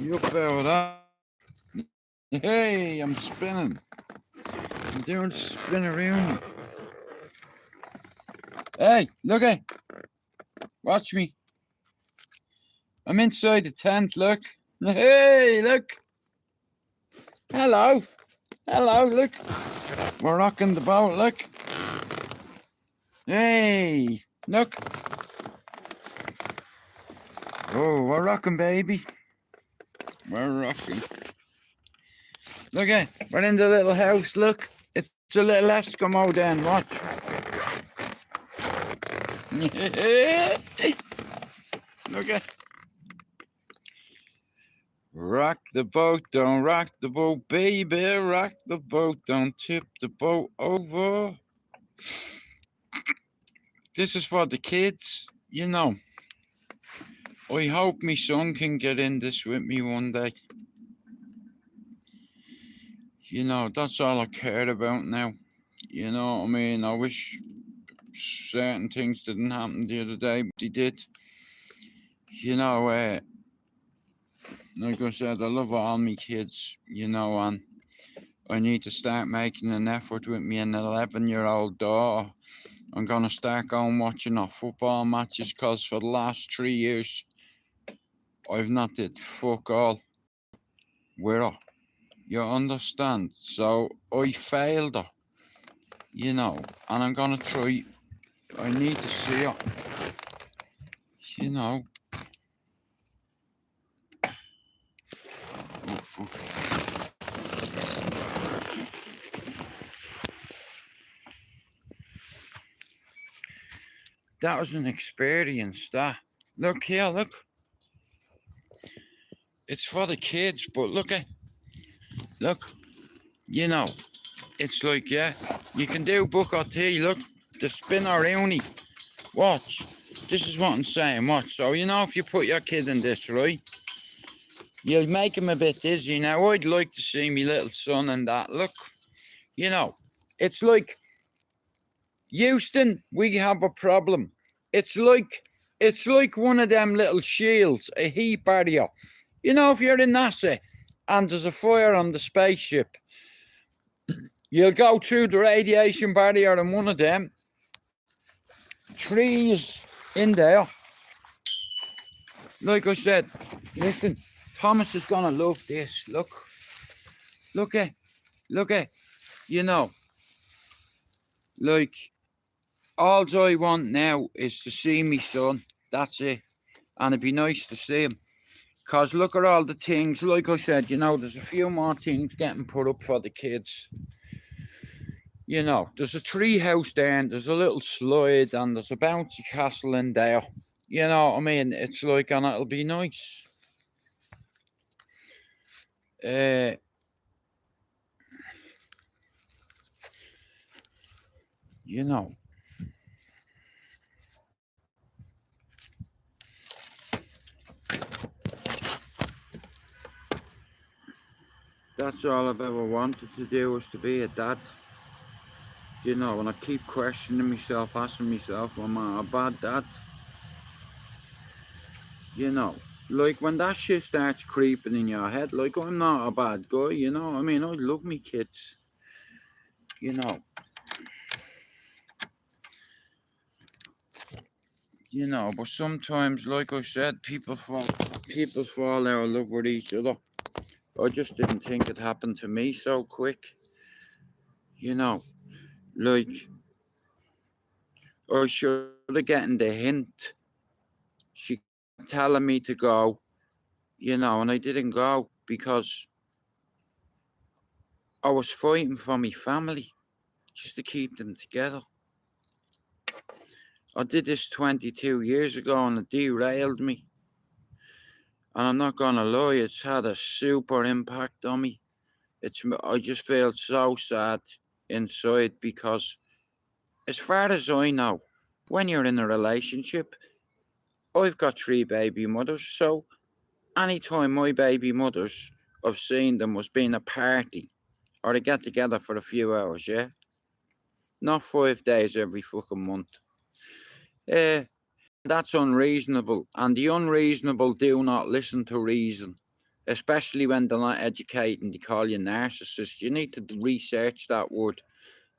You up there with that? Hey, I'm spinning. I'm doing the spin around. Hey, look at. Watch me. I'm inside the tent, look. Hey, look. Hello. Hello, look. We're rocking the boat, look. Hey, look. Oh, we're rocking, baby. We're rocking. Look at, we're in the little house, look. It's a little Eskimo then, watch. Look at. Rock the boat, don't rock the boat, baby. Rock the boat, don't tip the boat over. This is for the kids, you know. I hope my son can get in this with me one day. You know, that's all I care about now. You know what I mean? I wish certain things didn't happen the other day, but they did. You know, like I said, I love all my kids, you know, and I need to start making an effort with me an 11-year-old daughter. I'm going to start going watching our football matches because for the last 3 years, I've not did fuck all with her. You understand? So I failed her, you know, and I'm going to try. I need to see her, you know. Oh, fuck. That was an experience, that. Look here, look. It's for the kids, but look at, look, you know, it's like, yeah, you can do book or tea, look, the spinner uni. Watch, this is what I'm saying, watch. So, you know, if you put your kid in this, right, you'll make him a bit dizzy. Now, I'd like to see me little son in that, look, you know, it's like, Houston, we have a problem. It's like one of them little shields, a heat barrier. You know, if you're in NASA and there's a fire on the spaceship, you'll go through the radiation barrier in one of them. Trees in there. Like I said, listen, Thomas is going to love this. Look at, you know, like, all I want now is to see me son. That's it. And it'd be nice to see him. Because look at all the things, like I said, you know, there's a few more things getting put up for the kids. You know, there's a tree house there, and there's a little slide, and there's a bouncy castle in there. You know what I mean? It's like, and it'll be nice. You know. That's all I've ever wanted to do, was to be a dad. You know, and I keep questioning myself, asking myself, am I a bad dad? You know, like when that shit starts creeping in your head, like, I'm not a bad guy, you know what I mean? I love me kids. You know. You know, but sometimes, like I said, people fall out of love with each other. I just didn't think it happened to me so quick. You know, like, I should have gotten the hint. She kept telling me to go, you know, and I didn't go because I was fighting for my family, just to keep them together. I did this 22 years ago and it derailed me. And I'm not gonna lie, it's had a super impact on me. I just feel so sad inside because, as far as I know, when you're in a relationship, I've got 3 baby mothers, so anytime my baby mothers, I've seen them was being a party or they get together for a few hours, yeah? Not 5 days every fucking month. That's unreasonable, and the unreasonable do not listen to reason. especially when they're not educated and they call you narcissist. You need to research that word.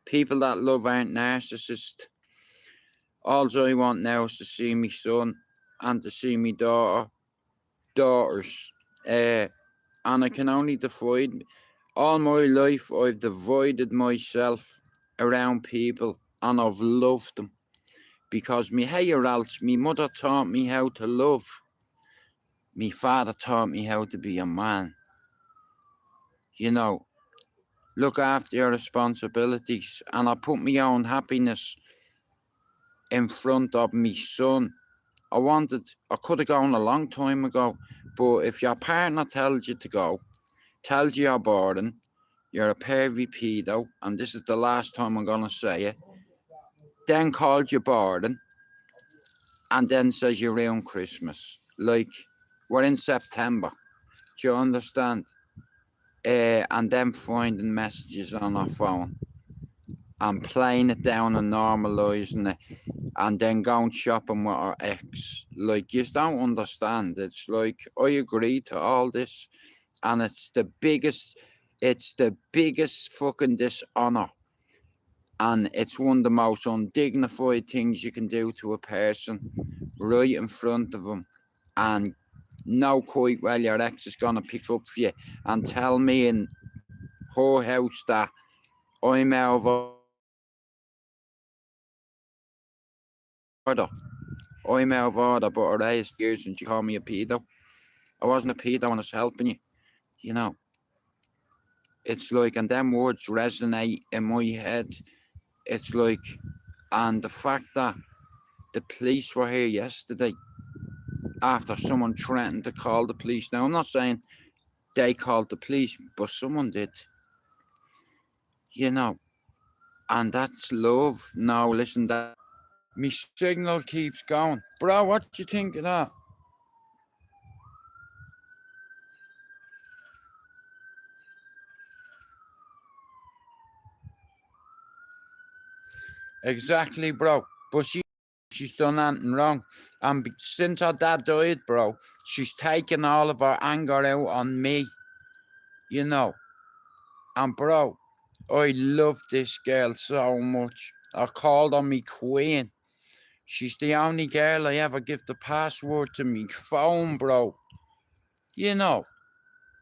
People that love aren't narcissists. All I want now is to see my son and to see my daughters. And I can only divide. All my life I've divided myself around people and I've loved them. Because me higher else, me mother taught me how to love. Me father taught me how to be a man. You know, look after your responsibilities. And I put my own happiness in front of me son. I could have gone a long time ago. But if your partner tells you to go, tells you you're boring, you're a pervy pedo, and this is the last time I'm going to say it, then calls you boring, and then says you ruined Christmas. Like, we're in September. Do you understand? And then finding messages on our phone and playing it down and normalising it, and then going shopping with our ex. Like, you don't understand. It's like, I agree to all this, and it's the biggest fucking dishonour. And it's one of the most undignified things you can do to a person right in front of them. And know quite well your ex is going to pick up for you and tell me in her house that I'm out of order. I'm out of order, but I raised years and she called me a pedo. I wasn't a pedo, I was helping you. You know, it's like, and them words resonate in my head. It's like, and the fact that the police were here yesterday after someone threatened to call the police. Now, I'm not saying they called the police, but someone did. You know, and that's love. Now, listen, that my signal keeps going. Bro, what do you think of that? Exactly, bro. But she's done nothing wrong. And since her dad died, bro, she's taken all of her anger out on me. You know. And, bro, I love this girl so much. I called her me queen. She's the only girl I ever give the password to me phone, bro. You know.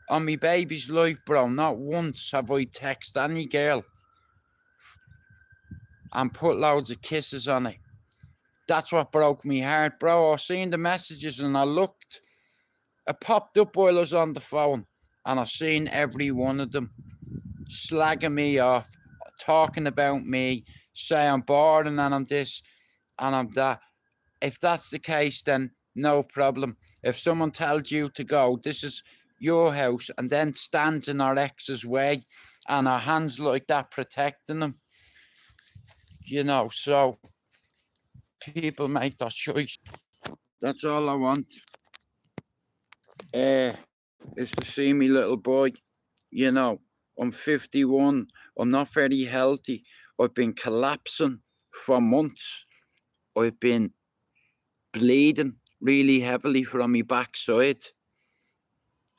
On me baby's life, bro, not once have I texted any girl and put loads of kisses on it. That's what broke me heart, bro. I seen the messages and I looked. It popped up while I was on the phone and I seen every one of them slagging me off, talking about me, saying I'm boring and I'm this and I'm that. If that's the case, then no problem. If someone tells you to go, this is your house, and then stands in our ex's way and our hands like that protecting them, you know, so people make their choice. That's all I want. Is to see me little boy. You know, I'm 51. I'm not very healthy. I've been collapsing for months. I've been bleeding really heavily from my backside.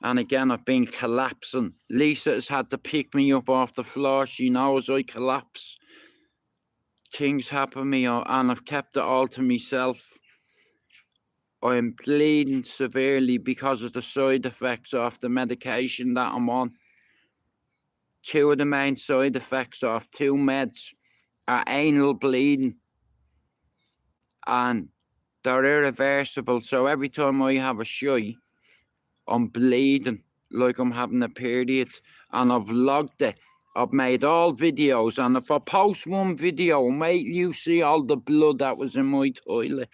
And again, I've been collapsing. Lisa has had to pick me up off the floor. She knows I collapse. Things happen to me, and I've kept it all to myself. I'm bleeding severely because of the side effects of the medication that I'm on. Two of the main side effects of two meds are anal bleeding, and they're irreversible. So every time I have a shy, I'm bleeding like I'm having a period, and I've logged it. I've made all videos, and if I post one video, mate, you see all the blood that was in my toilet,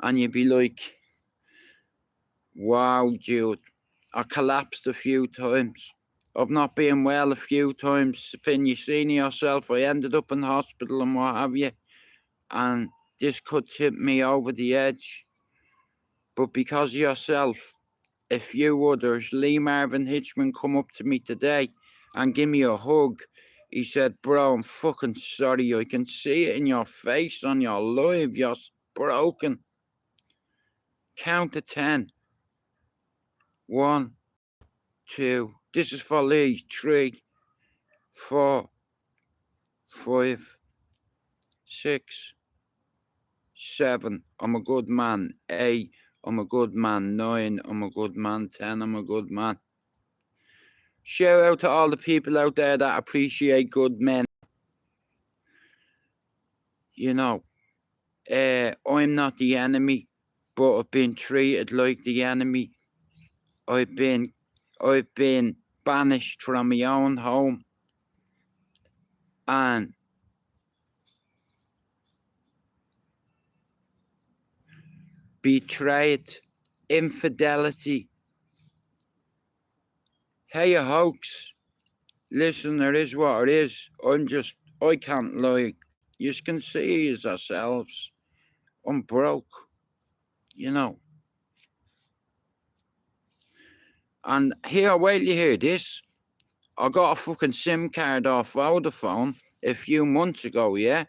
and you'd be like, wow, dude, I collapsed a few times. I've not been well a few times. Finn, you seen yourself, I ended up in hospital and what have you, and this could tip me over the edge. But because of yourself, a few others, Lee Marvin Hitchman come up to me today and give me a hug. He said, bro, I'm fucking sorry. I can see it in your face on your live. You're broken. Count to 10. 1, 2. This is for Lee. 3, 4, 5, 6, 7. I'm a good man. 8. I'm a good man. 9. I'm a good man. 10. I'm a good man. Shout out to all the people out there that appreciate good men. You know, I'm not the enemy, but I've been treated like the enemy. I've been banished from my own home and betrayed, infidelity. Hey, a hoax. Listen, it is what it is. I can't lie. You can see as ourselves. I'm broke, you know. And here, wait till you hear this. I got a fucking SIM card off Vodafone a few months ago, yeah?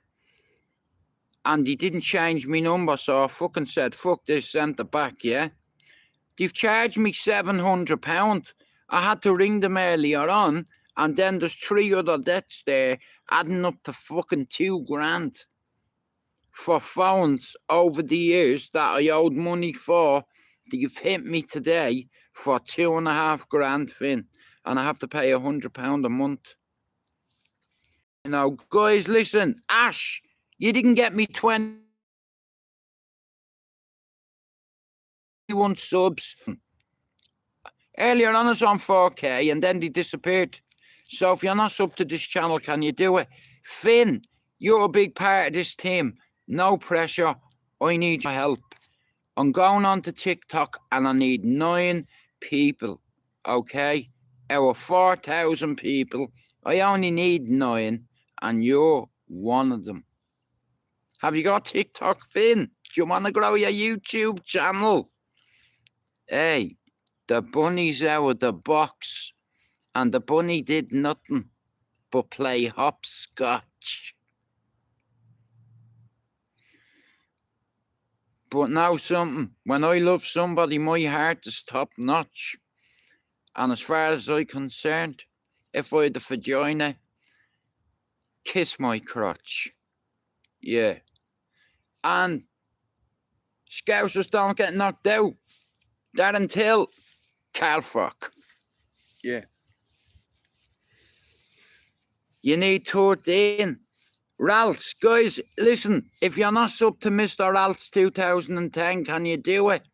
And he didn't change me number, so I fucking said, fuck this, sent it back, yeah? They've charged me £700. I had to ring them earlier on, and then there's 3 other debts there, adding up to fucking £2,000 for phones over the years that I owed money for. They've hit me today for £2,500, Finn, and I have to pay £100 a month. You know, guys, listen, Ash, you didn't get me 21 subs. Earlier on, I was on 4K, and then they disappeared. So if you're not sub to this channel, can you do it? Finn, you're a big part of this team. No pressure. I need your help. I'm going on to TikTok, and I need 9 people, okay? Out of 4,000 people, I only need 9, and you're one of them. Have you got TikTok, Finn? Do you want to grow your YouTube channel? Hey, the bunny's out of the box, and the bunny did nothing but play hopscotch. But now something, when I love somebody, my heart is top notch. And as far as I'm concerned, if I had a vagina, kiss my crotch. Yeah. And Scousers don't get knocked out. That until Calfuck. Yeah. You need 13. Ralphs, guys, listen, if you're not sub to Mr. Ralphs 2010, can you do it?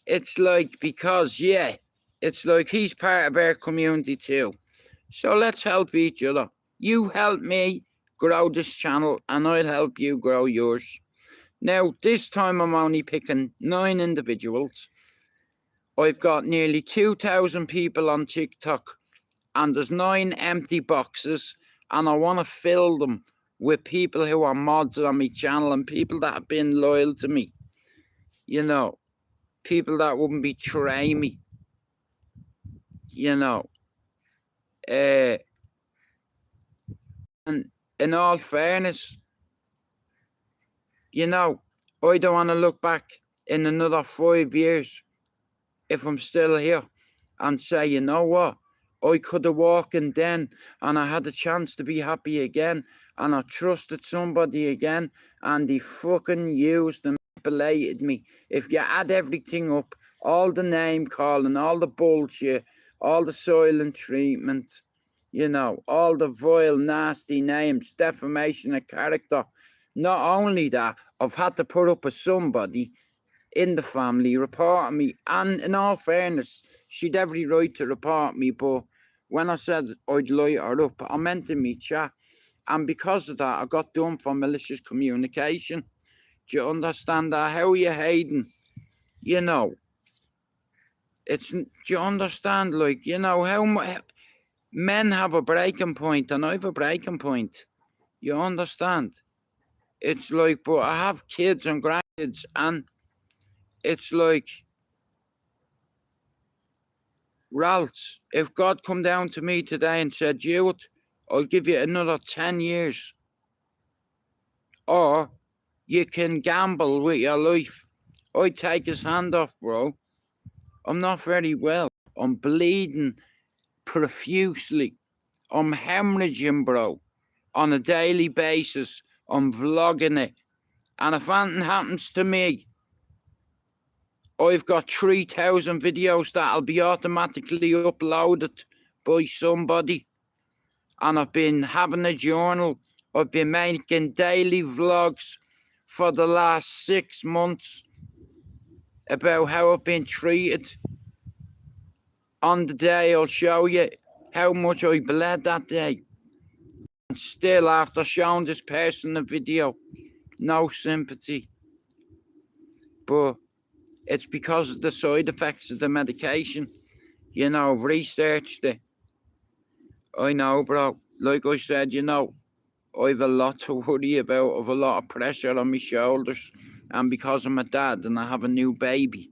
It's like, because, yeah, it's like he's part of our community too. So let's help each other. You help me grow this channel, and I'll help you grow yours. Now, this time I'm only picking 9 individuals. I've got nearly 2,000 people on TikTok, and there's 9 empty boxes, and I want to fill them with people who are mods on my channel and people that have been loyal to me. You know, people that wouldn't betray me. You know. And in all fairness, you know, I don't want to look back in another 5 years if I'm still here and say, you know what, I could have walked in then and I had a chance to be happy again, and I trusted somebody again, and they fucking used and manipulated me. If you add everything up, all the name calling, all the bullshit, all the silent treatment, you know, all the vile, nasty names, defamation of character. Not only that, I've had to put up with somebody in the family reporting me, and in all fairness, she'd every right to report me, but when I said I'd light her up, I meant in me chat, and because of that, I got done for malicious communication. Do you understand that? How are you, Hayden? You know, it's, do you understand, like, you know, how men have a breaking point, and I have a breaking point. You understand? It's like, but I have kids and grandkids, and it's like, Ralphs, if God come down to me today and said, Jewett, I'll give you another 10 years, or you can gamble with your life, I'd take his hand off, bro. I'm not very well. I'm bleeding profusely. I'm hemorrhaging, bro, on a daily basis. I'm vlogging it. And if anything happens to me, I've got 3,000 videos that'll be automatically uploaded by somebody. And I've been having a journal. I've been making daily vlogs for the last 6 months about how I've been treated. On the day, I'll show you how much I bled that day. And still, after showing this person the video, no sympathy. But it's because of the side effects of the medication. You know, researched it. I know, bro. Like I said, you know, I have a lot to worry about. I have a lot of pressure on my shoulders. And because I'm a dad and I have a new baby,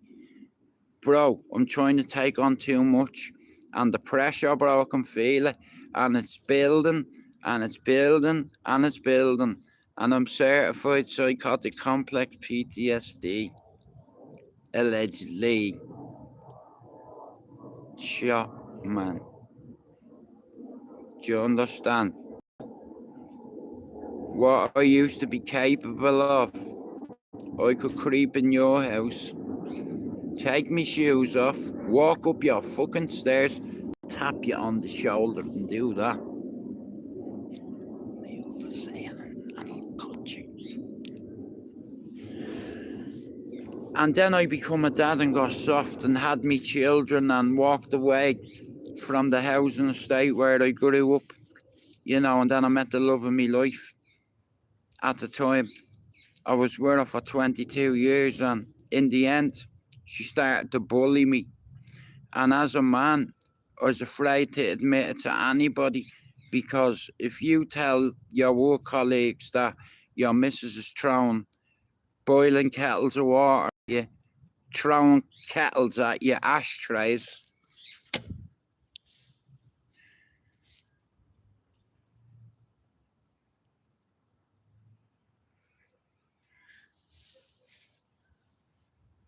bro, I'm trying to take on too much. And the pressure, bro, I can feel it. And it's building, and it's building, and it's building. And I'm certified psychotic complex PTSD. Allegedly. Shot, man. Do you understand? What I used to be capable of, I could creep in your house, take my shoes off, walk up your fucking stairs, tap you on the shoulder and do that. And then I become a dad and got soft and had me children and walked away from the housing estate where I grew up, you know, and then I met the love of my life. At the time, I was with her for 22 years, and in the end, she started to bully me. And as a man, I was afraid to admit it to anybody, because if you tell your work colleagues that your missus is throwing boiling kettles of water, you throwing kettles at your ashtrays,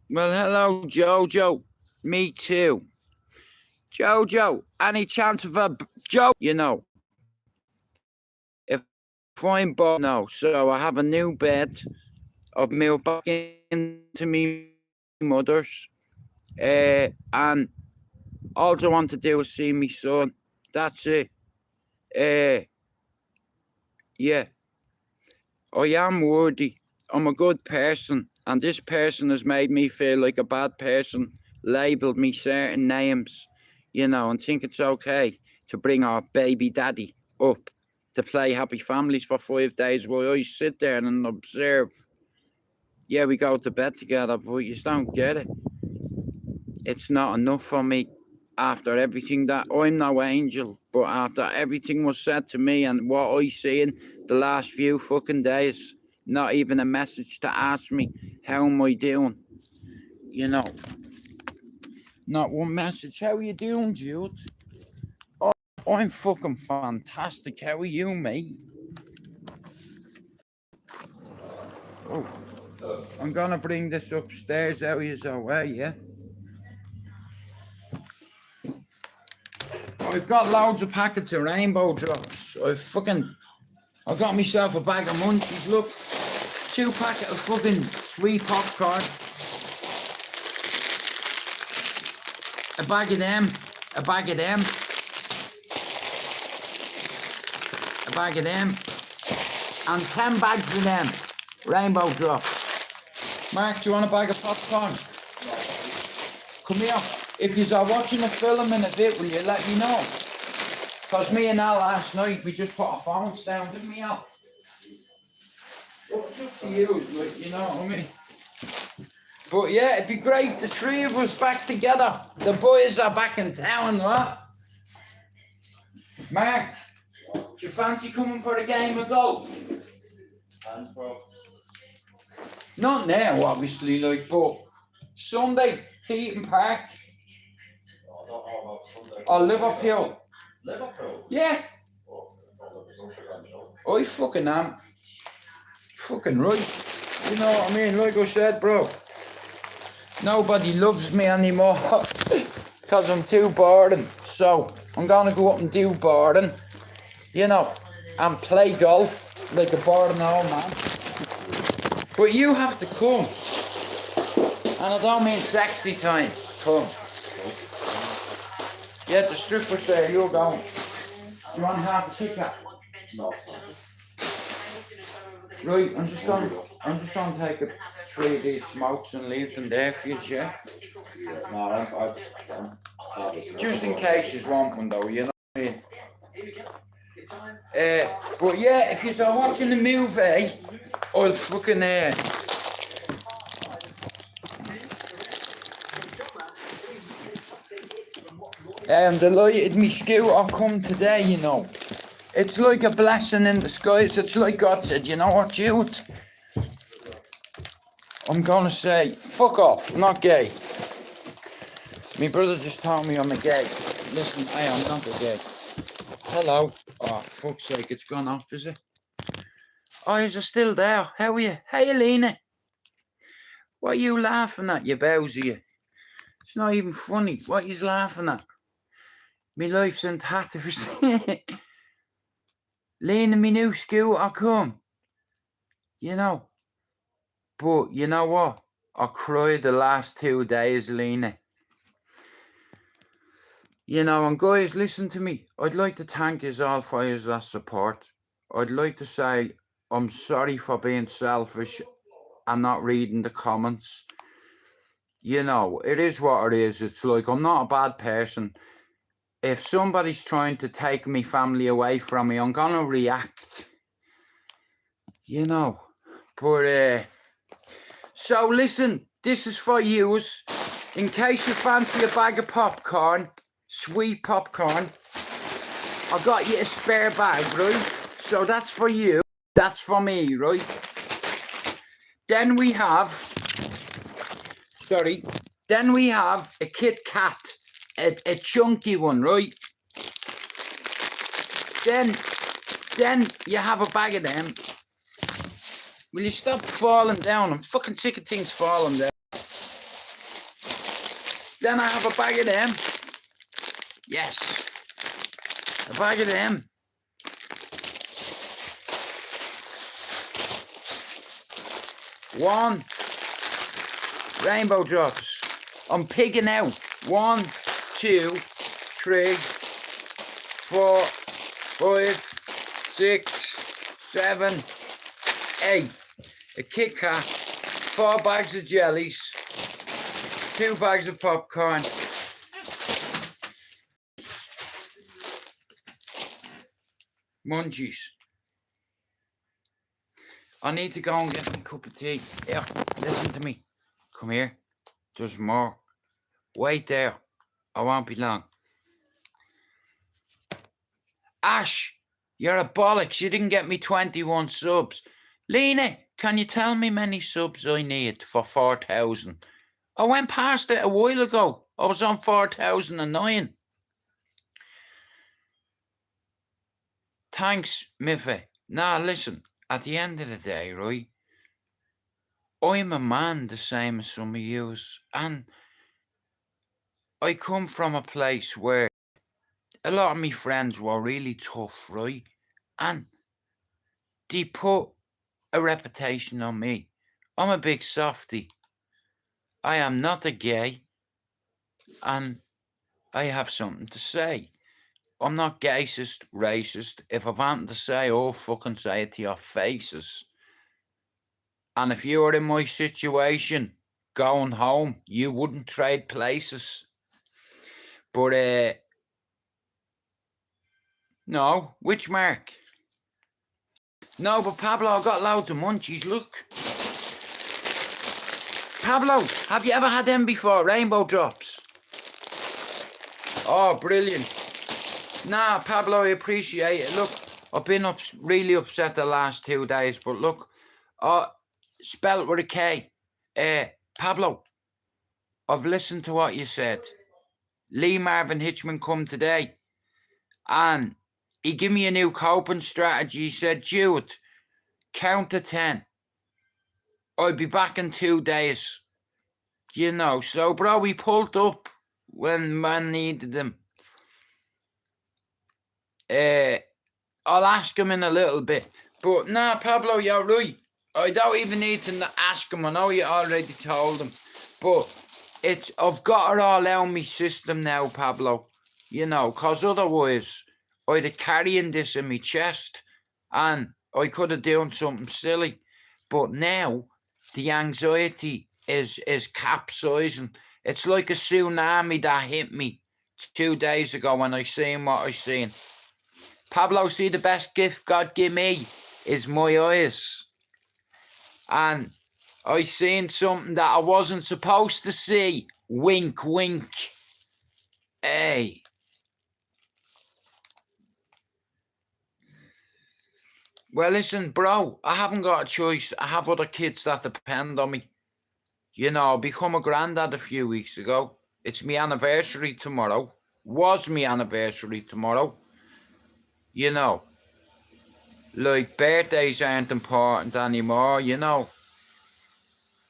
well, hello, Jojo. Me too. Jojo, any chance of a Joe? You know, if I'm bored, no. So I have a new bed. I've moved back into my mother's. And all I want to do is see my son. That's it. Yeah, I am worthy. I'm a good person. And this person has made me feel like a bad person, labelled me certain names, you know, and think it's okay to bring our baby daddy up to play Happy Families for 5 days while I sit there and observe. Yeah, we go to bed together, but you don't get it. It's not enough for me after everything that, I'm no angel, but after everything was said to me and what I seen the last few fucking days, not even a message to ask me, how am I doing? You know, not one message. How are you doing, Jude? Oh, I'm fucking fantastic. How are you, mate? Oh, I'm gonna bring this upstairs out of your way, yeah? I've got loads of packets of rainbow drops. I got myself a bag of munchies, look. 2 packets of fucking sweet popcorn. A bag of them. A bag of them. A bag of them. And 10 bags of them. Rainbow drops. Mark, do you want a bag of popcorn? Come here. If you are watching a film in a bit, will you let me know? Because me and Al last night, we just put our phones down, didn't we, Al? Well, it's up to you, like, you know what I mean? But yeah, it'd be great, the 3 of us back together. The boys are back in town, right? Mark, do you fancy coming for a game of golf? Not now, obviously, like, but Sunday, Heaton Park. Or Liverpool. Liverpool? Yeah. I fucking am. Fucking right. You know what I mean? Like I said, bro, nobody loves me anymore because I'm too boring. So I'm gonna go up and do boarding, you know, and play golf like a boarding old man. But you have to come. And I don't mean sexy time. Come. Yeah, the strippers there, you're going. Do you want half a Kit Kat? No. Right, I'm just gonna take 3 of these smokes and leave them there for you, yeah? Yeah, no, I'm Just in case you want one though, you know what I mean? But yeah, if you're watching the movie, I'll fucking I'm delighted my scooter come today, you know. It's like a blessing in disguise. It's like God said, you know what, Jude? I'm gonna say, fuck off, I'm not gay. My brother just told me I'm a gay. Listen, I am not a gay. Hello. Oh, fuck's sake, it's gone off, is it? Oh, is it still there? How are you? Hey, Alina. What are you laughing at, you bowsy? It's not even funny. What are you laughing at? My life's in tatters. Lena, my new scooter come. You know. But you know what? I cried the last 2 days, Lena. You know, and guys, listen to me. I'd like to thank you all for your support. I'd like to say I'm sorry for being selfish and not reading the comments. You know, it is what it is. It's like, I'm not a bad person. If somebody's trying to take me family away from me, I'm gonna react. You know, but so listen, this is for yous. In case you fancy a bag of popcorn, sweet popcorn, I got you a spare bag, right? So that's for you, that's for me, right? Then we have a Kit Kat, a chunky one, right? Then you have a bag of them. Will you stop falling down? I'm fucking sick of things falling down. Then I have a bag of them. Yes. A bag of them. One. Rainbow drops. I'm pigging out. 1, 2, 3, 4, 5, 6, 7, 8. A Kit Kat, 4 bags of jellies, 2 bags of popcorn. Munchies. I need to go and get me a cup of tea. Here, listen to me. Come here. There's more. Wait there. I won't be long. Ash, you're a bollocks. You didn't get me 21 subs. Lena, can you tell me many subs I need for 4,000? I went past it a while ago. I was on 4,009. Thanks, Miffy. Now listen, at the end of the day, right, I'm a man the same as some of yous, and I come from a place where a lot of my friends were really tough, right, and they put a reputation on me. I'm a big softy. I am not a gay, and I have something to say. I'm not gayist, racist. If I've anything to say, I'll fucking say it to your faces. And if you were in my situation, going home, you wouldn't trade places. But, no, which Mark? No, but Pablo, I got loads of munchies, look. Pablo, have you ever had them before, rainbow drops? Oh, brilliant. Nah, Pablo, I appreciate it. Look, I've been really upset the last 2 days, but look, spelled with a K. Pablo, I've listened to what you said. Lee Marvin Hitchman come today, and he gave me a new coping strategy. He said, Jude, count to 10. I'll be back in 2 days. You know, so bro, we pulled up when man needed them. I'll ask him in a little bit. But nah, Pablo, you're right. I don't even need to ask him. I know you already told him. But I've got it all out of my system now, Pablo. You know, because otherwise I'd have carrying this in my chest and I could have done something silly. But now the anxiety is capsizing. It's like a tsunami that hit me 2 days ago when I seen what I seen. Pablo, see, the best gift God give me is my eyes. And I seen something that I wasn't supposed to see. Wink, wink. Hey. Well, listen, bro, I haven't got a choice. I have other kids that depend on me. You know, I become a granddad a few weeks ago. It's my anniversary tomorrow. Was my anniversary tomorrow. You know, like birthdays aren't important anymore, you know.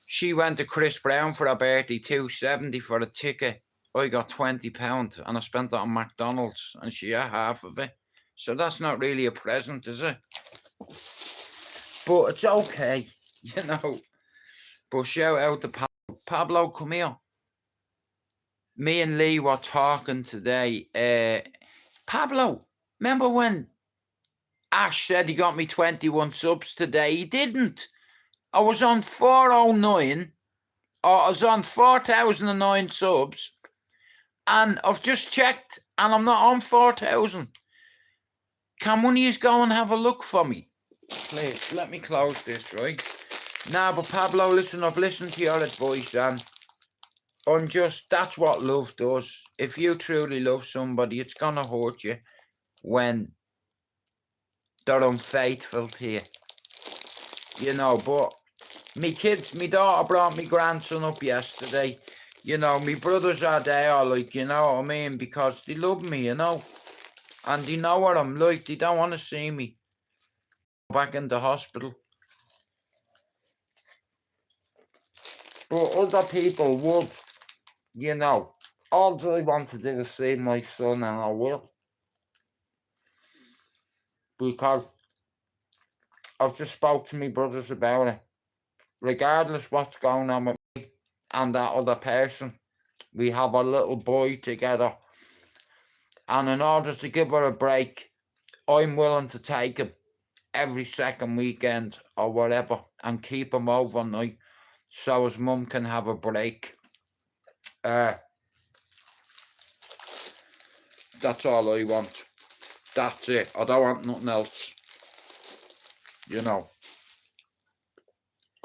She went to Chris Brown for her birthday, $2.70 for a ticket. I got £20 and I spent it on McDonald's and she had half of it. So that's not really a present, is it? But it's okay, you know. But shout out to Pablo. Pablo, come here. Me and Lee were talking today. Pablo, remember when Ash said he got me 21 subs today? He didn't. I was on 409, or I was on 4,009 subs, and I've just checked, and I'm not on 4,000. Can one of you go and have a look for me? Please, let me close this, right? Nah, but Pablo, listen, I've listened to your advice, and that's what love does. If you truly love somebody, it's gonna hurt you when they're unfaithful to you. You know, but my daughter brought my grandson up yesterday. You know, my brothers are there, like, you know what I mean? Because they love me, you know. And they know what I'm like. They don't want to see me back in the hospital. But other people would, you know. All I want to do is see my son, and I will. Because I've just spoke to my brothers about it. Regardless what's going on with me and that other person, we have a little boy together. And in order to give her a break, I'm willing to take him every second weekend or whatever and keep him overnight so his mum can have a break. That's all I want. That's it. I don't want nothing else. You know.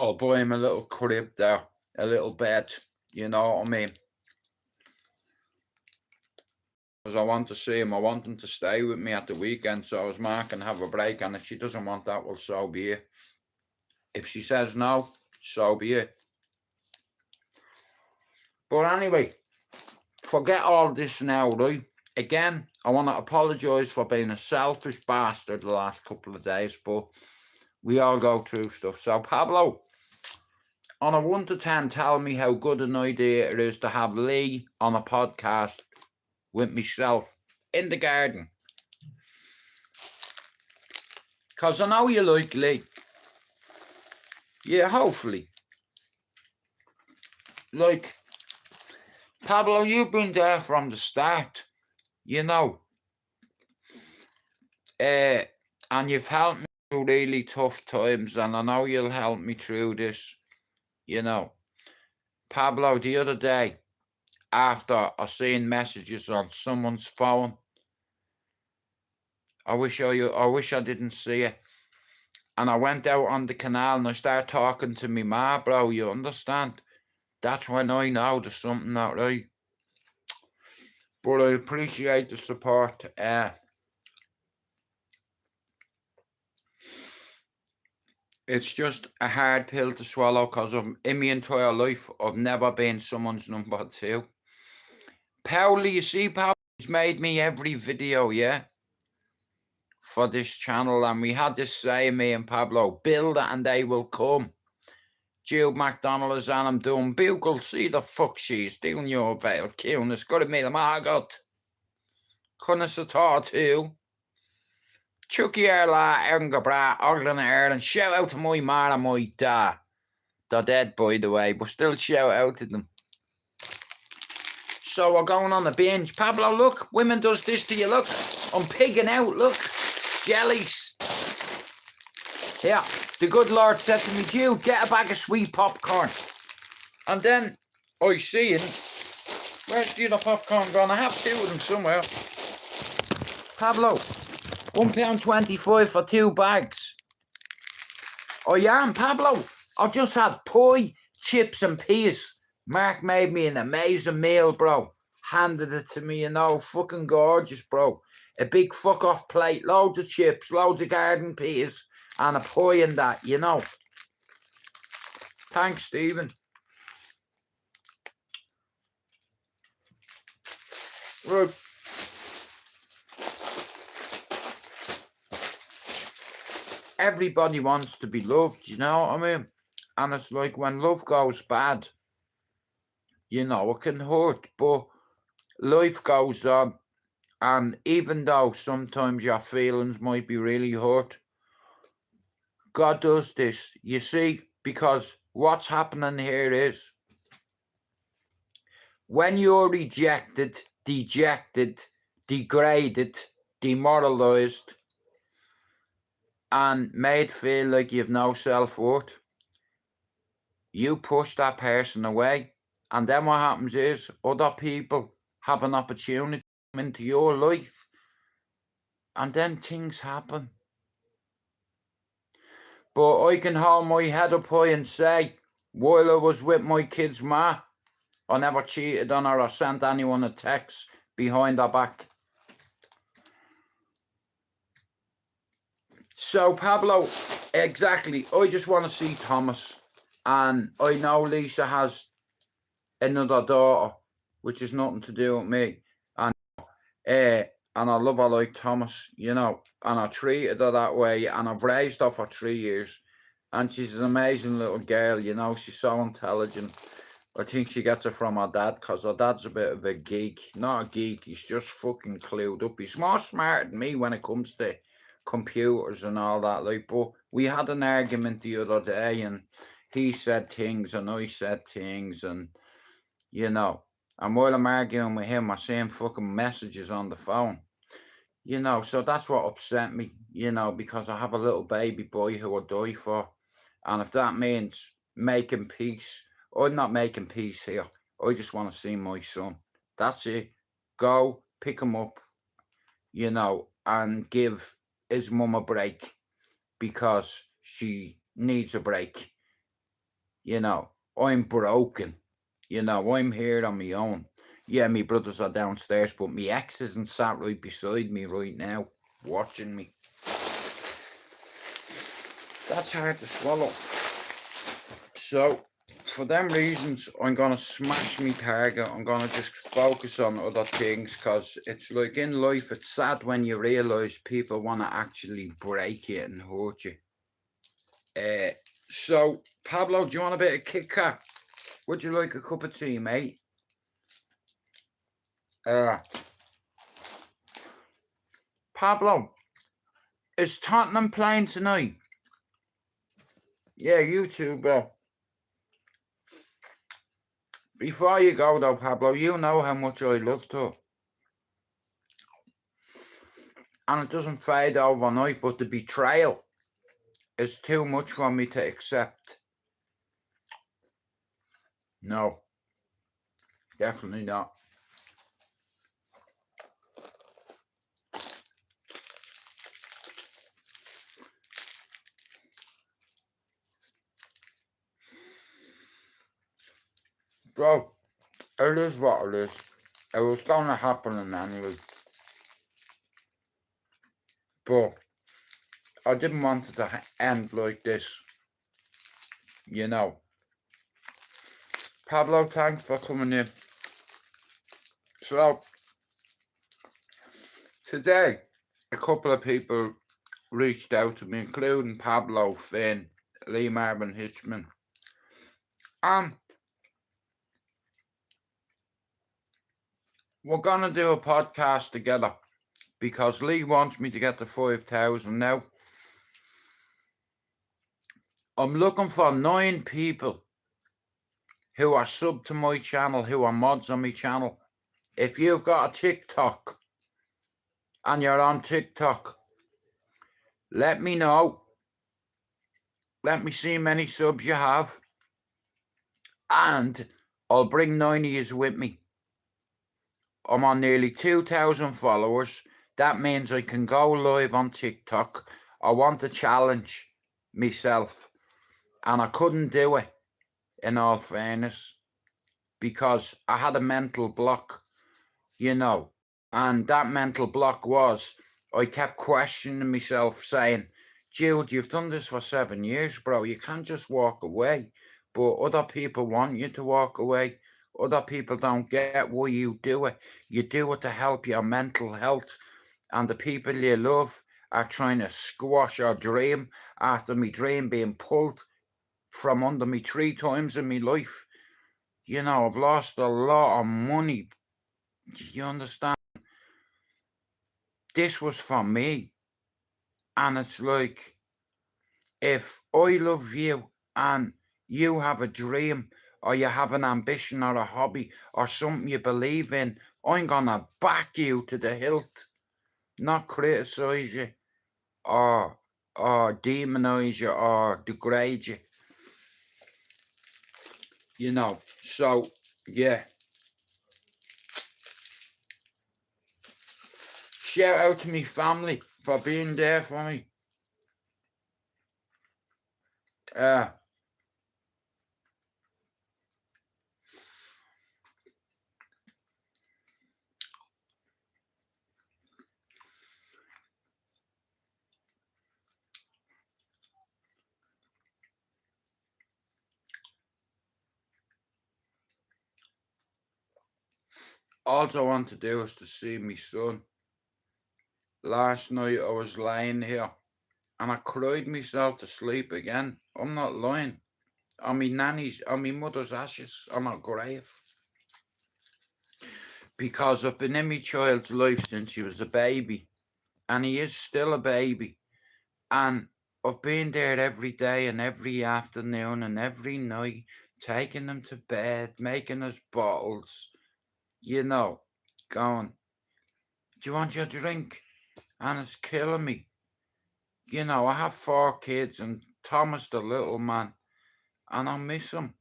I'll buy him a little crib there, a little bed. You know what I mean? Because I want to see him. I want him to stay with me at the weekend so his ma can have a break. And if she doesn't want that, well, so be it. If she says no, so be it. But anyway, forget all this now, right? Again, I want to apologise for being a selfish bastard the last couple of days, but we all go through stuff. So, Pablo, on a 1 to 10, tell me how good an idea it is to have Lee on a podcast with myself in the garden. Because I know you like Lee. Yeah, hopefully. Like, Pablo, you've been there from the start, you know. And you've helped me through really tough times, and I know you'll help me through this, you know. Pablo, the other day, after I seen messages on someone's phone, I wish I didn't see it. And I went out on the canal and I started talking to me ma, bro, you understand? That's when I know there's something not right. But I appreciate the support. It's just a hard pill to swallow because in my entire life, I've never been someone's number 2. Pauli, you see, Pauli's made me every video, yeah, for this channel. And we had this saying, me and Pablo, build it and they will come. Jude McDonald is on him doing bugle. See the fuck she's doing your veil. Cunis. Got to meet him. I got. Couldn't too. Chucky Erla, Erngabra, Ogden Ireland. Shout out to my man and my dad. They're dead, by the way, but still shout out to them. So we're going on the binge. Pablo, look, women does this to you, look. I'm pigging out, look. Jellies. Yeah, the good Lord said to me, Jude, get a bag of sweet popcorn. And then I see him. Where's the other popcorn gone? I have two of them somewhere. Pablo, £1.25 for 2 bags. Oh yeah, and Pablo, I just had pie, chips and peas. Mark made me an amazing meal, bro. Handed it to me, you know, fucking gorgeous, bro. A big fuck off plate, loads of chips, loads of garden peas, and a pie and that, you know. Thanks, Stephen. Right. Everybody wants to be loved, you know what I mean? And it's like when love goes bad, you know, it can hurt, but life goes on. And even though sometimes your feelings might be really hurt, God does this, you see, because what's happening here is when you're rejected, dejected, degraded, demoralized, and made feel like you've no self-worth, you push that person away. And then what happens is other people have an opportunity to come into your life. And then things happen. But I can hold my head up high and say, while I was with my kid's ma, I never cheated on her or sent anyone a text behind her back. So, Pablo, exactly. I just want to see Thomas. And I know Lisa has another daughter, which is nothing to do with me. And I love her like Thomas, you know. And I treated her that way. And I've raised her for 3 years. And she's an amazing little girl, you know. She's so intelligent. I think she gets it from her dad, because her dad's a bit of a geek. Not a geek, he's just fucking clued up. He's more smart than me when it comes to computers and all that. Like, but we had an argument the other day, and he said things and I said things, and you know. And while I'm arguing with him, I send fucking messages on the phone. You know, so that's what upset me, you know, because I have a little baby boy who I die for. And if that means making peace, I'm not making peace here. I just want to see my son. That's it. Go, pick him up, you know, and give his mum a break because she needs a break. You know, I'm broken. You know, I'm here on my own. Yeah, my brothers are downstairs, but my ex isn't sat right beside me right now, watching me. That's hard to swallow. So, for them reasons, I'm going to smash my target. I'm going to just focus on other things, because it's like in life, it's sad when you realise people want to actually break you and hurt you. So, Pablo, do you want a bit of Kit Kat? Would you like a cup of tea, mate? Pablo, is Tottenham playing tonight? Yeah, you too, bro. Before you go though, Pablo, you know how much I love to. And it doesn't fade overnight, but the betrayal is too much for me to accept. No, definitely not. Bro, it is what it is. It was gonna happen anyway. But I didn't want it to end like this. You know. Pablo, thanks for coming in. So, today, a couple of people reached out to me, including Pablo, Finn, Lee Marvin Hitchman. We're gonna do a podcast together. because Lee wants me to get to 5,000 now. I'm looking for 9 people who are sub to my channel, who are mods on my channel. If you've got a TikTok and you're on TikTok, let me know. Let me see how many subs you have, and I'll bring 9 of yous with me. I'm on nearly 2,000 followers. That means I can go live on TikTok. I want to challenge myself, and I couldn't do it, in all fairness, because I had a mental block, you know, and that mental block was I kept questioning myself, saying, Jude, you've done this for 7 years, bro. You can't just walk away. But other people want you to walk away. Other people don't get why you do it. You do it to help your mental health. And the people you love are trying to squash your dream after my dream being pulled from under me 3 times in my life. You know, I've lost a lot of money. You understand? This was for me. And it's like, if I love you and you have a dream, or you have an ambition or a hobby or something you believe in, I'm gonna back you to the hilt, not criticize you or demonize you or degrade you. You know, so yeah. Shout out to me family for being there for me. All I want to do is to see my son. Last night I was lying here and I cried myself to sleep again. I'm not lying. On my nanny's, on my mother's ashes on her grave. Because I've been in my child's life since he was a baby. And he is still a baby. And I've been there every day and every afternoon and every night, taking him to bed, making us bottles, you know, going, do you want your drink? And it's killing me. You know, I have 4 kids and Thomas the little man, and I miss him,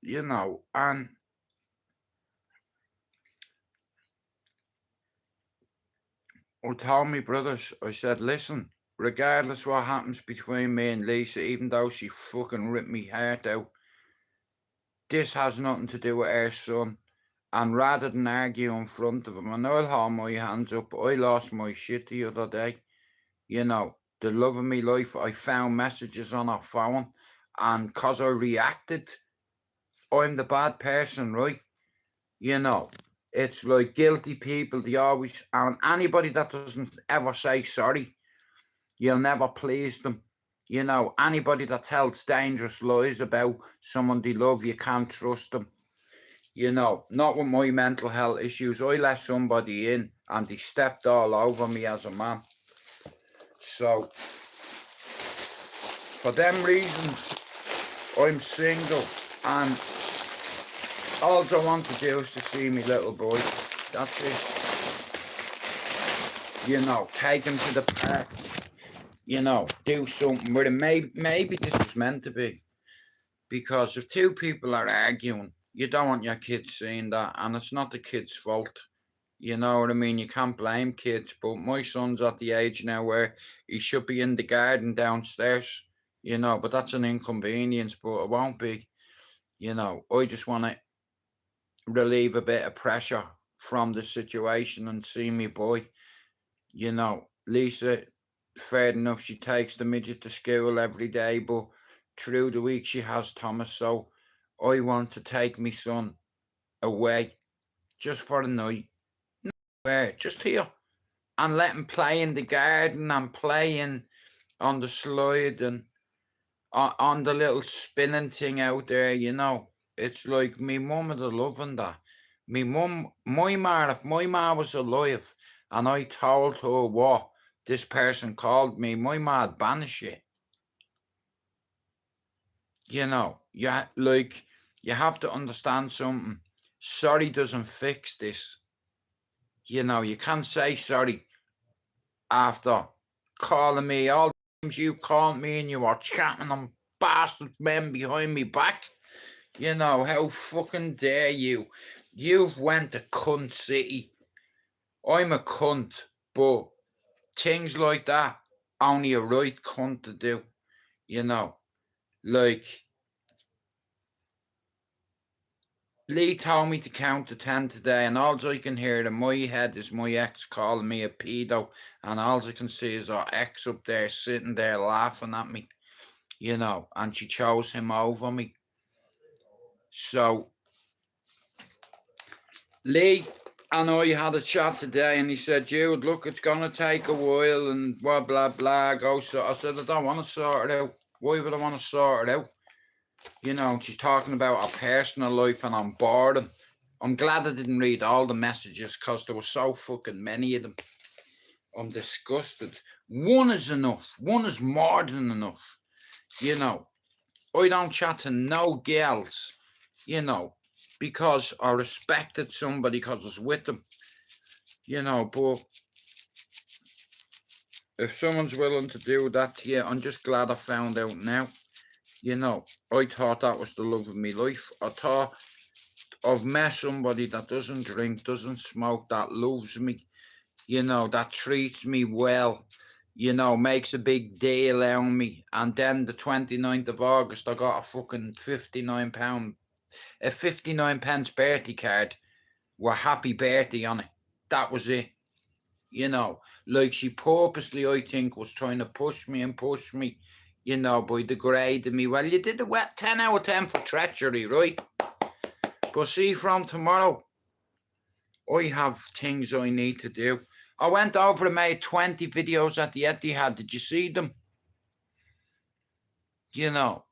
you know, and I told my brothers, I said, listen, regardless what happens between me and Lisa, even though she fucking ripped me heart out, this has nothing to do with her son. And rather than argue in front of him, and I'll hold my hands up, I lost my shit the other day. You know, the love of my life, I found messages on her phone, and because I reacted, I'm the bad person, right? You know, it's like guilty people, they always, and anybody that doesn't ever say sorry, you'll never please them. You know, anybody that tells dangerous lies about someone they love, you can't trust them. You know, not with my mental health issues. I let somebody in and they stepped all over me as a man. So, for them reasons, I'm single, and all I want to do is to see me little boy. That's it. You know, take him to the park. You know, do something with him. Maybe this was meant to be. Because if 2 people are arguing, you don't want your kids seeing that, and it's not the kid's fault. You know what I mean? You can't blame kids, but my son's at the age now where he should be in the garden downstairs, you know, but that's an inconvenience, but it won't be. You know, I just want to relieve a bit of pressure from the situation and see me boy. You know, Lisa, fair enough, she takes the midget to school every day, but through the week she has Thomas, so I want to take my son away just for a night. Where? Just here. And let him play in the garden and playing on the slide and on the little spinning thing out there, you know. It's like me mum would have loving that. Me mum, my ma, if my ma was alive and I told her what this person called me, my mad banish you. You know, you have to understand something. Sorry doesn't fix this. You know, you can't say sorry after calling me all the times you called me and you were chatting on bastard men behind me back. You know, how fucking dare you? You've went to cunt city. I'm a cunt, but things like that, only a right cunt to do. You know, like, Lee told me to count to 10 today, and all I can hear in my head is my ex calling me a pedo, and all I can see is our ex up there sitting there laughing at me, you know, and she chose him over me. So, Lee and I had a chat today, and he said, Jude, look, it's going to take a while, and blah, blah, blah. So I said, I don't want to sort it out. Why would I want to sort it out? You know, she's talking about her personal life, and I'm bored. I'm glad I didn't read all the messages because there were so fucking many of them. I'm disgusted. One is enough. One is more than enough. You know, I don't chat to no girls, you know, because I respected somebody because I was with them. You know, but if someone's willing to do that to you, I'm just glad I found out now. You know, I thought that was the love of my life. I thought I've met somebody that doesn't drink, doesn't smoke, that loves me, you know, that treats me well, you know, makes a big deal out of me. And then the 29th of August, I got a fucking £59, a 59 pence birthday card with happy birthday on it. That was it. You know, like she purposely, I think, was trying to push me, you know, by degrading me. Well, you did a 10 out of 10 for treachery, right? But see, from tomorrow, I have things I need to do. I went over and made 20 videos at the Etihad. Did you see them? You know,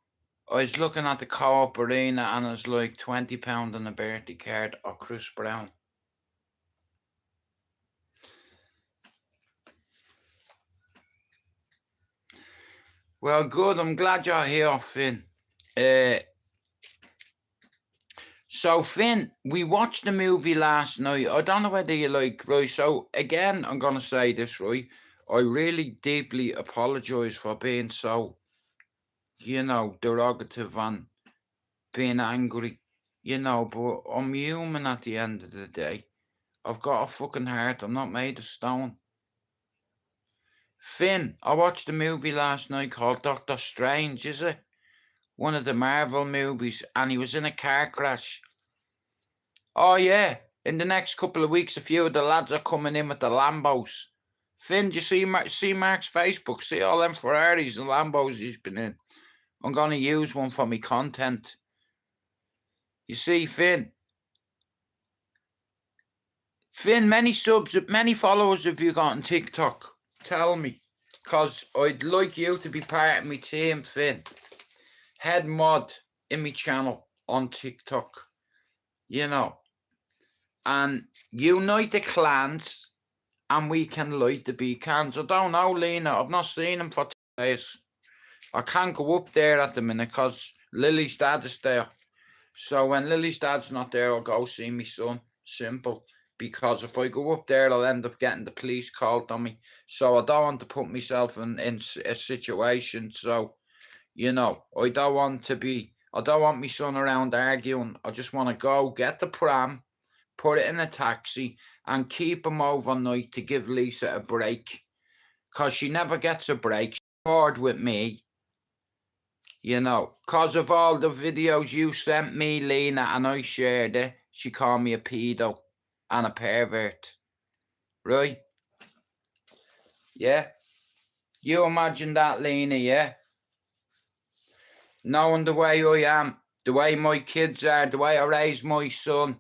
I was looking at the Co-op Arena and it was like £20 on a birthday card or Chris Brown. Well, good. I'm glad you're here, Finn. So, Finn, we watched the movie last night. I don't know whether you like, right? So, again, I'm going to say this, right? I really deeply apologise for being so, you know, derogative and being angry, you know, but I'm human at the end of the day. I've got a fucking heart. I'm not made of stone. Finn, I watched a movie last night called Doctor Strange, is it? One of the Marvel movies, and he was in a car crash. Oh, yeah. In the next couple of weeks, a few of the lads are coming in with the Lambos. Finn, do you see Mark's Facebook? See all them Ferraris and Lambos he's been in? I'm going to use one for my content. You see, Finn, many followers have you got on TikTok? Tell me, because I'd like you to be part of my team, Finn. Head mod in my channel on TikTok, you know. And unite the clans, and we can light the beacons. I don't know, Lena. I've not seen him for 2 days. I can't go up there at the minute because Lily's dad is there. So when Lily's dad's not there, I'll go see my son. Simple. Because if I go up there, I'll end up getting the police called on me. So I don't want to put myself in a situation. So, you know, I don't want my son around arguing. I just want to go get the pram, put it in a taxi, and keep him overnight to give Lisa a break. Because she never gets a break. She's bored with me. You know, because of all the videos you sent me, Lena, and I shared it, she called me a pedo and a pervert. Right? Yeah? You imagine that, Lena, yeah? Knowing the way I am, the way my kids are, the way I raise my son,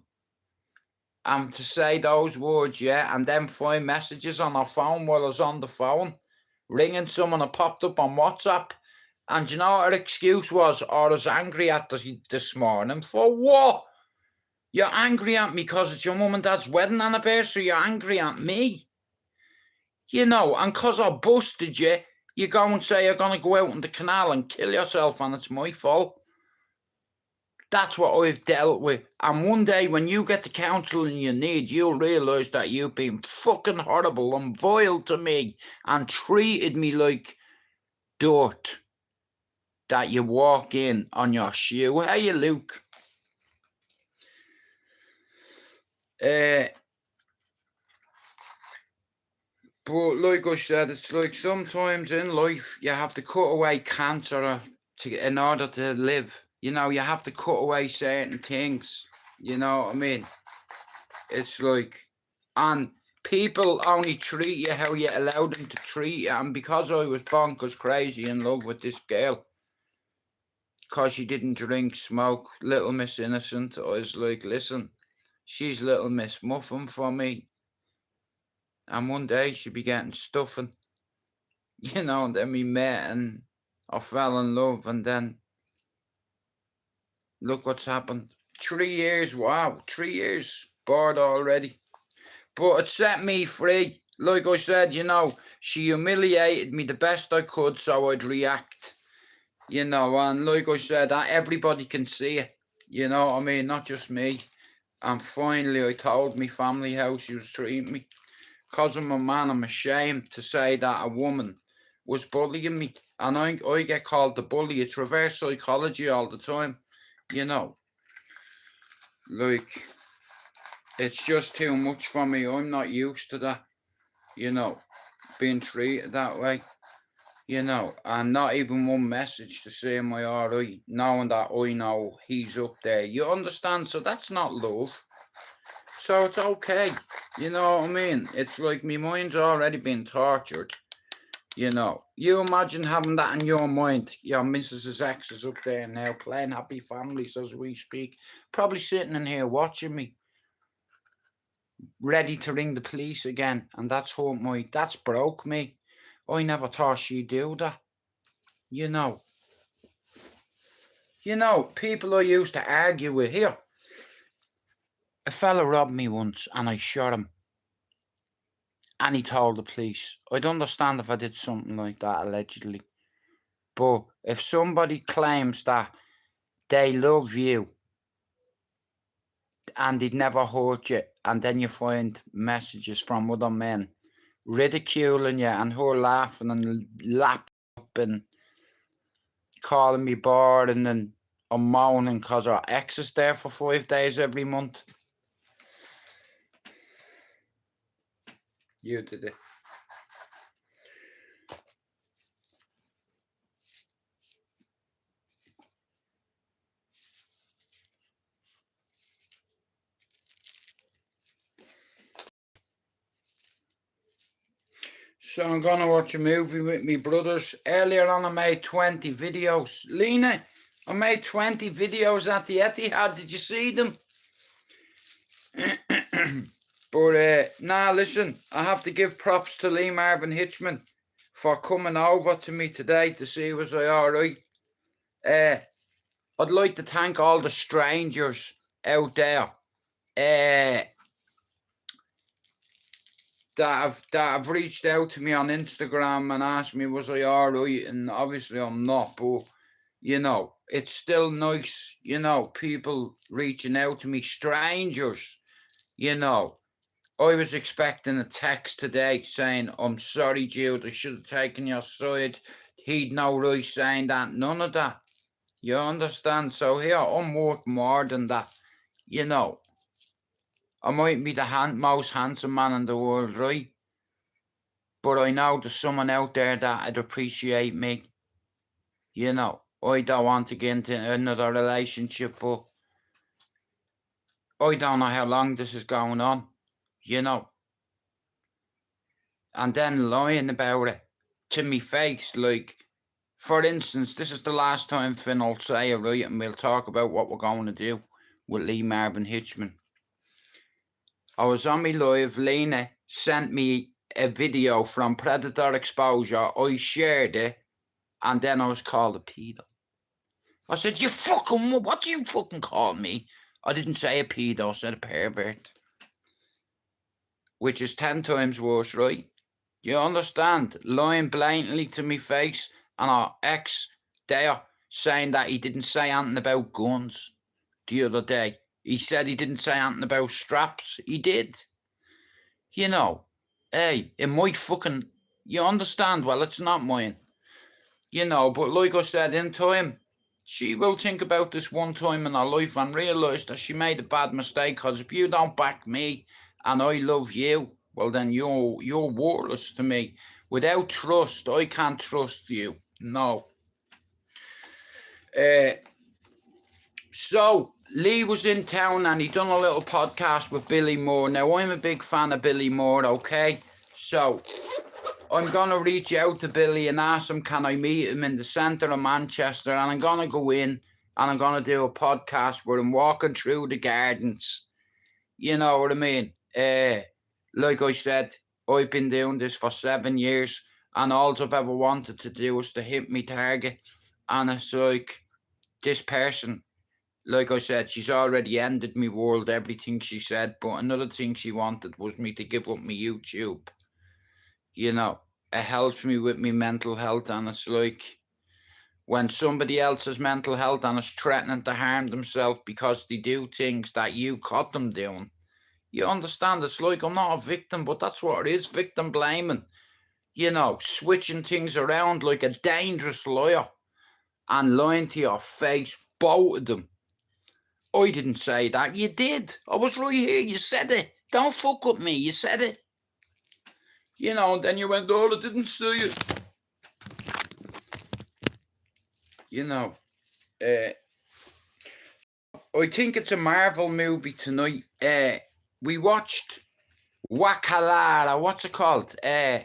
and to say those words, yeah, and then find messages on her phone while I was on the phone, ringing someone that popped up on WhatsApp. And you know what her excuse was? I was angry at this morning. For what? You're angry at me because it's your mum and dad's wedding anniversary. You're angry at me. You know, and because I busted you, you go and say you're going to go out in the canal and kill yourself and it's my fault. That's what I've dealt with. And one day when you get the counselling you need, you'll realise that you've been fucking horrible and vile to me and treated me like dirt that you walk in on your shoe. Hey, Luke. But like I said, it's like sometimes in life you have to cut away cancer in order to live. You know, you have to cut away certain things. You know what I mean? It's like, and people only treat you how you allow them to treat you. And because I was bonkers crazy in love with this girl, because she didn't drink, smoke, Little Miss Innocent, I was like, listen, she's Little Miss Muffin for me. And one day she'd be getting stuffing, you know, and then we met and I fell in love, and then look what's happened. 3 years, wow, 3 years, bored already. But it set me free. Like I said, you know, she humiliated me the best I could so I'd react, you know, and like I said, everybody can see it, you know what I mean, not just me. And finally I told me family how she was treating me. Because I'm a man, I'm ashamed to say that a woman was bullying me. And I get called the bully. It's reverse psychology all the time, you know. Like, it's just too much for me. I'm not used to that, you know, being treated that way, you know. And not even one message to say, am I alright, knowing that I know he's up there. You understand? So that's not love. So it's okay, you know what I mean? It's like my mind's already been tortured, you know. You imagine having that in your mind. Your Mrs. X is up there now playing Happy Families as we speak. Probably sitting in here watching me, ready to ring the police again. And that's broke me. I never thought she'd do that, you know. You know, people I used to argue with here. A fella robbed me once and I shot him. And he told the police. I'd understand if I did something like that, allegedly. But if somebody claims that they love you and they'd never hurt you, and then you find messages from other men ridiculing you and her laughing and lapping up and calling me boring and I'm moaning because her ex is there for 5 days every month. You did it. So I'm going to watch a movie with me brothers. Earlier on I made 20 videos. Lena, I made 20 videos at the Etihad. Did you see them? But nah, listen, I have to give props to Lee Marvin Hitchman for coming over to me today to see was I alright. I'd like to thank all the strangers out there that have reached out to me on Instagram and asked me was I alright, and obviously I'm not, but you know, it's still nice, you know, people reaching out to me, strangers, you know. I was expecting a text today saying, I'm sorry, Jude, I should have taken your side. He'd no right saying that. None of that. You understand? So here, I'm worth more than that. You know, I might be the most handsome man in the world, right? But I know there's someone out there that'd appreciate me. You know, I don't want to get into another relationship, but I don't know how long this is going on. You know. And then lying about it to me face, like, for instance, this is the last time Finn will say it, right, and we'll talk about what we're going to do with Lee Marvin Hitchman. I was on me live, Lena sent me a video from Predator Exposure, I shared it, and then I was called a pedo. I said, you fucking, what do you fucking call me? I didn't say a pedo, I said a pervert. Which is 10 times worse, right? You understand? Lying blatantly to me face, and our ex there saying that he didn't say anything about guns the other day. He said he didn't say anything about straps. He did. You know, hey, it might fucking, you understand? Well, it's not mine. You know, but like I said, in time, she will think about this one time in her life and realise that she made a bad mistake, because if you don't back me and I love you, well then you're worthless to me. Without trust, I can't trust you. No. So Lee was in town and he done a little podcast with Billy Moore. Now I'm a big fan of Billy Moore, okay? So I'm gonna reach out to Billy and ask him, can I meet him in the centre of Manchester? And I'm gonna go in and I'm gonna do a podcast where I'm walking through the gardens. You know what I mean? Like I said, I've been doing this for 7 years, and all I've ever wanted to do was to hit me target. And it's like, this person, like I said, she's already ended me world, everything she said. But another thing she wanted was me to give up my YouTube. You know, it helps me with my mental health, and it's like, when somebody else's mental health and is threatening to harm themselves because they do things that you caught them doing, you understand? It's like, I'm not a victim, but that's what it is, victim blaming. You know, switching things around like a dangerous liar and lying to your face, both of them. I didn't say that. You did. I was right here. You said it. Don't fuck with me. You said it. You know, and then you went, oh, I didn't see it. You know, I think it's a Marvel movie tonight. We watched Wakalara. What's it called? The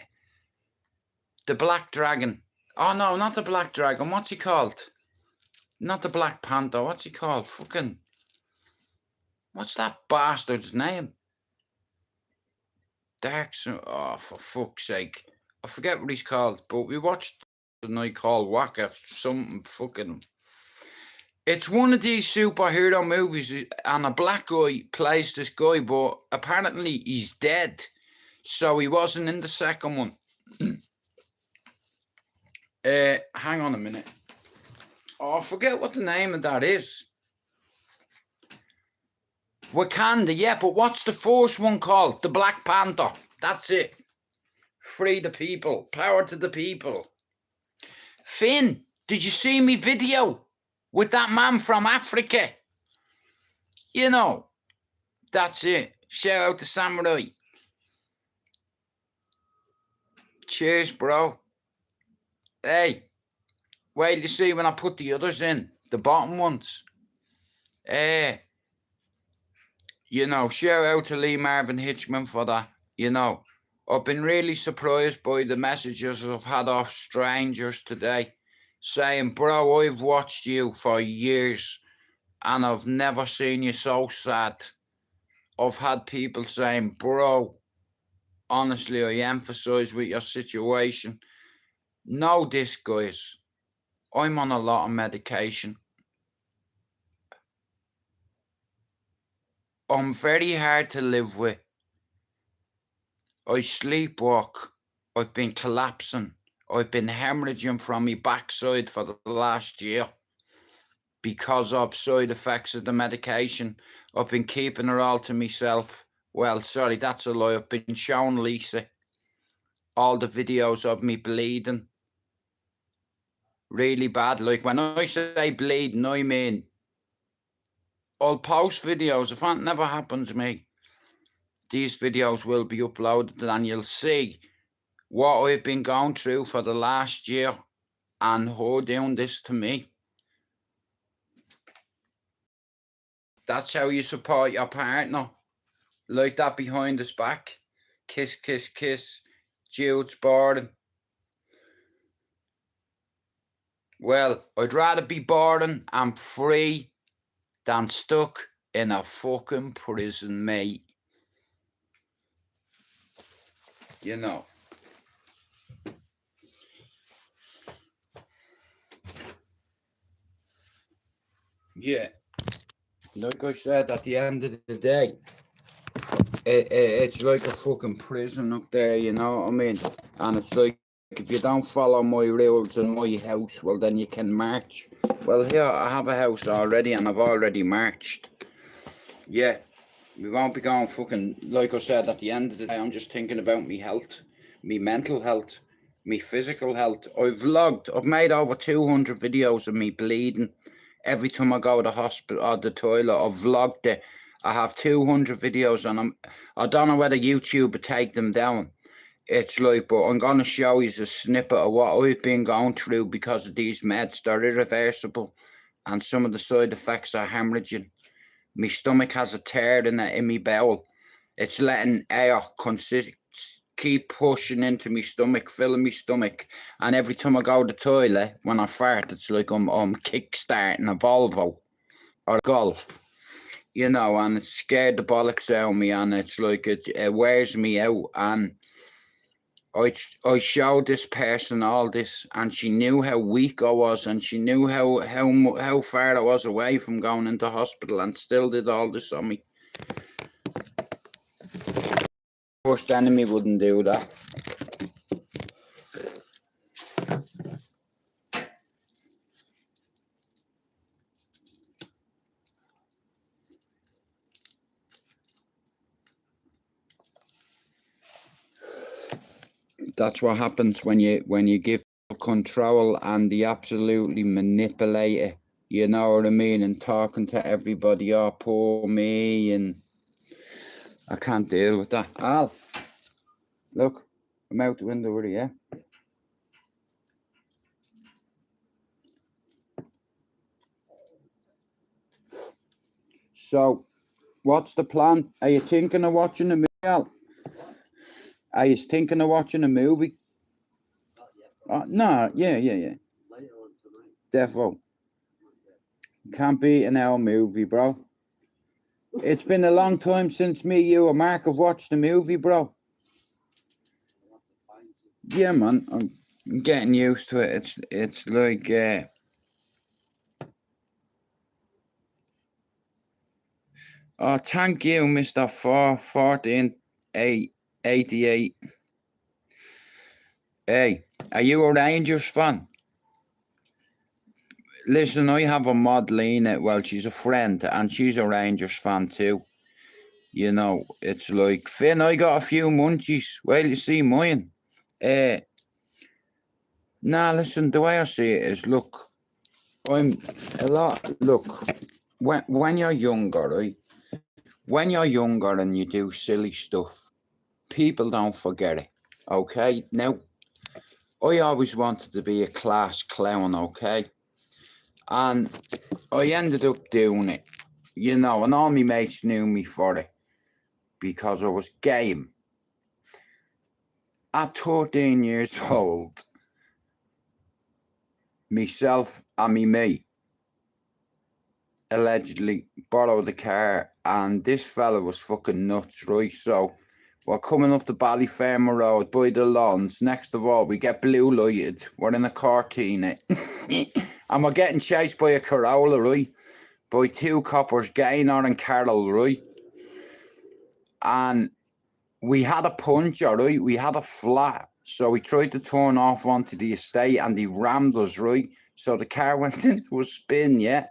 Black Dragon. Oh, no, not the Black Dragon. What's he called? Not the Black Panther. What's he called? Fucking... What's that bastard's name? Dark... Oh, for fuck's sake. I forget what he's called. But we watched tonight called Waka. Something fucking... It's one of these superhero movies, and a black guy plays this guy, but apparently he's dead. So he wasn't in the second one. Hang on a minute. Oh, I forget what the name of that is. Wakanda, yeah, but what's the first one called? The Black Panther. That's it. Free the people. Power to the people. Finn, did you see me video with that man from Africa? You know, that's it. Shout out to Samurai. Cheers, bro. Hey, wait till you see when I put the others in. The bottom ones. You know, shout out to Lee Marvin Hitchman for that. You know, I've been really surprised by the messages I've had off strangers today saying, bro, I've watched you for years and I've never seen you so sad. I've had people saying, bro, honestly, I empathise with your situation. Know this, guys. I'm on a lot of medication. I'm very hard to live with. I sleepwalk. I've been collapsing. I've been hemorrhaging from my backside for the last year because of side effects of the medication. I've been keeping it all to myself. Well, sorry, that's a lie. I've been showing Lisa all the videos of me bleeding really bad. Like, when I say bleeding, I mean I'll post videos. If that never happens to me, these videos will be uploaded and you'll see what I've been going through for the last year and her doing this to me. That's how you support your partner. Like that behind his back. Kiss, kiss, kiss. Jude's boring. Well, I'd rather be boring and free than stuck in a fucking prison, mate. You know. Yeah. Like I said, at the end of the day, It's like a fucking prison up there, you know what I mean? And it's like, if you don't follow my rules in my house, well, then you can march. Well, here, I have a house already, and I've already marched. Yeah, we won't be going fucking, like I said, at the end of the day, I'm just thinking about me health, me mental health, me physical health. I've made over 200 videos of me bleeding. Every time I go to the hospital or the toilet, I've vlogged it. I have 200 videos on them. I don't know whether YouTube would take them down. It's like, but I'm going to show you a snippet of what I've been going through because of these meds. They're irreversible, and some of the side effects are hemorrhaging. My stomach has a tear in my bowel. It's letting air keep pushing into my stomach, filling my stomach. And every time I go to the toilet, when I fart, it's like I'm kick-starting a Volvo or a Golf. You know, and it's scared the bollocks out of me, and it's like it wears me out. And I showed this person all this, and she knew how weak I was, and she knew how far I was away from going into hospital, and still did all this on me. Worst enemy wouldn't do that. That's what happens when you give control and they absolutely manipulate it. You know what I mean? And talking to everybody, oh, poor me, and I can't deal with that. Al, look, I'm out the window with you, yeah? So, what's the plan? Are you thinking of watching a movie, Al? Are you thinking of watching a movie? No, yeah. Defo. Can't beat an hour movie, bro. It's been a long time since me, you, and Mark have watched a movie, bro. Yeah, man, I'm getting used to it. It's like oh, thank you, Mr. 1488. Hey, are you a Rangers fan? Listen, I have a mod, Lena. Well, she's a friend, and she's a Rangers fan too. You know, it's like, Finn, I got a few munchies. Well, you see mine. Nah, listen, the way I see it is, look, look, when you're younger, right? When you're younger and you do silly stuff, people don't forget it, okay? Now, I always wanted to be a class clown, okay? And I ended up doing it, you know, and all my mates knew me for it because I was game. At 13 years old, myself and me mate allegedly borrowed a car, and this fella was fucking nuts, right? So we're coming up the Ballyfermot Road by the lawns. Next of all, we get blue lighted. We're in a Cortina and we're getting chased by a Corolla, right? By two coppers, Gaynor and Carol, right? And we had a puncture, right? We had a flat. So we tried to turn off onto the estate and he rammed us, right? So the car went into a spin, yeah?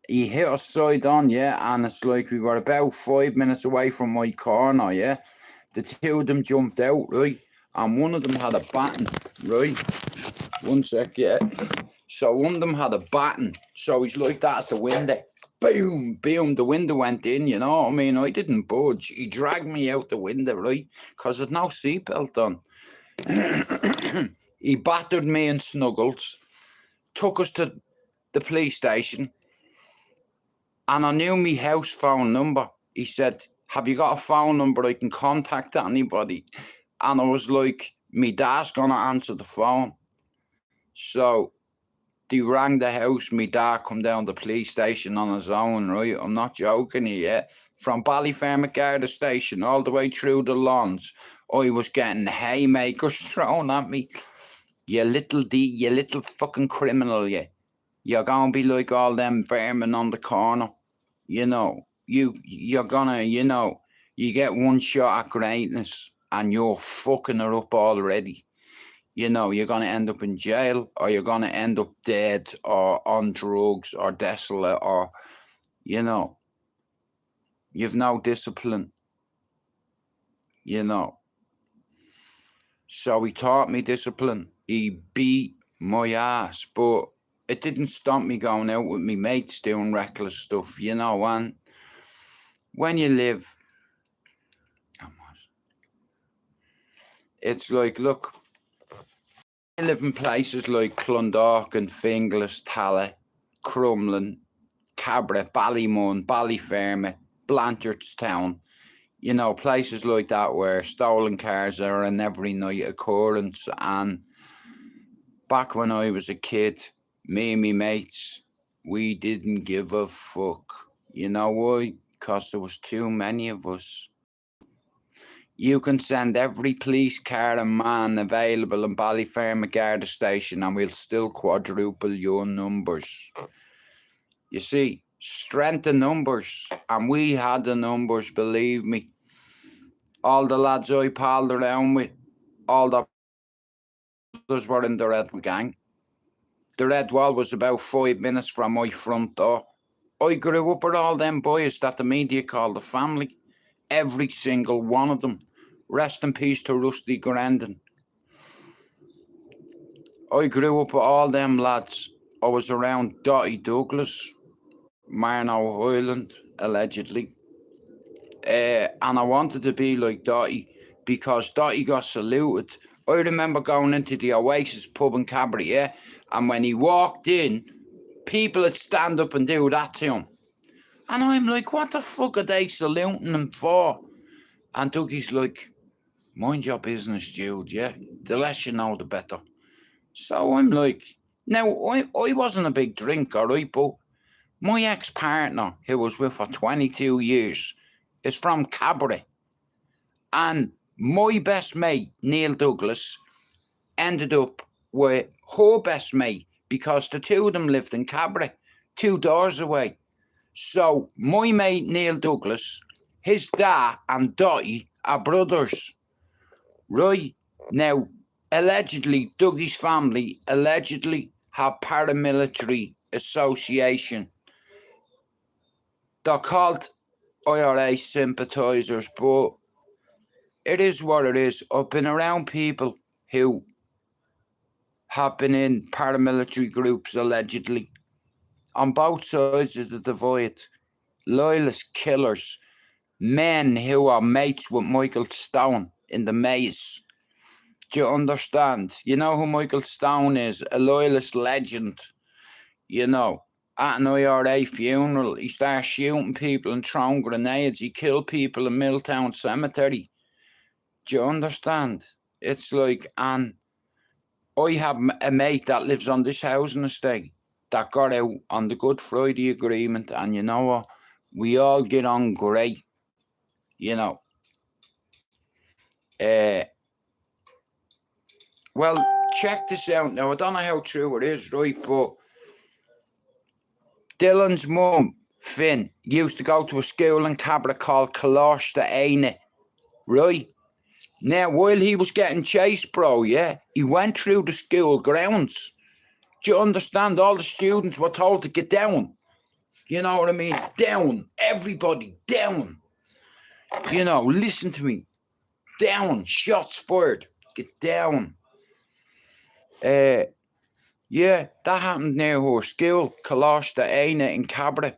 He hit us side on, yeah? And it's like we were about 5 minutes away from my corner, yeah? The two of them jumped out, right? And one of them had a baton, right? 1 sec, yeah? So one of them had a baton. So he's like that at the window. Boom, boom, the window went in, you know what I mean? I didn't budge. He dragged me out the window, right? Because there's no seatbelt on. He battered me in snuggles, took us to the police station, and I knew me house phone number. He said, have you got a phone number I can contact anybody? And I was like, me dad's gonna answer the phone. So they rang the house. Me dad come down the police station on his own, right? I'm not joking here. From Ballyfermot Garda Station all the way through the lawns, I was getting haymakers thrown at me. You little fucking criminal, you. You're gonna be like all them vermin on the corner. You know, you're gonna, you know, You get one shot at greatness and you're fucking her up already. You know, you're going to end up in jail, or you're going to end up dead or on drugs or desolate, or, you know, you've no discipline, you know. So he taught me discipline. He beat my ass, but it didn't stop me going out with me mates doing reckless stuff, you know. And when you live, it's like, look, I live in places like Clondalkin, Finglas, Tala, Crumlin, Cabra, Ballymun, Ballyfermot, Blanchardstown, you know, places like that where stolen cars are an every night occurrence. And back when I was a kid, me and me mates, we didn't give a fuck. You know why? Because there was too many of us. You can send every police car and man available in Ballyfermot Garda Station and we'll still quadruple your numbers. You see, strength in numbers, and we had the numbers, believe me. All the lads I palled around with, all the others were in the Red Gang. The Red Wall was about 5 minutes from my front door. I grew up with all them boys that the media call the family. Every single one of them. Rest in peace to Rusty Grandin. I grew up with all them lads. I was around Dottie Douglas, Marno Highland, allegedly. And I wanted to be like Dottie because Dottie got saluted. I remember going into the Oasis pub in Cabaret, yeah? And when he walked in, people would stand up and do that to him. And I'm like, what the fuck are they saluting him for? And Dougie's like, mind your business, Jude, yeah? The less you know, the better. So I'm like, now, I wasn't a big drinker, right? But my ex-partner, who was with for 22 years, is from Cabaret. And my best mate, Neil Douglas, ended up with her best mate because the two of them lived in Cabaret, 2 doors away. So my mate, Neil Douglas, his dad and Dottie are brothers. Right? Now, allegedly, Dougie's family allegedly have paramilitary association. They're called IRA sympathisers, but it is what it is. I've been around people who have been in paramilitary groups, allegedly, on both sides of the divide. Loyalist killers, men who are mates with Michael Stone in the maze. Do you understand? You know who Michael Stone is? A loyalist legend. You know, at an IRA funeral, he starts shooting people and throwing grenades. He killed people in Milltown Cemetery. Do you understand? It's like, and I have a mate that lives on this housing estate that got out on the Good Friday Agreement, and you know what? We all get on great, you know. Well, check this out now. I don't know how true it is, right? But Dylan's mum, Finn, used to go to a school in Cabra called STRAIGHTOUTTABALLYER, right? Now, while he was getting chased, bro, yeah, he went through the school grounds. Do you understand? All the students were told to get down. You know what I mean? Down. Everybody, down. You know, listen to me. Down. Shots fired. Get down. Yeah, that happened near her school, STRAIGHTOUTTABALLYER in Cabra.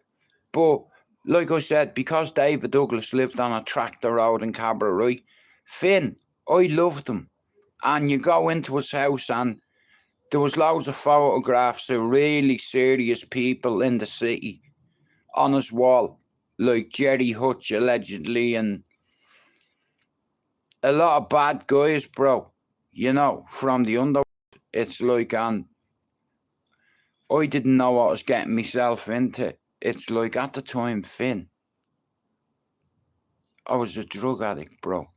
But, like I said, because David Douglas lived on a tractor road in Cabra, right? Finn, I loved him. And you go into his house and there was loads of photographs of really serious people in the city on his wall, like Jerry Hutch allegedly, and a lot of bad guys, bro, you know, from the underworld. It's like, and I didn't know what I was getting myself into. It's like, at the time, Finn, I was a drug addict, bro,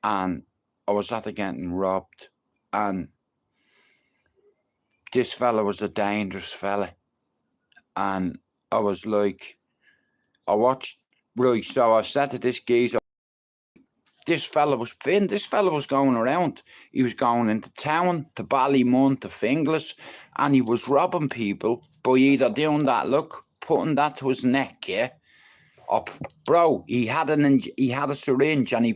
and I was after getting robbed, and this fella was a dangerous fella, and I was like, I watched, right, so I said to this geezer, this fella was Finn. This fella was going around. He was going into town, to Ballymun, to Finglas, and he was robbing people by either doing that, look, putting that to his neck, yeah. Or, bro, he had a syringe, and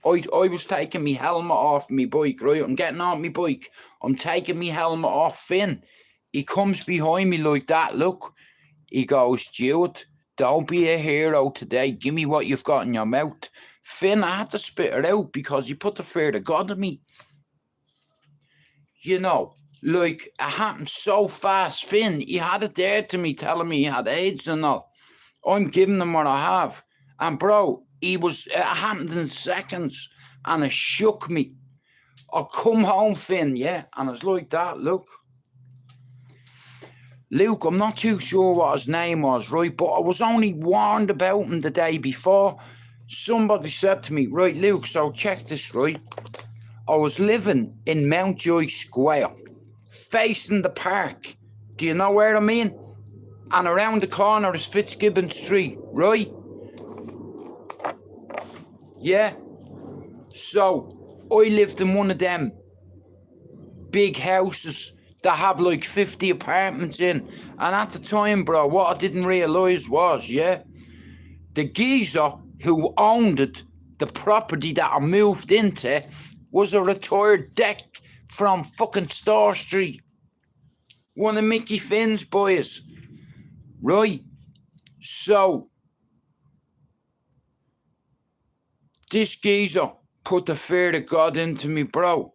I was taking me helmet off me bike, right? I'm getting on me bike. I'm taking me helmet off Finn. He comes behind me like that, look. He goes, Jude, don't be a hero today. Give me what you've got in your mouth. Finn, I had to spit it out because he put the fear of God in me. You know, like, it happened so fast. Finn, he had it there to me, telling me he had AIDS and all. I'm giving him what I have. And bro, it happened in seconds, and it shook me. I come home, Finn, yeah, and it's like that, look. Luke, I'm not too sure what his name was, right, but I was only warned about him the day before. Somebody said to me, right, Luke, so check this, right. I was living in Mountjoy Square, facing the park. Do you know where I mean? And around the corner is Fitzgibbon Street, right? Yeah. So, I lived in one of them big houses that have like 50 apartments in. And at the time, bro, what I didn't realise was, yeah, the geezer who owned it, the property that I moved into, was a retired deck from fucking Star Street. One of Mickey Finn's boys. Right? So, this geezer put the fear of God into me, bro.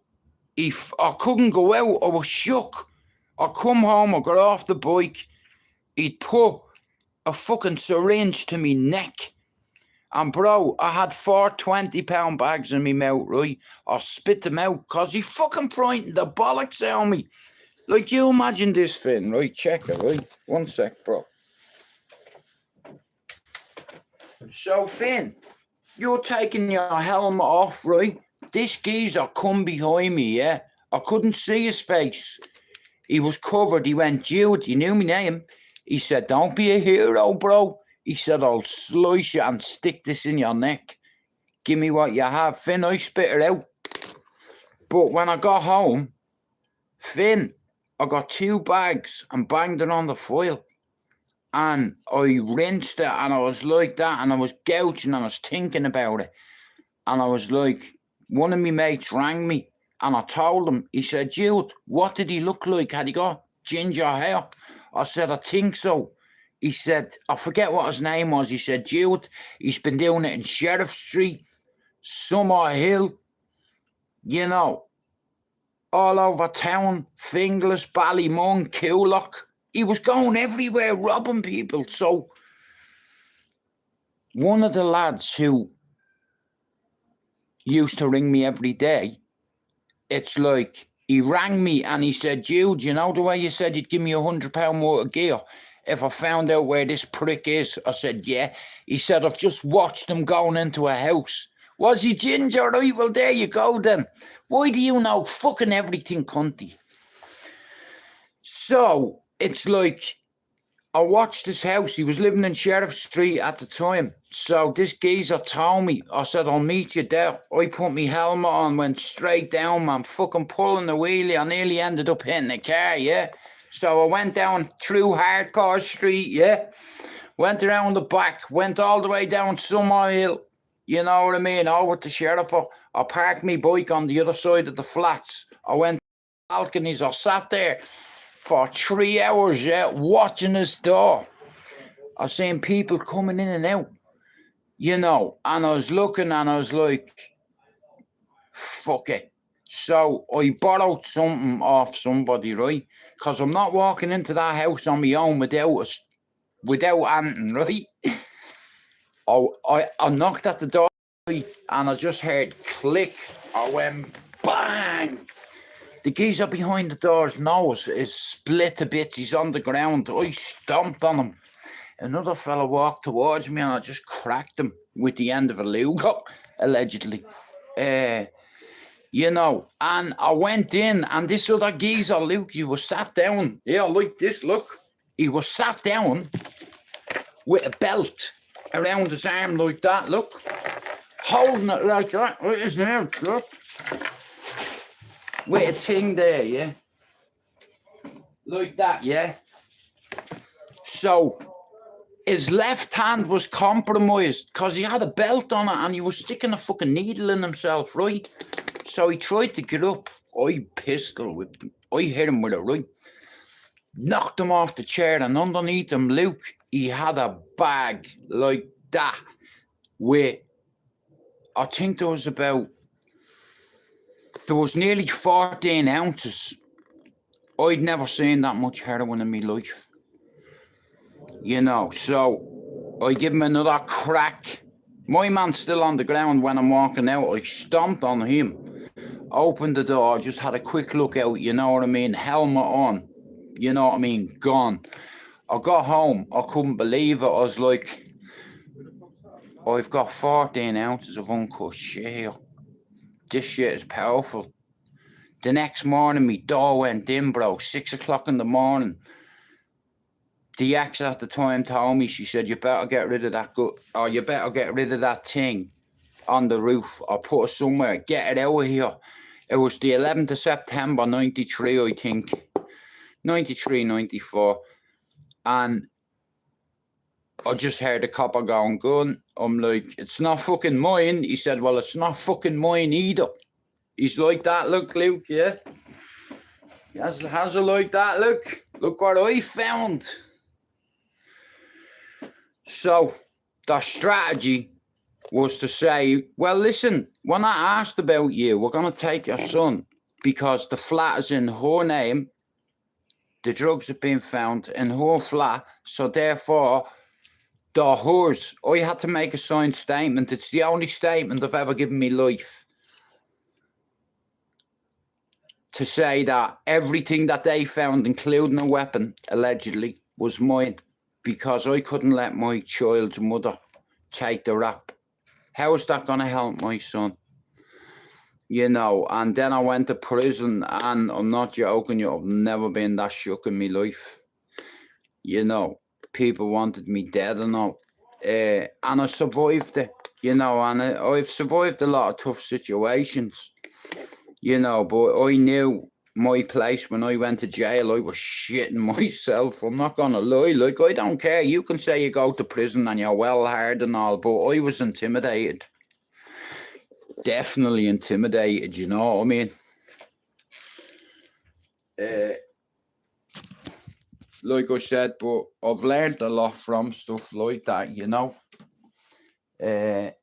I couldn't go out. I was shook. I come home, I got off the bike. He'd put a fucking syringe to me neck. And bro, I had 4 20-pound bags in me mouth, right? I spit them out because he fucking frightened the bollocks out of me. Like, you imagine this, Finn, right? Check it, right? 1 sec, bro. So, Finn, you're taking your helmet off, right? This geezer come behind me, yeah? I couldn't see his face. He was covered. He went, Jude, he knew my name. He said, don't be a hero, bro. He said, I'll slice you and stick this in your neck. Give me what you have. Finn, I spit it out. But when I got home, Finn, I got 2 bags and banged it on the foil. And I rinsed it, and I was like that, and I was gouging, and I was thinking about it. And I was like, one of my mates rang me, and I told him. He said, Jude, what did he look like? Had he got ginger hair? I said, I think so. He said, I forget what his name was. He said, Jude, he's been doing it in Sheriff Street, Summer Hill, you know, all over town, Finglas, Ballymun, Coolock. He was going everywhere robbing people. So one of the lads who used to ring me every day, it's like he rang me and he said, Jude, you know the way you said you'd give me £100 worth of gear if I found out where this prick is? I said, yeah. He said, I've just watched him going into a house. Was he ginger? Right, well, there you go then. Why do you know fucking everything, cunty? So it's like, I watched this house. He was living in Sheriff Street at the time. So this geezer told me, I said, I'll meet you there. I put my helmet on, went straight down, man, fucking pulling the wheelie. I nearly ended up hitting the car, yeah? So I went down through Hardcore Street, yeah? Went around the back, went all the way down Summer Hill. You know what I mean? Over to Sheriff. I parked my bike on the other side of the flats. I went to the balconies. I sat there for 3 hours, yeah, watching his door. I was seeing people coming in and out, you know, and I was looking and I was like, fuck it. So I borrowed something off somebody, right? Because I'm not walking into that house on my own without anything, right? I knocked at the door, right, and I just heard click. I went bang. The geezer behind the door's nose is split to bits. He's on the ground. I stomped on him. Another fella walked towards me and I just cracked him with the end of a Luger, allegedly. You know, and I went in and this other geezer, Luke, he was sat down. Yeah, like this, look. He was sat down with a belt around his arm like that, look. holding it like that, with his mouth shut. With a thing there, yeah? Like that, yeah? So, his left hand was compromised because he had a belt on it and he was sticking a fucking needle in himself, right? So he tried to get up. I pistol whipped him. I hit him with it, right? Knocked him off the chair, and underneath him, Luke, he had a bag like that with, I think there was nearly 14 ounces. I'd never seen that much heroin in my life. You know, so I give him another crack. My man's still on the ground when I'm walking out. I stomped on him, opened the door, just had a quick look out, you know what I mean? Helmet on, you know what I mean? Gone. I got home, I couldn't believe it. I was like, I've got 14 ounces of uncut shit. This shit is powerful. The next morning, my door went in, bro, 6 o'clock in the morning. The ex at the time told me, she said, you better get rid of that or you better get rid of that thing on the roof or put it somewhere. Get it out of here. It was the 11th of September, 93, I think. 93, 94. And I just heard the copper going, gun. I'm like, it's not fucking mine. He said, well, it's not fucking mine either. He's like that, look, Luke, yeah? Has it like that, look? Look what I found. So, the strategy was to say, well, listen, when I asked about you, we're going to take your son because the flat is in her name. The drugs have been found in her flat, so therefore, they're hers. I had to make a signed statement. It's the only statement I've ever given me life. To say that everything that they found, including a weapon, allegedly, was mine. Because I couldn't let my child's mother take the rap. How is that going to help my son? You know, and then I went to prison, and I'm not joking you, I've never been that shook in my life. You know, people wanted me dead and all. And I survived it, you know, and I've survived a lot of tough situations, you know, but I knew my place when I went to jail. I was shitting myself. I'm not gonna lie. Like, I don't care. You can say you go to prison and you're well hard and all, but I was intimidated. Definitely intimidated, you know what I mean? Like I said, but I've learned a lot from stuff like that, you know? And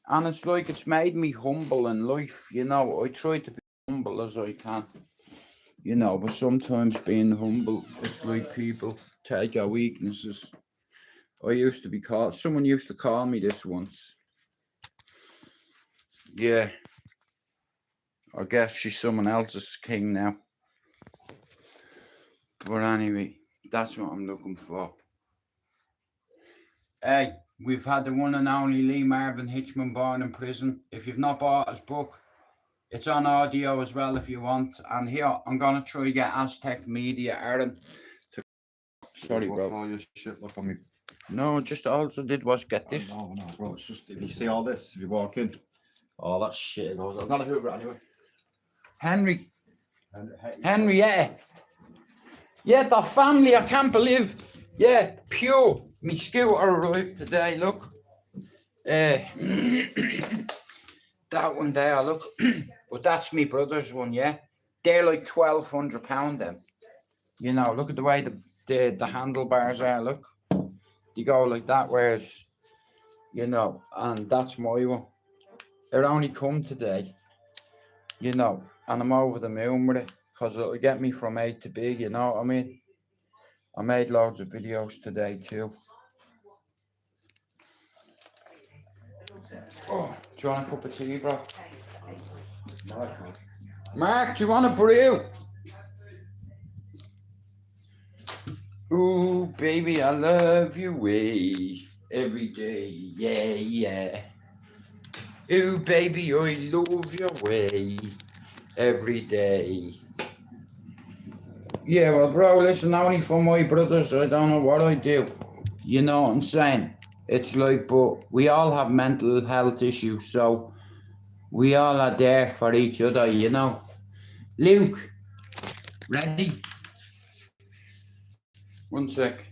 it's like, it's made me humble in life, you know? I try to be humble as I can, you know, but sometimes being humble, it's like people take our weaknesses. I used to be called, someone used to call me this once. Yeah, I guess she's someone else's king now. But anyway, that's what I'm looking for. Hey, we've had the one and only Lee Marvin Hitchman born in prison. If you've not bought his book, it's on audio as well if you want. And here, I'm going to try to get Aztec Media, Aaron. Sorry, bro. All your shit, look on me. No, just all I did was get this. No, bro, it's just, if you see all this, if you walk in, all that shit goes. I'm going to hoover it anyway. Henry, yeah. Yeah, the family, I can't believe. Yeah, pure. Me scooter arrived today, look. That one there, look. But that's me brother's one, yeah. They're like £1,200 them. You know, look at the way the handlebars are, look. They go like that, whereas, you know, and that's my one. It only come today, you know, and I'm over the moon with it, because it'll get me from A to B, you know what I mean? I made loads of videos today too. Oh, do you want a cup of tea, bro? Mark, do you want a brew? Ooh, baby, I love your way every day, yeah, yeah. Ooh, baby, I love your way every day. Yeah, well, bro, listen, only for my brothers, I don't know what I do. You know what I'm saying? It's like, but we all have mental health issues, so we all are there for each other, you know. Luke, ready? One sec.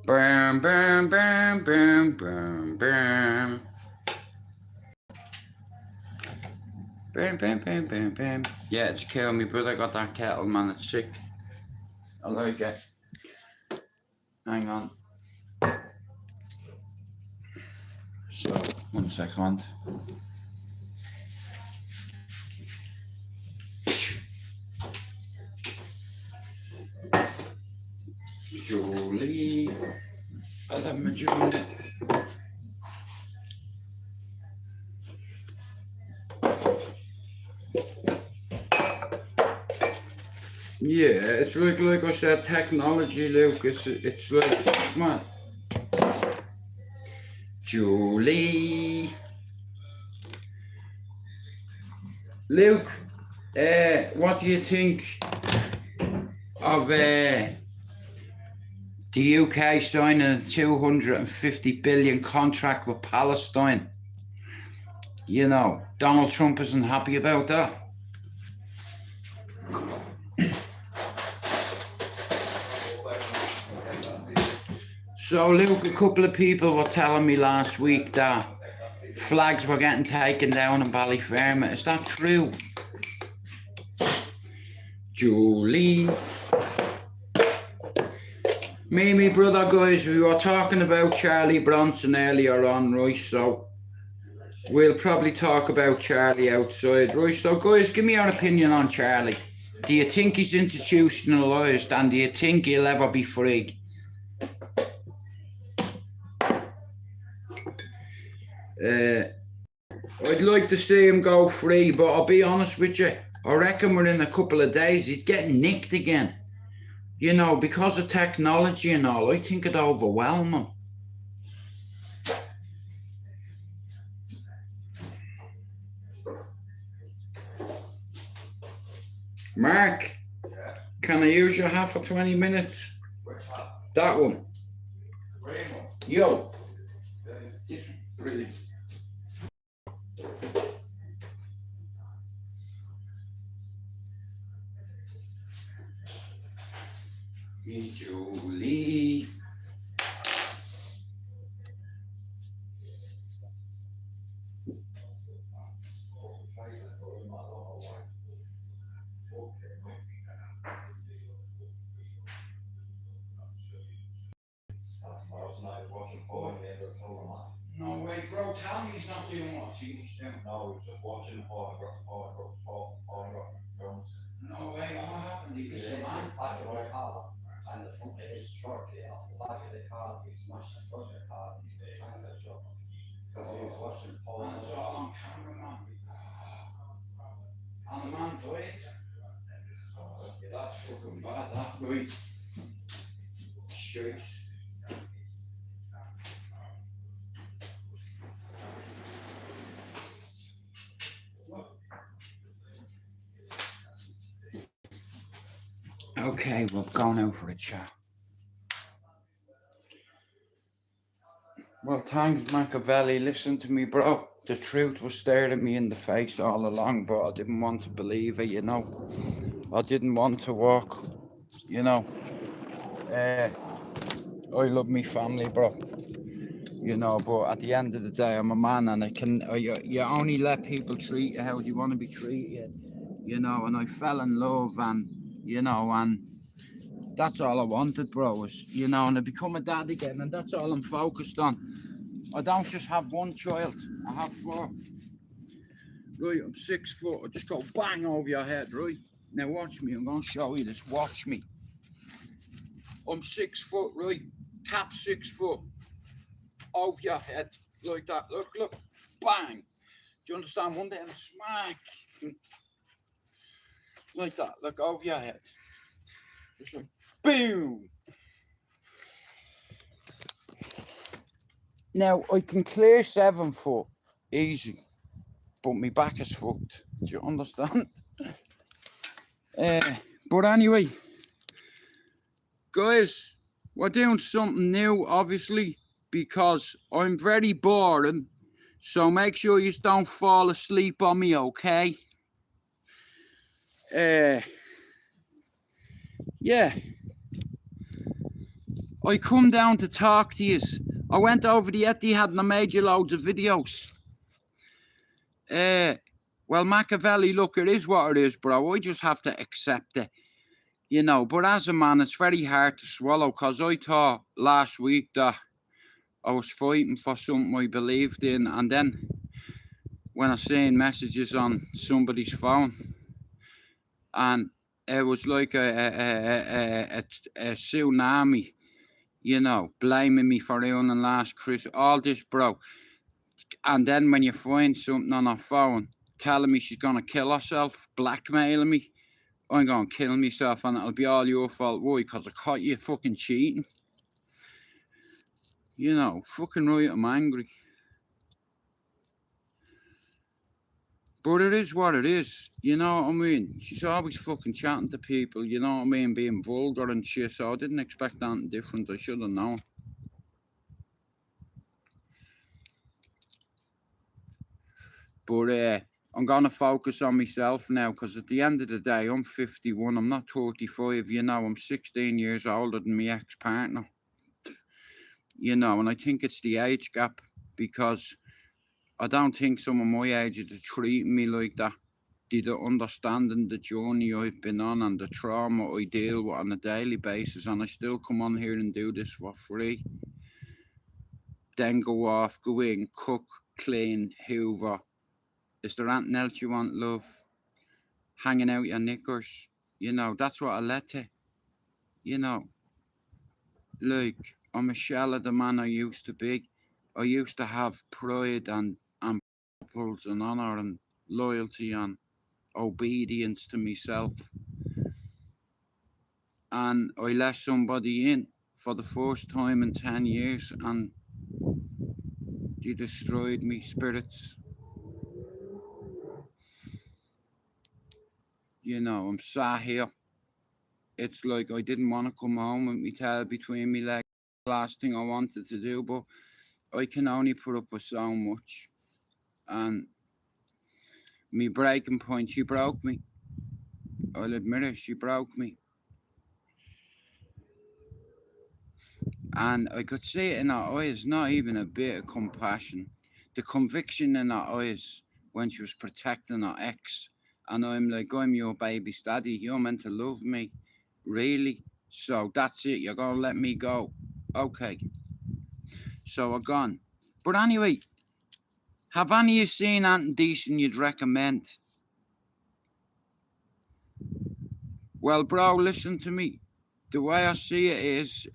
Bam, bam, bam, bam, bam, bam. Bam, bam, bam, bam, bam. Yeah, it's cool. My brother got that kettle, man. It's sick. I like it. Hang on. So, 1 second. Julie. I love my Julie. Yeah, it's like I said, technology, Luke. It's like, it's mad. Julie. Luke, what do you think of the UK signing a 250 billion contract with Palestine? You know, Donald Trump isn't happy about that. So, Luke, a couple of people were telling me last week that flags were getting taken down in Ballyfermot. Is that true? Julie. Me and my brother, guys, we were talking about Charlie Bronson earlier on, right? So we'll probably talk about Charlie outside, right? So, guys, give me your opinion on Charlie. Do you think he's institutionalised, and do you think he'll ever be free? I'd like to see him go free, but I'll be honest with you, I reckon within a couple of days he'd get nicked again. You know, because of technology and all, I think it'd overwhelm him. Mark, can I use your hat for 20 minutes? That one. Yo. This one, brilliant. Hey, Julie. No way, bro, tell me he's not doing what he's doing. No, he's just watching porn. No way, what happened? He was a man. Back of my car, and the front of his truck, off the back of the car, he smashed the front of the car, he's trying to jump. Because he was watching porn. And it's all on camera, man. And the man died. That's fucking bad, that, right? Jeez. Okay, we're going out for a chat. Well, thanks, Machiavelli. Listen to me, bro. The truth was staring me in the face all along, but I didn't want to believe it, you know. I didn't want to walk, you know. I love me family, bro. You know, but at the end of the day, I'm a man, and you only let people treat you how you want to be treated, you know. And I fell in love, and you know, and that's all I wanted, bro, was, you know, and I become a dad again, and that's all I'm focused on. I don't just have one child, I have 4. Right, I'm 6 foot, I just go bang over your head, right? Now watch me, I'm going to show you this, watch me. I'm 6 foot, right? Tap 6 foot, over your head, like that, look, bang. Do you understand? One day, smack. Like that, look, over your head. Just like, boom. Now, I can clear 7 foot, easy, but my back is fucked. Do you understand? But anyway, guys, We're doing something new, obviously, because I'm very boring. So make sure you don't fall asleep on me, okay? Yeah. I come down to talk to you. I went over the Etihad and I made you loads of videos. Well, Machiavelli, look, it is what it is, bro. I just have to accept it. You know, but as a man, it's very hard to swallow, because I thought last week that I was fighting for something I believed in, and then when I seen messages on somebody's phone, and it was like a tsunami, you know, blaming me for ruining last Christmas, all this, bro. And then when you find something on her phone telling me she's gonna kill herself, blackmailing me, I'm gonna kill myself, and it'll be all your fault. Why? Because I caught you fucking cheating. You know, fucking right, I'm angry. But it is what it is, you know what I mean? She's always fucking chatting to people, you know what I mean, being vulgar and shit, so I didn't expect anything different. I should have known. But I'm gonna focus on myself now, because at the end of the day, I'm 51, I'm not 35, you know, I'm 16 years older than my ex-partner. You know, and I think it's the age gap, because I don't think some of my age are treating me like that. They're understanding the journey I've been on and the trauma I deal with on a daily basis, and I still come on here and do this for free. Then go off, go in, cook, clean, hoover. Is there anything else you want, love? Hanging out your knickers. You know, that's what I let to. You know, like, I'm a shell of the man I used to be. I used to have pride and purples and honour and loyalty and obedience to myself. And I let somebody in for the first time in 10 years, and they destroyed me spirits. You know, I'm sat here. It's like I didn't want to come home with my tail between my legs. Last thing I wanted to do, but I can only put up with so much. And me breaking point, she broke me. I'll admit it, she broke me. And I could see it in her eyes, not even a bit of compassion. The conviction in her eyes when she was protecting her ex. And I'm like, I'm your baby's daddy, you're meant to love me. Really? So that's it, you're gonna let me go. Okay. So I'm gone. But anyway, have any of you seen anything decent you'd recommend? Well, bro, listen to me. The way I see it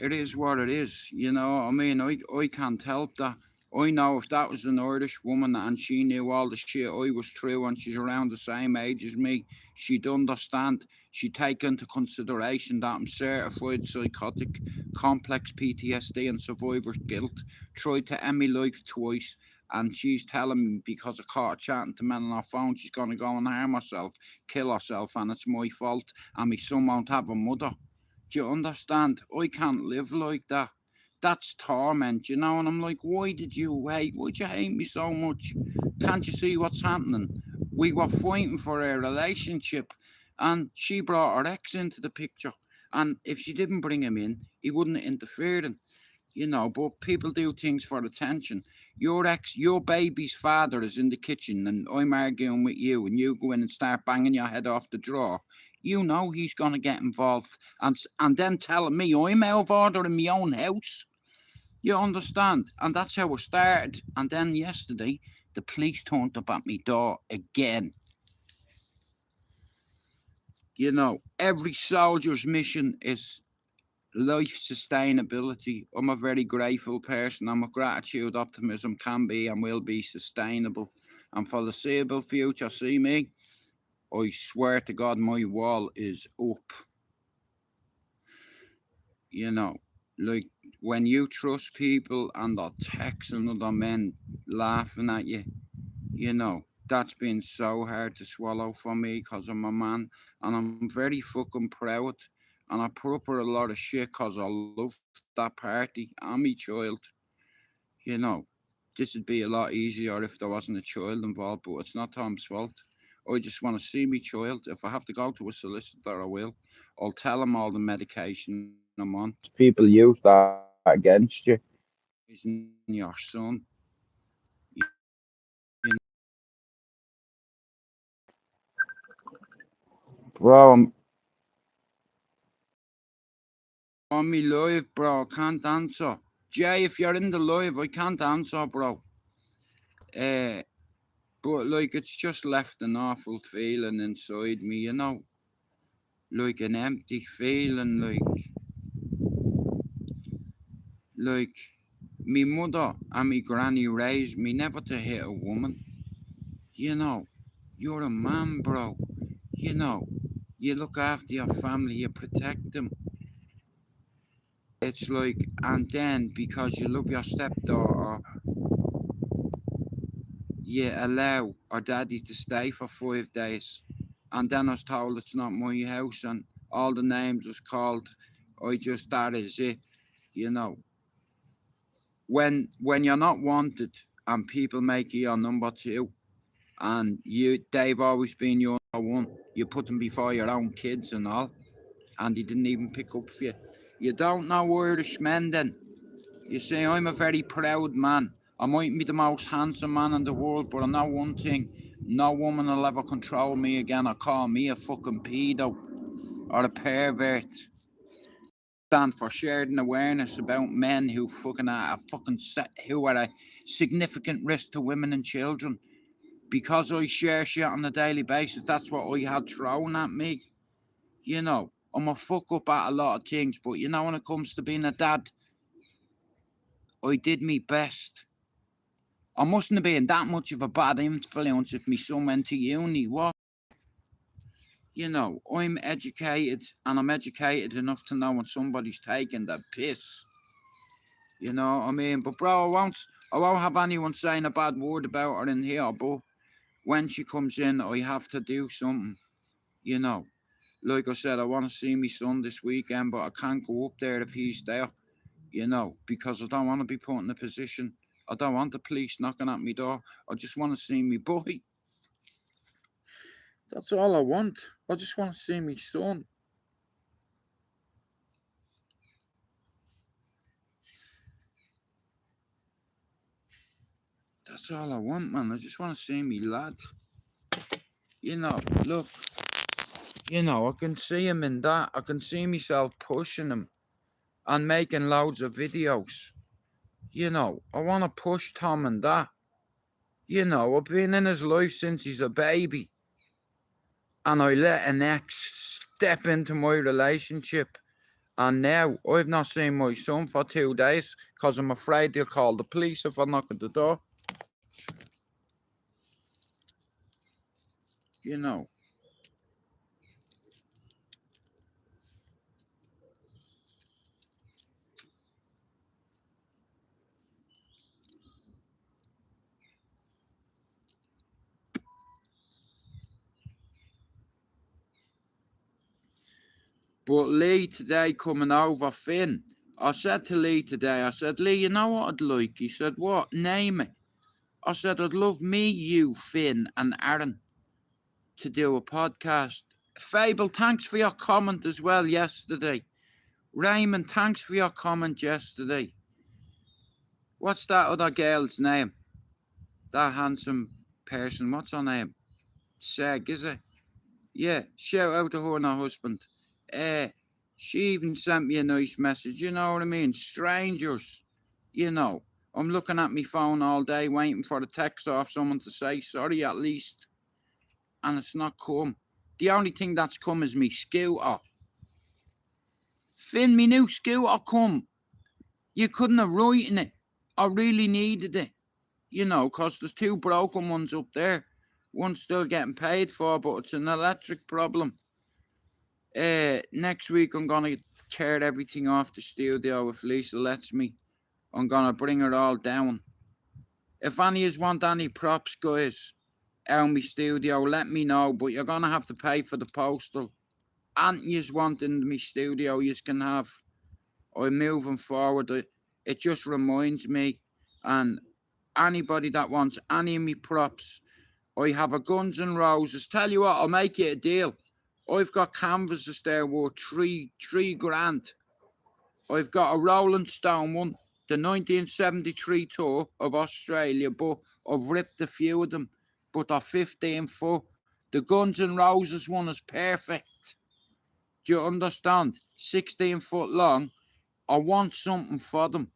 is what it is. You know what I mean? I can't help that. I know if that was an Irish woman and she knew all the shit I was through and she's around the same age as me, she'd understand. She'd take into consideration that I'm certified psychotic, complex PTSD and survivor's guilt, tried to end my life twice, and she's telling me because I caught her chatting to men on her phone, she's going to go and harm herself, kill herself, and it's my fault, and my son won't have a mother. Do you understand? I can't live like that. That's torment, you know? And I'm like, why did you hate? Why'd you hate me so much? Can't you see what's happening? We were fighting for a relationship, and she brought her ex into the picture. And if she didn't bring him in, he wouldn't have interfered. You know, but people do things for attention. Your ex, your baby's father is in the kitchen, and I'm arguing with you, and you go in and start banging your head off the drawer. You know he's going to get involved, and then telling me I'm out of order in my own house. You understand? And that's how it started. And then yesterday, the police turned up at my door again. You know, every soldier's mission is life sustainability. I'm a very grateful person. I'm a gratitude, optimism can be and will be sustainable. And for the foreseeable future, see me, I swear to God, my wall is up. You know, like when you trust people and they're texting other men laughing at you, you know, that's been so hard to swallow for me because I'm a man, and I'm very fucking proud And I put up with a lot of shit because I loved that party and me child. You know, this would be a lot easier if there wasn't a child involved, but it's not Tom's fault. I just want to see me child. If I have to go to a solicitor, I will. I'll tell him all the medication I'm on. People use that against you. Poison your son. You Bro, I'm on me live, bro. I can't answer. Jay, if you're in the live, I can't answer, bro. But like it's just left an awful feeling inside me, you know, like an empty feeling, like me mother and me granny raised me never to hit a woman. You know, you're a man, bro. You know, you look after your family, you protect them. It's like, and then because you love your stepdaughter, you allow our daddy to stay for 5 days. And then I was told it's not my house and all the names was called. That is it, you know. When you're not wanted and people make you your number two and they've always been your number one, you put them before your own kids and all, and they didn't even pick up for you. You don't know Irish men then. You see, I'm a very proud man. I might be the most handsome man in the world, but I know one thing. No woman will ever control me again or call me a fucking pedo or a pervert. Stand for sharing awareness about men who fucking are who are a significant risk to women and children. Because I share shit on a daily basis, that's what I had thrown at me. You know, I'm a fuck up at a lot of things, but you know, when it comes to being a dad, I did me best. I mustn't have been that much of a bad influence if my son went to uni. What? You know, I'm educated and I'm educated enough to know when somebody's taking the piss. You know what I mean? But bro, I won't have anyone saying a bad word about her in here, but when she comes in, I have to do something. You know, like I said, I want to see my son this weekend, but I can't go up there if he's there. You know, because I don't want to be put in a position. I don't want the police knocking at my door. I just want to see me boy. That's all I want. I just want to see my son. That's all I want, man. I just want to see me lad. You know, look, you know, I can see him in that. I can see myself pushing him and making loads of videos. You know, I want to push Tom and that. You know, I've been in his life since he's a baby. And I let an ex step into my relationship. And now I've not seen my son for 2 days because I'm afraid they'll call the police if I knock at the door. You know. But Lee today coming over, Finn, I said to Lee today, I said, Lee, you know what I'd like? He said, what? Name it. I said, I'd love me, you, Finn, and Aaron to do a podcast. Fable, thanks for your comment as well yesterday. Raymond, thanks for your comment yesterday. What's that other girl's name? That handsome person, what's her name? Seg, is it? Yeah, shout out to her and her husband. She even sent me a nice message, you know what I mean? Strangers, you know. I'm looking at my phone all day waiting for a text off someone to say sorry at least. And it's not come. The only thing that's come is me scooter. Finn, me new scooter come. You couldn't have written it. I really needed it. You know, because there's two broken ones up there. One's still getting paid for, but it's an electric problem. Next week I'm gonna tear everything off the studio if Lisa lets me. I'm gonna bring it all down. If any of you want any props, guys, out my studio, let me know. But you're gonna have to pay for the postal. anything you want in my studio, you can have. I'm moving forward. It just reminds me, and anybody that wants any of me props, I have a Guns N' Roses. Tell you what, I'll make you a deal. I've got canvases there worth three grand. I've got a Rolling Stone one, the 1973 tour of Australia, but I've ripped a few of them, but they're 15 foot. The Guns N' Roses one is perfect. Do you understand? 16 foot long. I want something for them.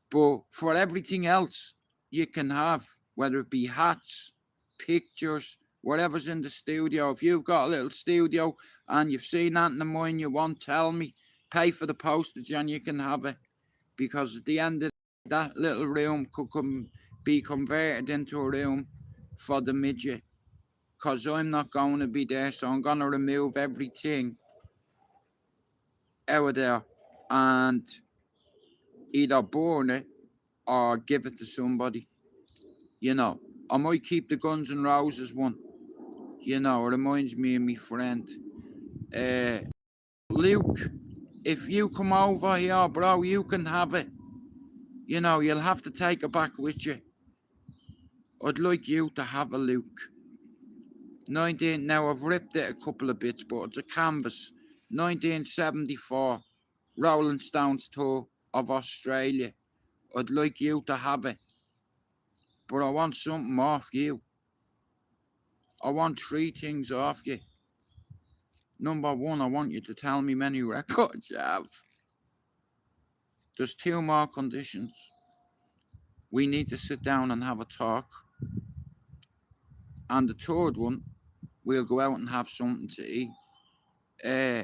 But for everything else you can have, whether it be hats, pictures, whatever's in the studio. If you've got a little studio and you've seen that in the mine you want, tell me. Pay for the postage and you can have it. Because at the end of that little room could be converted into a room for the midget. Because I'm not going to be there, so I'm going to remove everything out of there and either burn it or give it to somebody. You know, I might keep the Guns N' Roses one. You know, it reminds me of my friend. Luke, if you come over here, bro, you can have it. You know, you'll have to take it back with you. I'd like you to have a Luke. 19, now I've ripped it a couple of bits, but it's a canvas. 1974, Rolling Stones tour of Australia. I'd like you to have it. But I want something off you. I want 3 things off you. Number 1, I want you to tell me many records you have. There's 2 more conditions. We need to sit down and have a talk. And the 3rd one, we'll go out and have something to eat.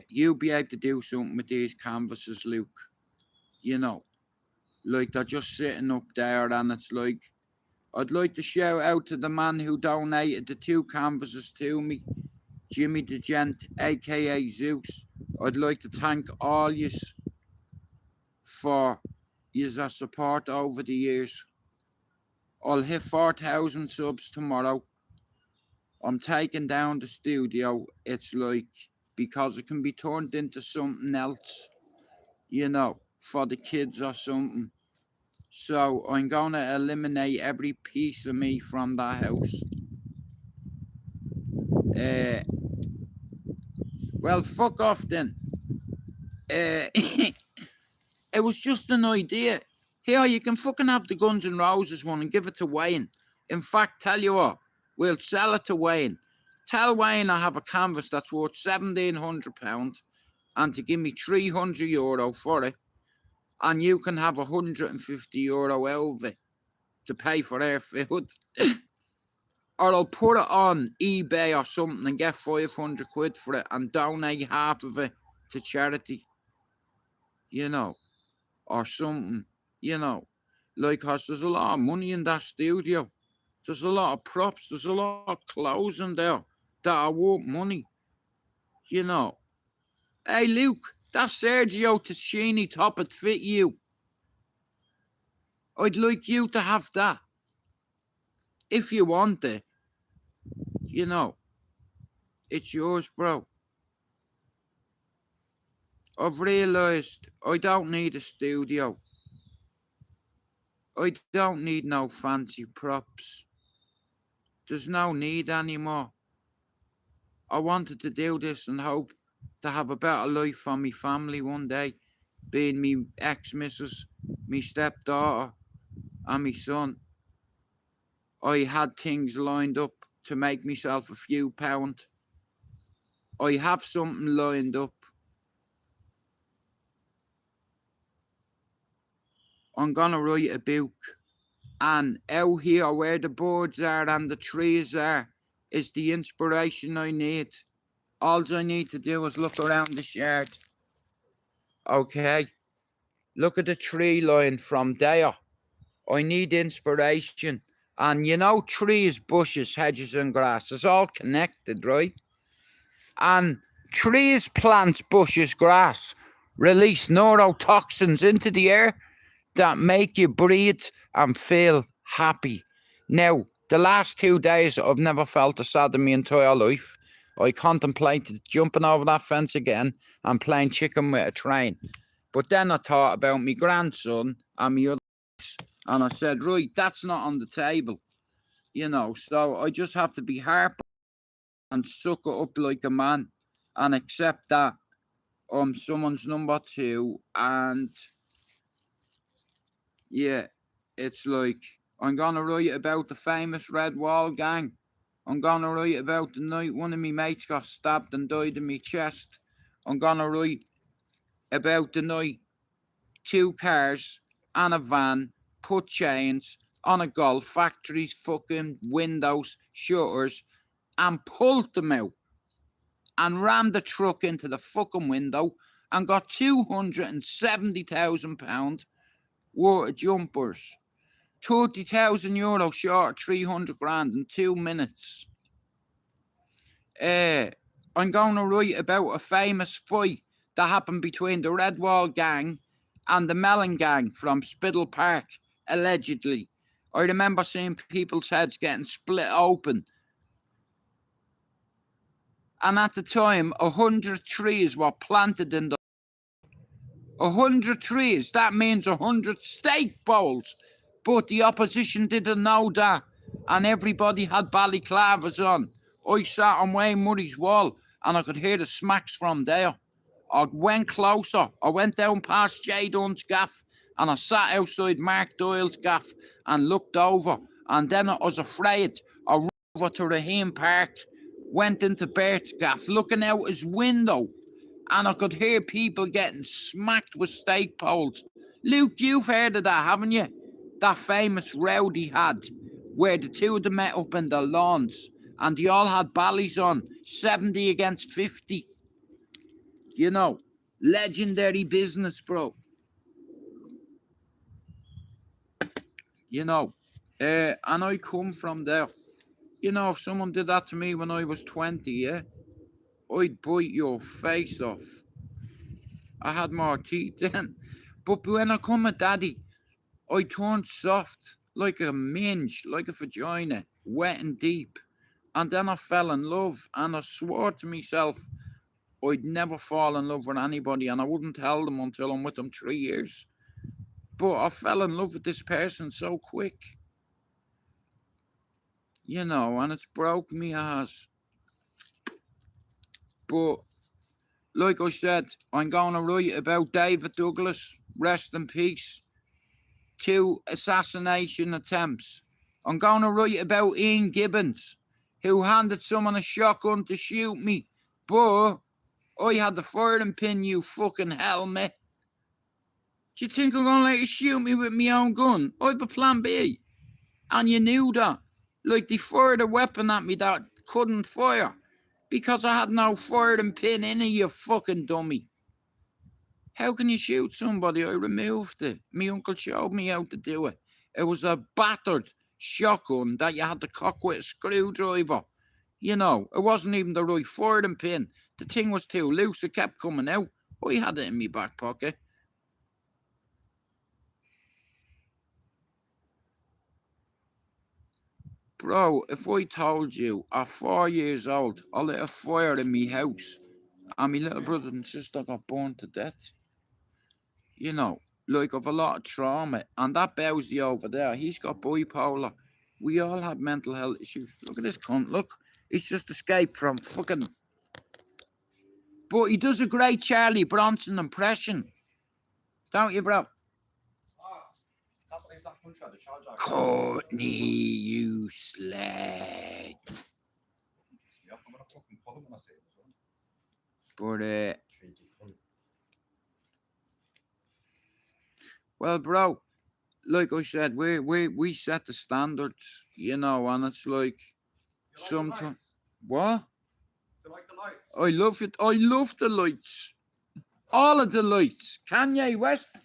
You'll be able to do something with these canvases, Luke. You know, like they're just sitting up there, and it's like, I'd like to shout out to the man who donated the 2 canvases to me, Jimmy the Gent, aka Zeus. I'd like to thank all yous for your support over the years. I'll hit 4,000 subs tomorrow. I'm taking down the studio. It's like, because it can be turned into something else, you know, for the kids or something. So I'm going to eliminate every piece of me from that house. Well, fuck off then. It was just an idea. Here, you can fucking have the Guns N' Roses one and give it to Wayne. In fact, tell you what, we'll sell it to Wayne. Tell Wayne I have a canvas that's worth £1,700 and to give me €300 for it. And you can have €150 out of it to pay for their food. Or I'll put it on eBay or something and get 500 quid for it and donate half of it to charity. You know, or something, you know. Like, cause there's a lot of money in that studio. There's a lot of props, there's a lot of clothes in there that are worth money. You know. Hey Luke, that Sergio Tacchini top would fit you. I'd like you to have that. If you want it. You know. It's yours, bro. I've realised I don't need a studio. I don't need no fancy props. There's no need anymore. I wanted to do this and hope to have a better life for me family one day, being me ex-missus, me stepdaughter and me son. I had things lined up to make myself a few pound. I have something lined up. I'm gonna write a book, and out here where the birds are and the trees are is the inspiration I need. All I need to do is look around this yard. Okay, look at the tree line from there. I need inspiration. And you know, trees, bushes, hedges and grass is all connected, right? And trees, plants, bushes, grass release neurotoxins into the air that make you breathe and feel happy. Now, the last 2 days, I've never felt as sad in my entire life. I contemplated jumping over that fence again and playing chicken with a train. But then I thought about my grandson and my other kids, and I said, right, that's not on the table, you know. So I just have to be harp and suck it up like a man and accept that I'm someone's number two. And yeah, it's like I'm gonna write about the famous Red Wall gang. I'm gonna write about the night one of my mates got stabbed and died in my chest. I'm gonna write about the night 2 cars and a van put chains on a golf factory's fucking windows, shutters, and pulled them out and rammed the truck into the fucking window and got £270,000 worth of jumpers. €30,000 short of 300 grand in 2 minutes. I'm going to write about a famous fight that happened between the Red Wall gang and the Melon gang from Spiddle Park, allegedly. I remember seeing people's heads getting split open. And at the time, 100 trees were planted in the 100 trees. That means 100 steak bowls. But the opposition didn't know that. And everybody had balaclavas on. I sat on Wayne Murray's wall and I could hear the smacks from there. I went closer. I went down past Jay Dunn's gaff and I sat outside Mark Doyle's gaff and looked over. And then I was afraid. I ran over to Raheem Park, went into Bert's gaff, looking out his window. And I could hear people getting smacked with steak poles. Luke, you've heard of that, haven't you? That famous row they had, where the two of them met up in the lawns, and they all had ballies on, 70 against 50. You know, legendary business, bro. You know, and I come from there. You know, if someone did that to me when I was 20, yeah, I'd bite your face off. I had more teeth then. But when I come at daddy, I turned soft, like a minge, like a vagina, wet and deep. And then I fell in love, and I swore to myself I'd never fall in love with anybody, and I wouldn't tell them until I'm with them 3 years. But I fell in love with this person so quick. You know, and it's broke me ass. But like I said, I'm going to write about David Douglas, rest in peace. 2 assassination attempts. I'm going to write about Ian Gibbons, who handed someone a shotgun to shoot me. But I had the firing pin, you fucking helmet. Do you think I'm going to let you shoot me with my own gun? I have a plan B. And you knew that. Like, they fired a weapon at me that couldn't fire. Because I had no firing pin in it, you fucking dummy. How can you shoot somebody? I removed it. My uncle showed me how to do it. It was a battered shotgun that you had to cock with a screwdriver. You know, it wasn't even the right firing pin. The thing was too loose, it kept coming out. I had it in my back pocket. Bro, if I told you at 4 years old, I lit a fire in my house and my little brother and sister got burned to death. You know, like, of a lot of trauma. And that Bowsy over there, he's got bipolar. We all have mental health issues. Look at this cunt, look. He's just escaped from fucking... But he does a great Charlie Bronson impression. Don't you, bro? Courtney, you slag. But, well, bro, like I said, we set the standards, you know, and it's like sometimes... What? You like the light? I love it. I love the lights. All of the lights. Kanye West.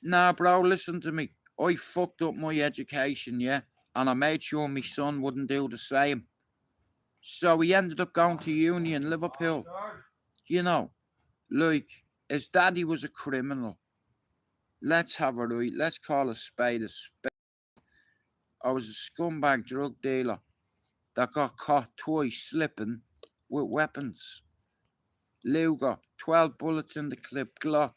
Nah, bro, listen to me. I fucked up my education, yeah? And I made sure my son wouldn't do the same. So he ended up going to uni in Liverpool. You know, like, his daddy was a criminal. Let's have a right. Let's call a spade a spade. I was a scumbag drug dealer that got caught twice slipping with weapons. Luger, 12 bullets in the clip. Glock,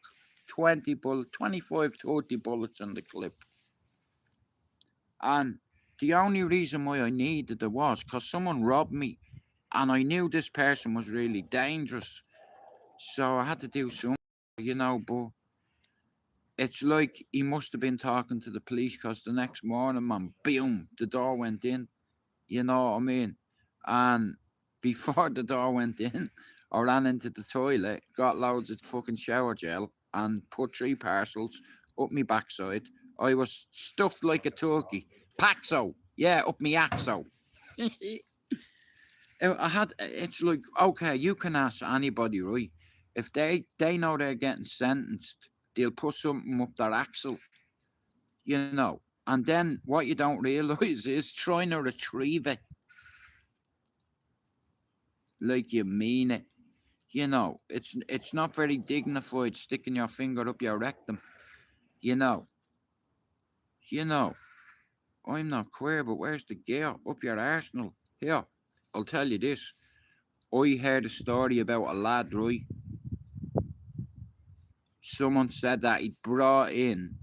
20 bullets, 25, 30 bullets in the clip. And the only reason why I needed it was because someone robbed me and I knew this person was really dangerous. So I had to do something, but it's like he must have been talking to the police because the next morning, man, boom, the door went in. You know what I mean? And before the door went in, I ran into the toilet, got loads of fucking shower gel, and put 3 parcels up my backside. I was stuffed like a turkey. Paxo, yeah, up me axo. It's like, okay, you can ask anybody, right? If they know they're getting sentenced, they'll put something up their axle, And then what you don't realise is trying to retrieve it like you mean it. It's not very dignified sticking your finger up your rectum. You know, I'm not queer, but where's the gear? Up your arsenal. Here, I'll tell you this. I heard a story about a lad, right? Someone said that he'd brought in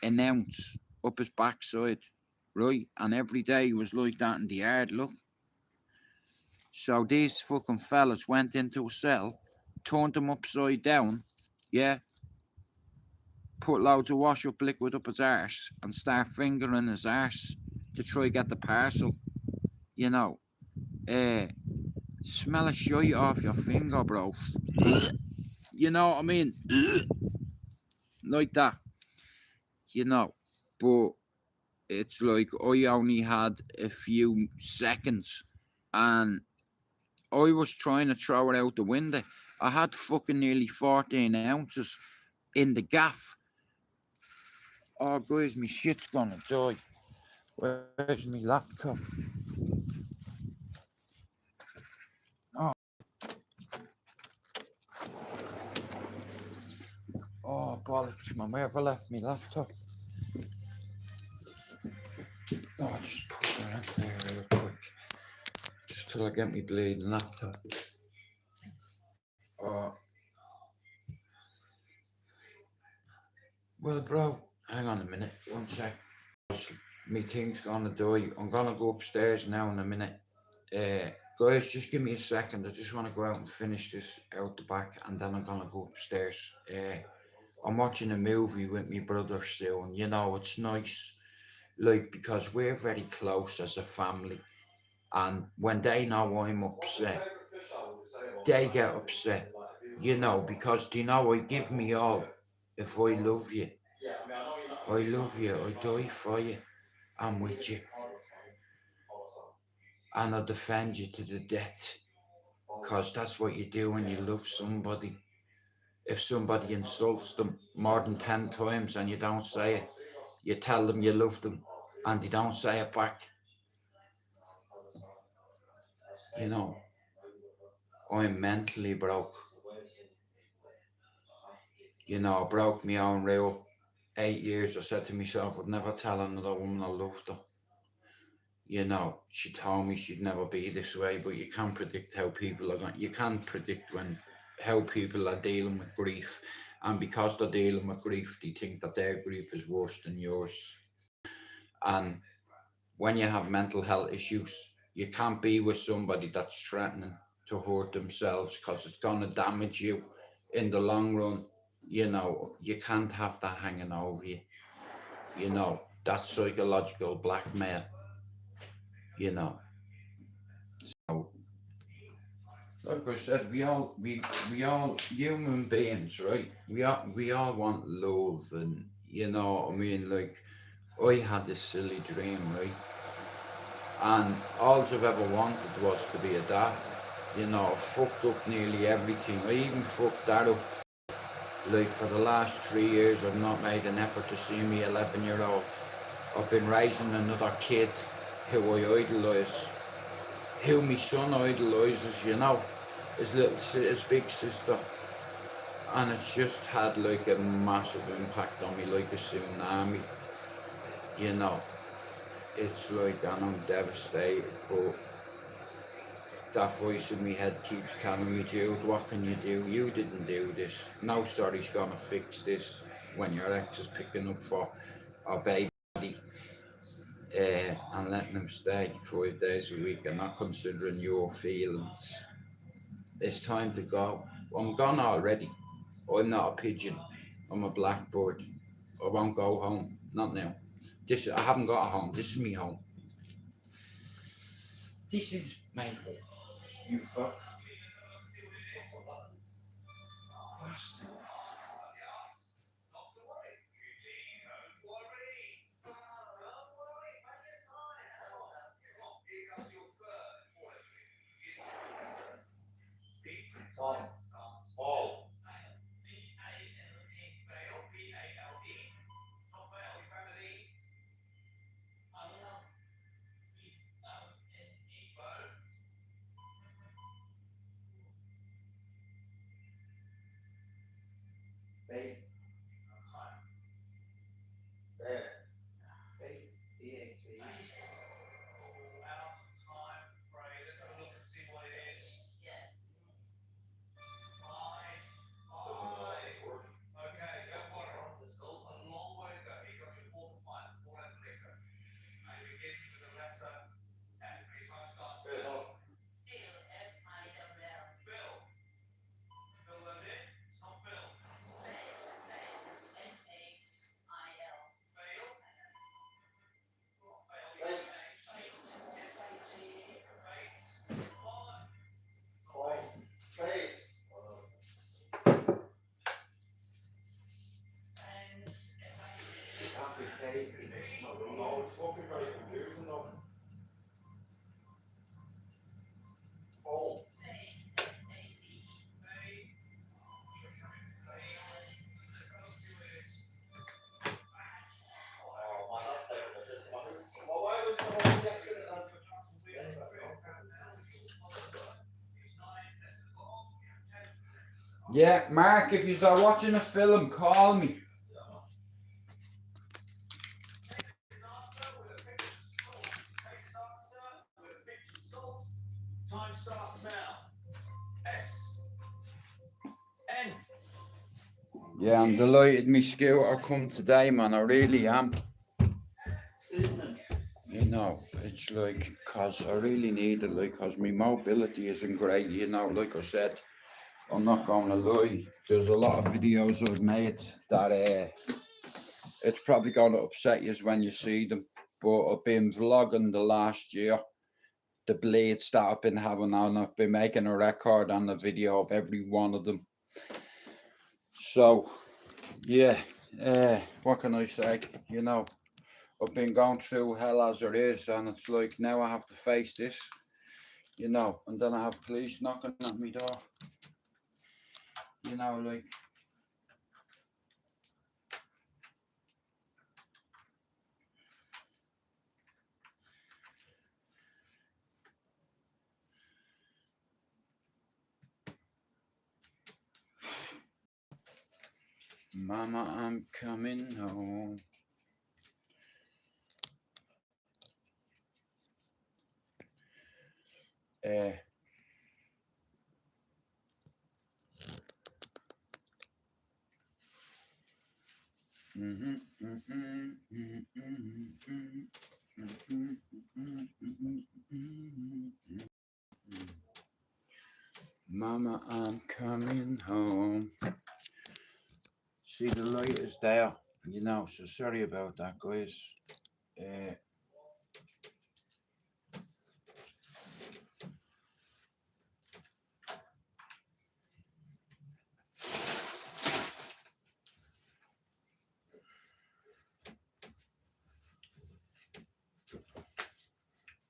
an ounce up his backside, right? And every day he was like that in the yard, look. So these fucking fellas went into a cell, turned him upside down, yeah, put loads of wash up liquid up his arse and start fingering his arse to try get the parcel, smell a shite off your finger, bro. You know what I mean? Like that, but it's like I only had a few seconds and I was trying to throw it out the window. I had fucking nearly 14 ounces in the gaff. Oh, guys, my shit's gonna die. Where's my laptop? Oh, bollocks, man. Where have I left my laptop? Oh, I'll just put it in there real quick. Just till I get my bleeding laptop. Oh. Well, bro, hang on a minute. 1 sec. My thing's gonna die. I'm gonna go upstairs now in a minute. Guys, just give me a second. I just want to go out and finish this out the back, and then I'm gonna go upstairs. I'm watching a movie with my brother soon. It's nice, like, because we're very close as a family, and when they know I'm upset, they get upset, because they know I give me all. If I love you, I love you. I die for you. I'm with you. And I defend you to the death. Because that's what you do when you love somebody. If somebody insults them more than 10 times and you don't say it, you tell them you love them and they don't say it back. I'm mentally broke. I broke my own rule. 8 years, I said to myself, I'd never tell another woman I loved her. She told me she'd never be this way, but you can't predict how people are going. You can't predict how people are dealing with grief, and because they're dealing with grief, they think that their grief is worse than yours. And when you have mental health issues, you can't be with somebody that's threatening to hurt themselves because it's going to damage you in the long run. You can't have that hanging over you. That's psychological blackmail. So, like I said, we all human beings, right? We all want love, and what I mean. Like, I had this silly dream, right? And all I've ever wanted was to be a dad. I fucked up nearly everything. I even fucked that up. Like, for the last 3 years, I've not made an effort to see me 11-year-old. I've been raising another kid who I idolise, who my son idolises, his big sister. And it's just had like a massive impact on me, like a tsunami, it's like, and I'm devastated, but that voice in my head keeps telling me, Jude, what can you do? You didn't do this. No sorry's gonna fix this when your ex is picking up for our baby and letting them stay 5 days a week and not considering your feelings. It's time to go. I'm gone already. I'm not a pigeon. I'm a blackbird. I won't go home. Not now. I haven't got a home. This is me home. This is my home. You fuck. Paul. Babe. Babe. No, it's fucking very confusing though. Paul. Oh man, that's terrible. Well, why was the whole accident then? Yeah, Mark, if you are watching a film, call me. Time starts now. S N. Yeah, I'm delighted my scooter come today, man. I really am. You know, it's like, cause I really need it, like, cause my mobility isn't great, you know, like I said, I'm not gonna lie, there's a lot of videos I've made that, it's probably gonna upset you when you see them, but I've been vlogging the last year, the blades that I've been having on, I've been making a record on the video of every one of them, so, yeah, what can I say, you know, I've been going through hell as it is, and it's like now I have to face this, you know, and then I have police knocking at my door, you know, like. Mama, I'm coming home. Mama, I'm coming home. See, the light is there, you know, so sorry about that, guys.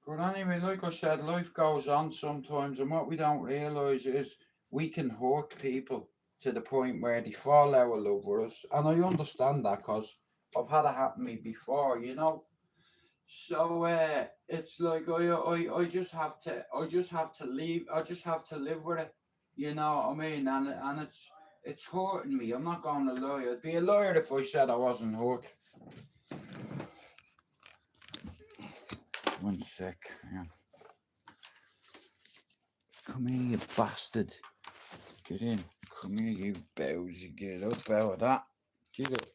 But anyway, like I said, life goes on sometimes, and what we don't realise is we can hurt people to the point where they fall out of love with us. And I understand that because I've had it happen to me before, you know. So it's like I just have to leave. I just have to live with it. You know what I mean? And it's hurting me. I'm not gonna lie. I'd be a liar if I said I wasn't hurt. 1 sec. Yeah. Come here, you bastard. Get in. Come here, you Bowsy. Get up out of that. Get up.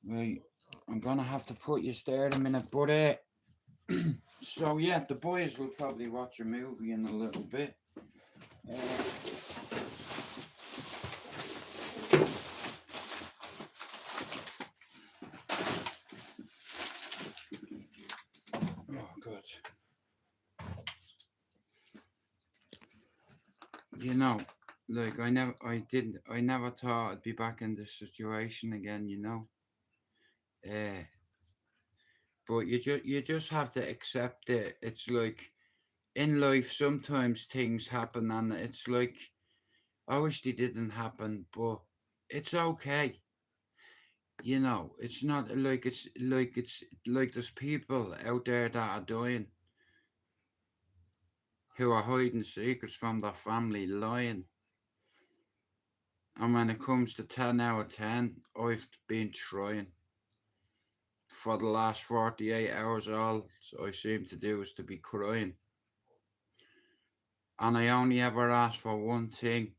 Right. I'm gonna have to put you there in a minute, but so yeah, the boys will probably watch a movie in a little bit. Oh God. You know, like I never thought I'd be back in this situation again, you know. But you just have to accept it. It's like in life sometimes things happen and it's like I wish they didn't happen, but it's okay. You know, it's not like it's like there's people out there that are dying who are hiding secrets from their family, lying. And when it comes to 10 out of 10, I've been trying. For the last 48 hours, all I seem to do is to be crying. And I only ever ask for one thing,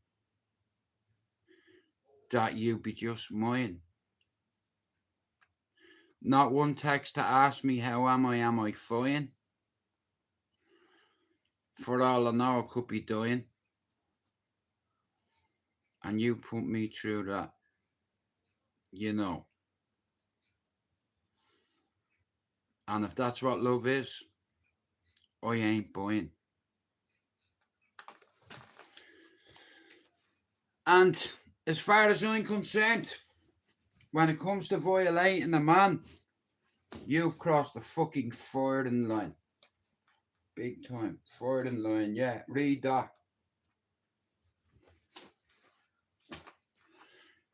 that you be just mine. Not one text to ask me how am I fine? For all I know, I could be dying. And you put me through that, you know. And if that's what love is, I ain't buying. And as far as I'm concerned, when it comes to violating a man, you've crossed the fucking firing line. Big time. Firing line, yeah. Read that.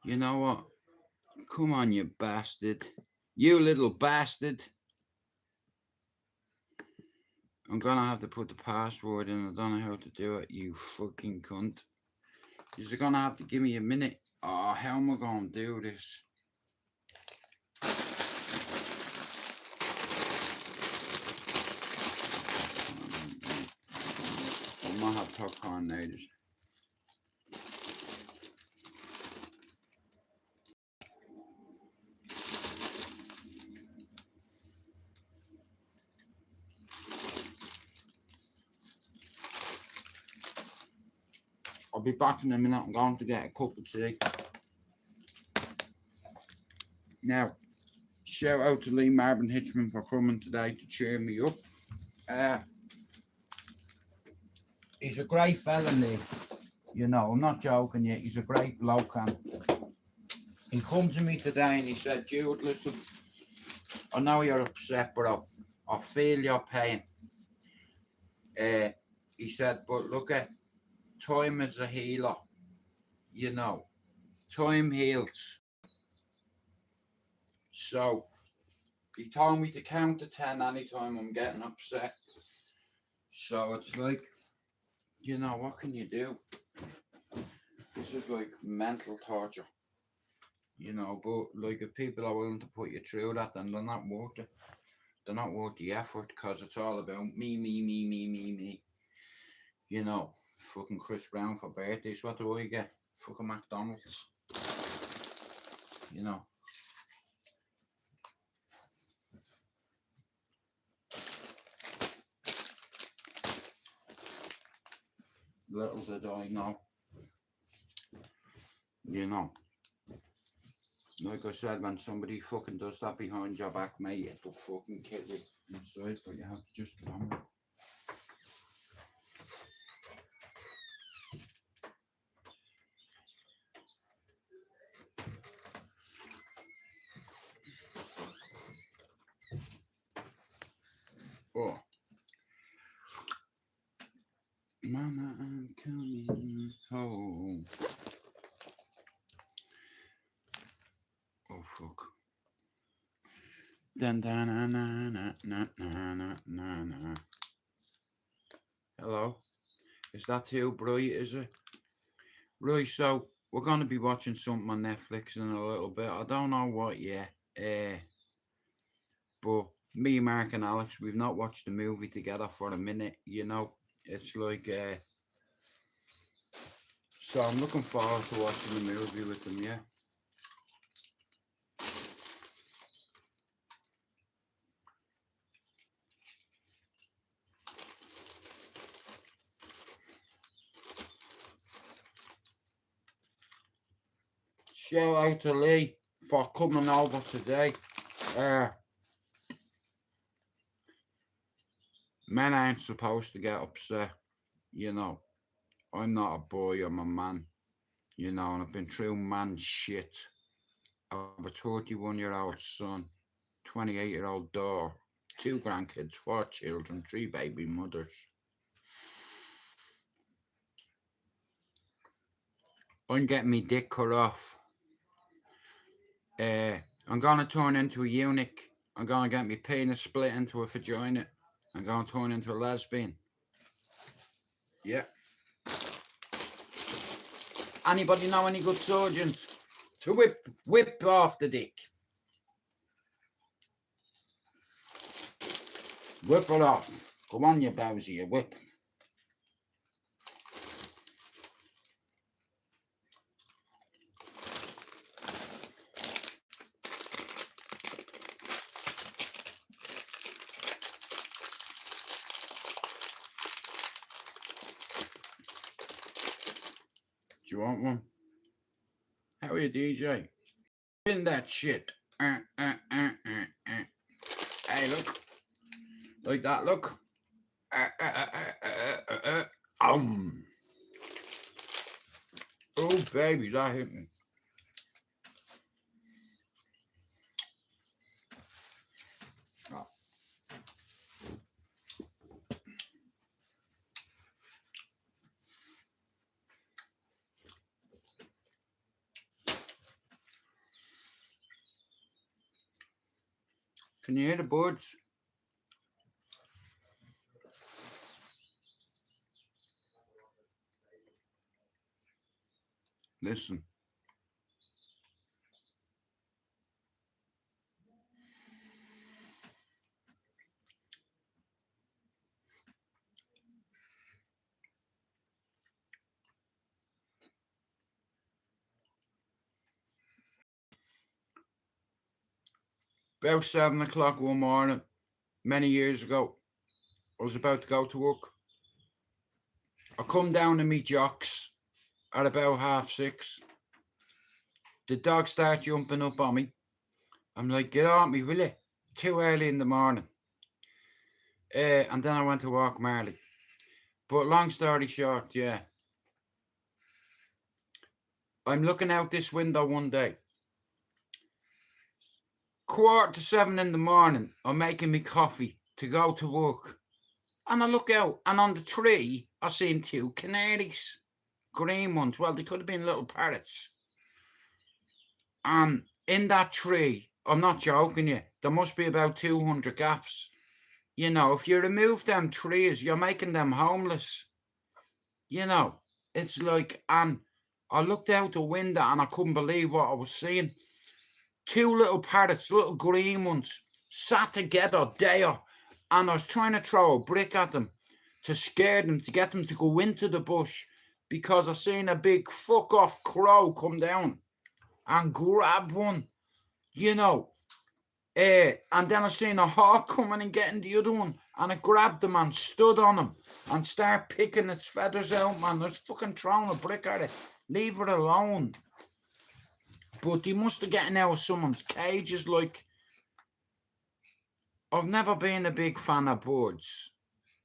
You know what? Come on, you bastard. You little bastard. I'm gonna have to put the password in. I don't know how to do it, you fucking cunt. You're gonna have to give me a minute. Oh, how am I gonna do this? I might have popcorn now. I'll be back in a minute. I'm going to get a cup of tea. Now, shout out to Lee Marvin Hitchman for coming today to cheer me up. He's a great fella, Lee. You know, I'm not joking yet. He's a great bloke, and he come to me today and he said, Jude, listen, I know you're upset, bro. I feel your pain. He said, but look at time is a healer. You know, time heals. So he told me to count to 10 anytime I'm getting upset. So it's like, you know, what can you do? This is like mental torture. You know, but like if people are willing to put you through that, then they're not worth it. They're not worth the effort, because it's all about me. You know, fucking Chris Brown for birthdays, what do I get? Fucking McDonald's. You know. Little did I know. You know. Like I said, when somebody fucking does that behind your back, mate, it'll fucking kill you inside, but you have to just get on with it. Oh. Mama, I'm coming home. Oh, fuck. Dun, dun, na, na, na, na, na, na, na. Hello? Is that too bright, is it? Right, so we're going to be watching something on Netflix in a little bit. I don't know what yet. But me, Mark, and Alex, we've not watched the movie together for a minute. You know, it's like so I'm looking forward to watching the movie with them. Yeah. Shout out to Lee for coming over today. Men aren't supposed to get upset, you know. I'm not a boy, I'm a man, you know, and I've been through man shit. I have a 31-year-old son, 28-year-old daughter, 2 grandkids, 4 children, 3 baby mothers. I'm getting me dick cut off. I'm gonna turn into a eunuch. I'm gonna get me penis split into a vagina. I'm gonna turn into a lesbian. Yeah. Anybody know any good surgeons to whip off the dick? Whip it off. Come on, you Bowsy, you whip. Do you want one? How are you, DJ? In that shit. Hey, look. Like that, look. Oh, baby, that hit me. Oh. Can you hear the birds? Listen. About 7 o'clock one morning, many years ago, I was about to go to work. I come down to me jocks at about 6:30. The dogs start jumping up on me. I'm like, get on me, will you? Too early in the morning. And then I went to walk Marley. But long story short, yeah. I'm looking out this window one day. 7:15 in the morning, I'm making me coffee to go to work. And I look out, and on the tree, I seen 2 canaries. Green ones. Well, they could have been little parrots. And in that tree, I'm not joking you, there must be about 200 gaffs. You know, if you remove them trees, you're making them homeless. You know, it's like, and I looked out the window and I couldn't believe what I was seeing. 2 little parrots, little green ones, sat together there. And I was trying to throw a brick at them to scare them, to get them to go into the bush, because I seen a big fuck off crow come down and grab one, you know. And then I seen a hawk coming and getting the other one, and I grabbed him and stood on him and start picking its feathers out, man. I was fucking throwing a brick at it. Leave it alone. But they must have gotten out of someone's cages. Like, I've never been a big fan of birds.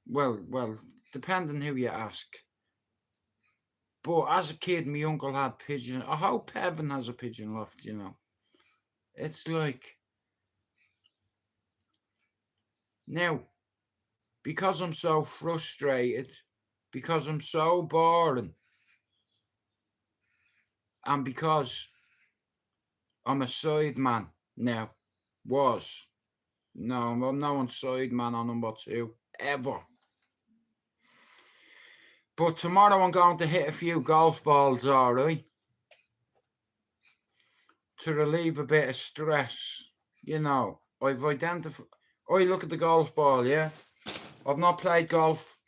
Well, depending who you ask. But as a kid, my uncle had pigeons. I hope Evan has a pigeon loft, you know. It's like, now, because I'm so frustrated, because I'm so boring, and because I'm a side man now, no, I'm no one side man on number 2, ever. But tomorrow I'm going to hit a few golf balls, alright? To relieve a bit of stress, you know. I've identified. I look at the golf ball, yeah. I've not played golf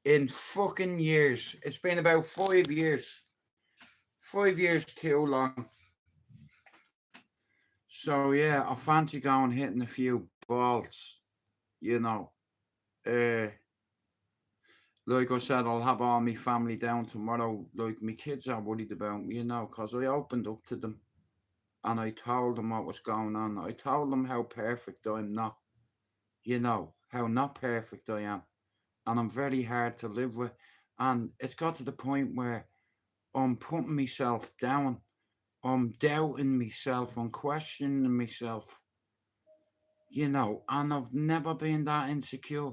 in fucking years. It's been about 5 years. 5 years too long. So yeah, I fancy going hitting a few balls, you know. Like I said, I'll have all my family down tomorrow. Like, my kids are worried about me, you know, because I opened up to them and I told them what was going on. I told them how perfect I'm not, you know, how not perfect I am. And I'm very hard to live with. And it's got to the point where I'm putting myself down. I'm doubting myself. I'm questioning myself, you know, and I've never been that insecure,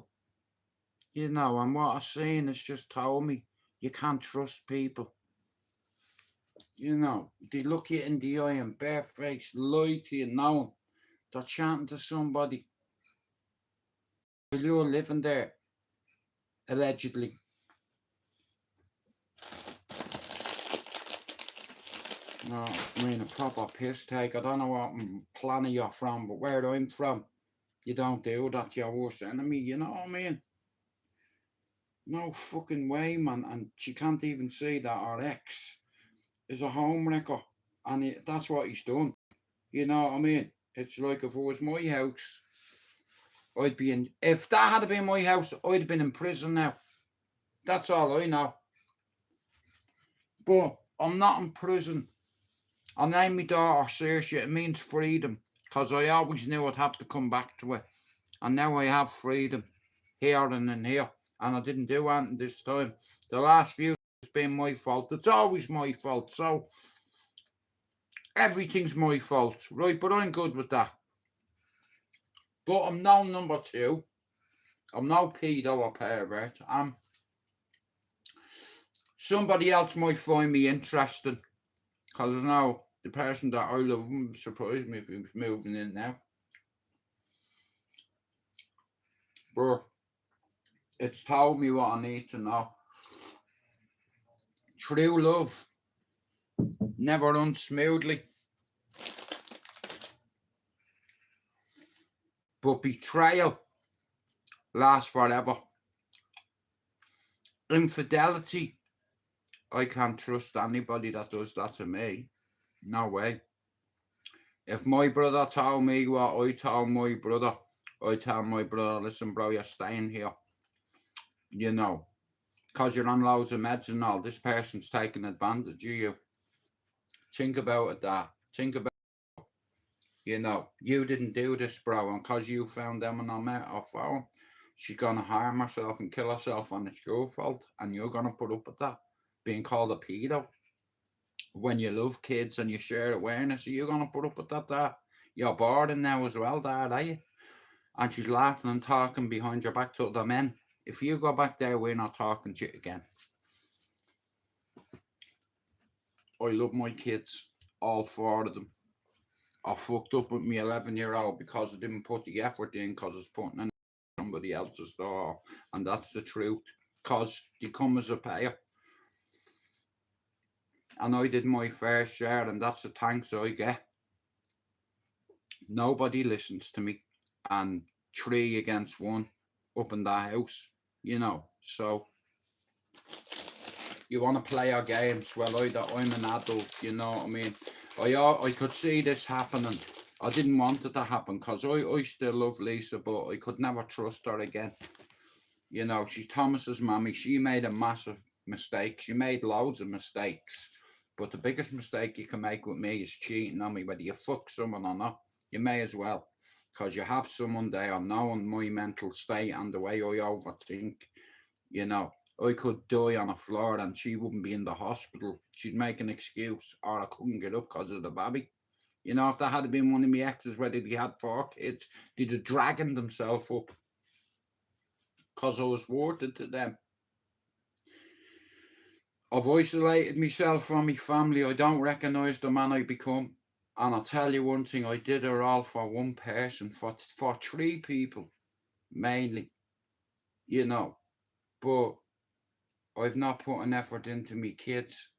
you know. And what I've seen has just told me you can't trust people. You know, they look you in the eye and barefaced lie to you knowing they're chatting to somebody while you're living there, allegedly. No, I mean, a proper piss take. I don't know what planet you're from, but where I'm from, you don't do that to your worst enemy, you know what I mean? No fucking way, man. And she can't even see that our ex is a homewrecker, and that's what he's done. You know what I mean? It's like if it was my house, I'd be in. If that had been my house, I'd have been in prison now. That's all I know. But I'm not in prison. I named my daughter Saoirse. It means freedom, because I always knew I'd have to come back to it. And now I have freedom here and in here. And I didn't do anything this time. The last few has been my fault. It's always my fault. So everything's my fault, right? But I'm good with that. But I'm no number two. I'm no pedo or pervert. Somebody else might find me interesting, because I know the person that I love wouldn't surprise me if he was moving in now. But it's told me what I need to know. True love never runs smoothly, but betrayal lasts forever. Infidelity, I can't trust anybody that does that to me. No way. If my brother told me what I told my brother, I tell my brother, listen, bro, you're staying here. You know, because you're on loads of meds and all, this person's taking advantage of you. Think about it, Dad. Think about it. You know, you didn't do this, bro, and because you found them on her phone, she's going to harm herself and kill herself, and it's your fault, and you're going to put up with that, being called a pedo. When you love kids and you share awareness, are you going to put up with that, Dad? You're boring now as well, Dad, are you? And she's laughing and talking behind your back to other men. If you go back there, we're not talking shit again. I love my kids, all four of them. I fucked up with my 11-year-old because I didn't put the effort in, because I was putting in somebody else's door. And that's the truth, because they come as a payer. And I did my fair share, and that's the thanks I get. Nobody listens to me. And 3 against 1 up in that house, you know. So you want to play our games. Well, I'm an adult, you know what I mean. I could see this happening. I didn't want it to happen, because I still love Lisa, but I could never trust her again. You know, she's Thomas's mommy. She made a massive mistake. She made loads of mistakes, but the biggest mistake you can make with me is cheating on me. Whether you fuck someone or not, you may as well, because you have someone there knowing my mental state and the way I overthink. You know, I could die on the floor and she wouldn't be in the hospital. She'd make an excuse, or I couldn't get up because of the baby. You know, if that had been one of my exes, whether they had 4 kids, they'd have dragged themselves up, because I was worth it to them. I've isolated myself from my family. I don't recognise the man I become. And I'll tell you one thing, I did it all for one person, for 3 people, mainly, you know. But I've not put an effort into me kids,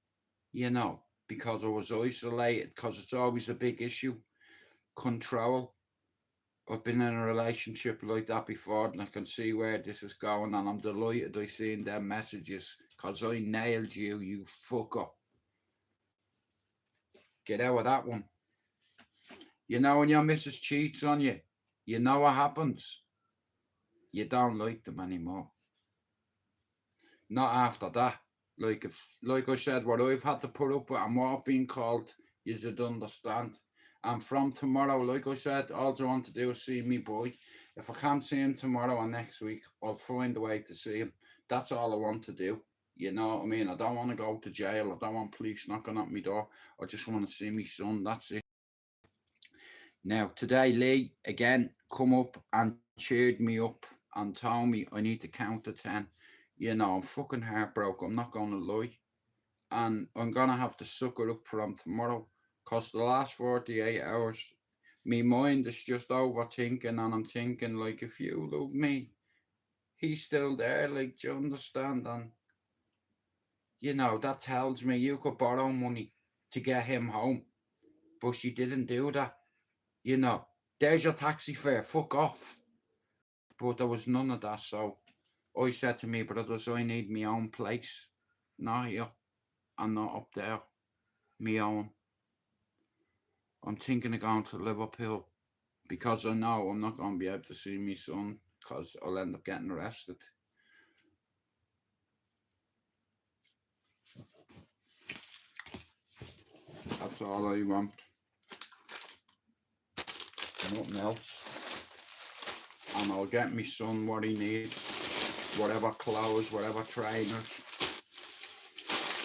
you know, because I was isolated, because it's always a big issue. Control. I've been in a relationship like that before, and I can see where this is going, and I'm delighted I seen them messages, because I nailed you, you fucker. Get out of that one. You know when your missus cheats on you, you know what happens? You don't like them anymore. Not after that. Like I said, what I've had to put up with and what I've been called, you should understand. And from tomorrow, like I said, all I want to do is see me boy. If I can't see him tomorrow or next week, I'll find a way to see him. That's all I want to do. You know what I mean? I don't want to go to jail. I don't want police knocking at my door. I just want to see my son. That's it. Now, today, Lee, again, come up and cheered me up and told me I need to count to 10. You know, I'm fucking heartbroken. I'm not going to lie. And I'm going to have to suck it up from tomorrow. Because the last 48 hours, my mind is just overthinking. And I'm thinking, like, if you love me, he's still there. Like, do you understand? And, you know, that tells me you could borrow money to get him home. But she didn't do that. You know, there's your taxi fare. Fuck off. But there was none of that. So I said to me brothers, I need my own place. Not here. And not up there. My own. I'm thinking of going to Liverpool because I know I'm not going to be able to see my son because I'll end up getting arrested. That's all I want. Nothing else. And I'll get my son what he needs. Whatever clothes, whatever trainers.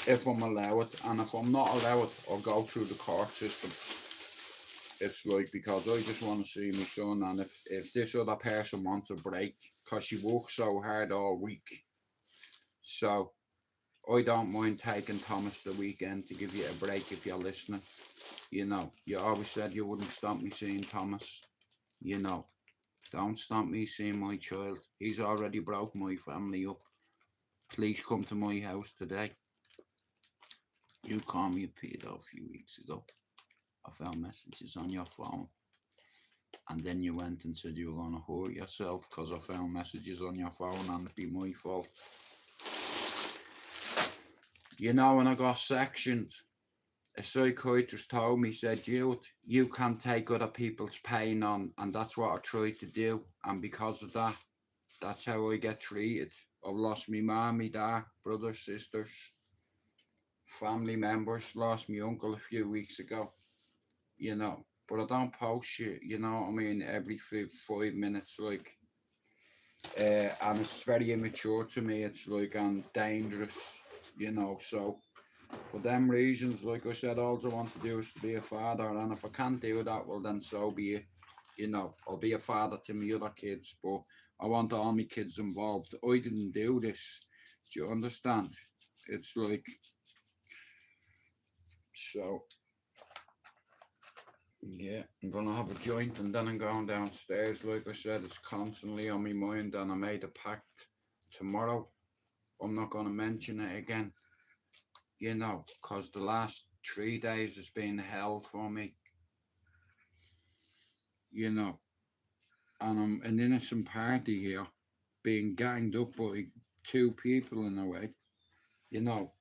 If I'm allowed. And if I'm not allowed, I'll go through the court system. It's like, because I just want to see my son, and if this other person wants a break, because she works so hard all week, so I don't mind taking Thomas the weekend to give you a break if you're listening. You know, you always said you wouldn't stop me seeing Thomas. You know, don't stop me seeing my child. He's already broke my family up. Please come to my house today. You called me a pedo a few weeks ago. I found messages on your phone, and then you went and said you were going to hurt yourself because I found messages on your phone and it'd be my fault. You know, when I got sectioned, a psychiatrist told me, said, you can't take other people's pain on, and that's what I tried to do, and because of that, that's how I get treated. I've lost my mum, my dad, brothers, sisters, family members, lost my uncle a few weeks ago. You know, but I don't post shit, you know what I mean, every 5 minutes, like, and it's very immature to me. It's like, I'm dangerous, you know. So for them reasons, like I said, all I want to do is to be a father, and if I can't do that, well then so be it. You know, I'll be a father to my other kids, but I want all my kids involved. I didn't do this, do you understand? It's like, so yeah, I'm gonna have a joint and then I'm going downstairs. Like I said, it's constantly on my mind, and I made a pact tomorrow. I'm not gonna mention it again, you know, because the last 3 days has been hell for me, you know, and I'm an innocent party here, being ganged up by 2 people in a way, you know,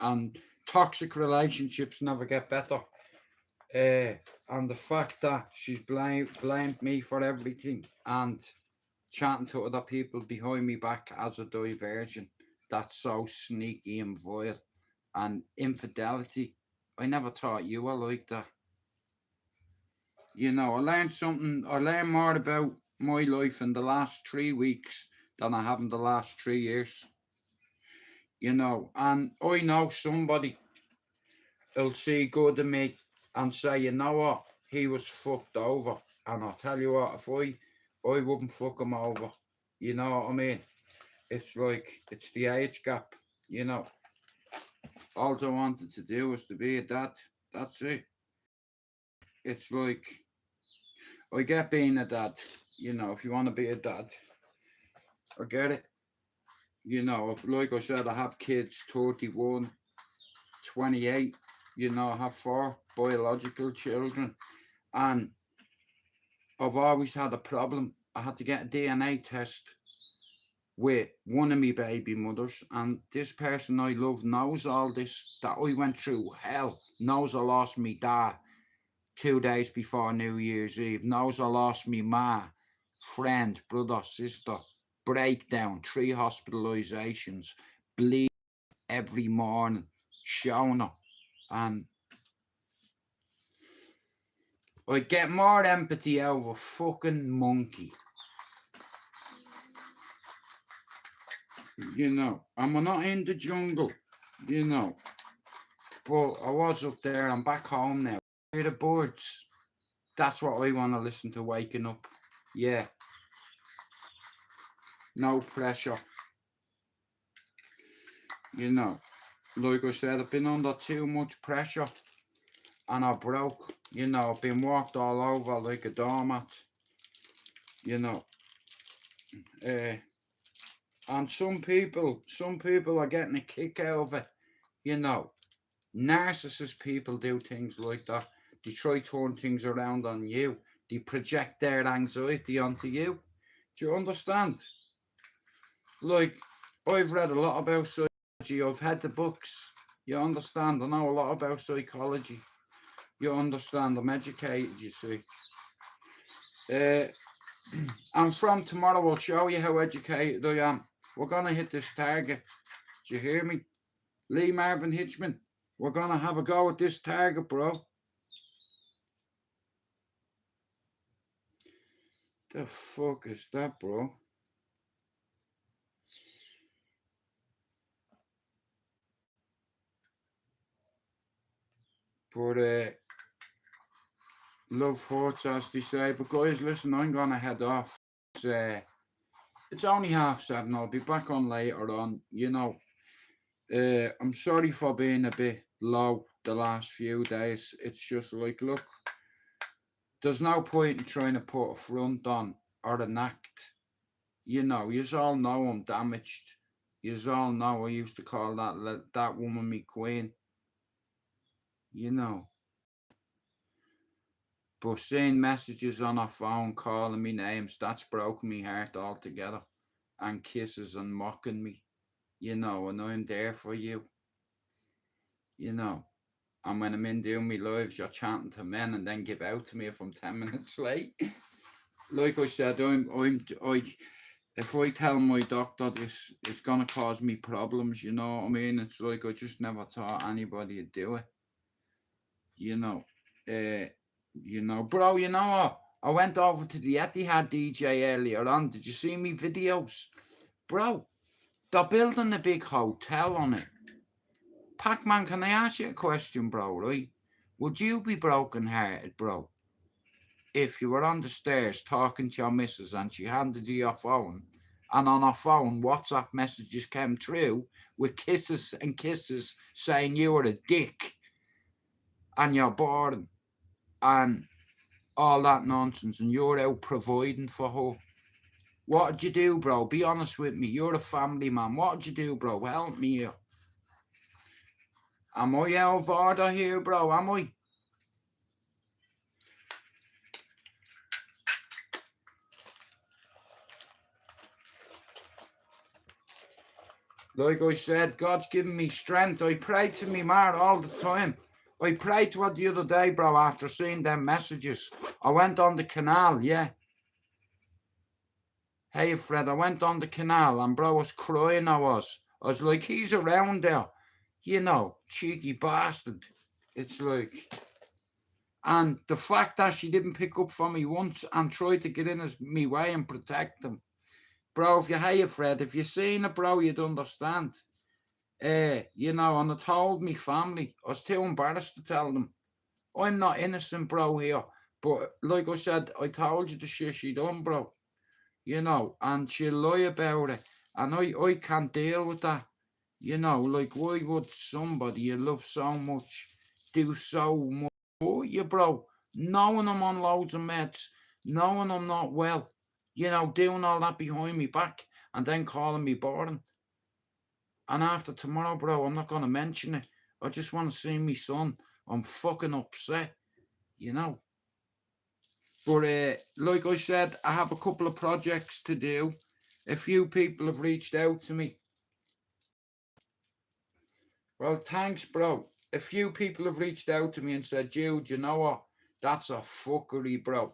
and toxic relationships never get better. And the fact that she's blamed me for everything and chatting to other people behind me back as a diversion, that's so sneaky and vile. And infidelity, I never thought you were like that. You know, I learned more about my life in the last 3 weeks than I have in the last 3 years. You know, and I know somebody will see good in me and say, you know what, he was fucked over. And I'll tell you what, if I wouldn't fuck him over. You know what I mean? It's like, it's the age gap, you know. All I wanted to do was to be a dad. That's it. It's like, I get being a dad. You know, if you want to be a dad, I get it. You know, like I said, I have kids, 31, 28. You know, I have 4 biological children. And I've always had a problem. I had to get a DNA test with one of my baby mothers, and this person I love knows all this, that I went through hell, knows I lost me dad 2 days before New Year's Eve, knows I lost me ma, friend, brother, sister, breakdown, 3 hospitalizations, bleed every morning, showing up, and I get more empathy out of a fucking monkey. You know, and we're not in the jungle, you know. But I was up there, I'm back home now. Hear the birds. That's what I want to listen to waking up. Yeah. No pressure. You know, like I said, I've been under too much pressure. And I broke, you know, I've been walked all over like a doormat. You know. And some people are getting a kick out of it, you know. Narcissist people do things like that. They try to turn things around on you. They project their anxiety onto you. Do you understand? Like, I've read a lot about psychology. I've had the books. You understand? I know a lot about psychology. You understand? I'm educated, you see. And from tomorrow, I'll show you how educated I am. We're going to hit this target. Do you hear me? Lee Marvin Hitchman. We're going to have a go at this target, bro. The fuck is that, bro? But, love thoughts, as they say. But guys, listen, I'm going to head off. It's only 7:30. I'll be back on later on, you know. I'm sorry for being a bit low the last few days. It's just like, look, there's no point in trying to put a front on or an act. You know, yous all know I'm damaged. Yous all know I used to call that woman me queen. You know. But seeing messages on her phone calling me names, that's broken me heart altogether. And kisses and mocking me. You know, and I'm there for you. You know. And when I'm in doing my lives, you're chatting to men and then give out to me if I'm 10 minutes late. Like I said, if I tell my doctor this, it's gonna cause me problems, you know what I mean? It's like I just never taught anybody to do it. You know. Bro, you know what? I went over to the Etihad DJ earlier on. Did you see me videos? Bro, they're building a big hotel on it. Pac-Man, can I ask you a question, bro, right? Would you be broken-hearted, bro, if you were on the stairs talking to your missus and she handed you your phone, and on her phone WhatsApp messages came through with kisses and kisses saying you were a dick and you're boring and all that nonsense, and you're out providing for her? What'd you do, bro? Be honest with me. You're a family man. What'd you do, bro? Help me here. Am I out of order here, bro? Am I? Like I said, God's given me strength. I pray to me man all the time. I prayed to her the other day, bro, after seeing them messages. I went on the canal, yeah. Hey, Fred, I went on the canal and bro, I was crying, I was like, he's around there. You know, cheeky bastard. It's like... And the fact that she didn't pick up for me once and tried to get in as me way and protect them. Bro, if you hear Fred, if you seen it, bro, you'd understand. You know, and I told me family, I was too embarrassed to tell them. I'm not innocent, bro, here. But like I said, I told you the shit she done, bro. You know, and she'll lie about it. And I can't deal with that. You know, like, why would somebody you love so much do so much for you, bro? Knowing I'm on loads of meds, knowing I'm not well, you know, doing all that behind me back, and then calling me boring. And after tomorrow, bro, I'm not going to mention it. I just want to see me son. I'm fucking upset, you know. But like I said, I have a couple of projects to do. A few people have reached out to me. Well, thanks, bro. A few people have reached out to me and said, Jude, you know what? That's a fuckery, bro.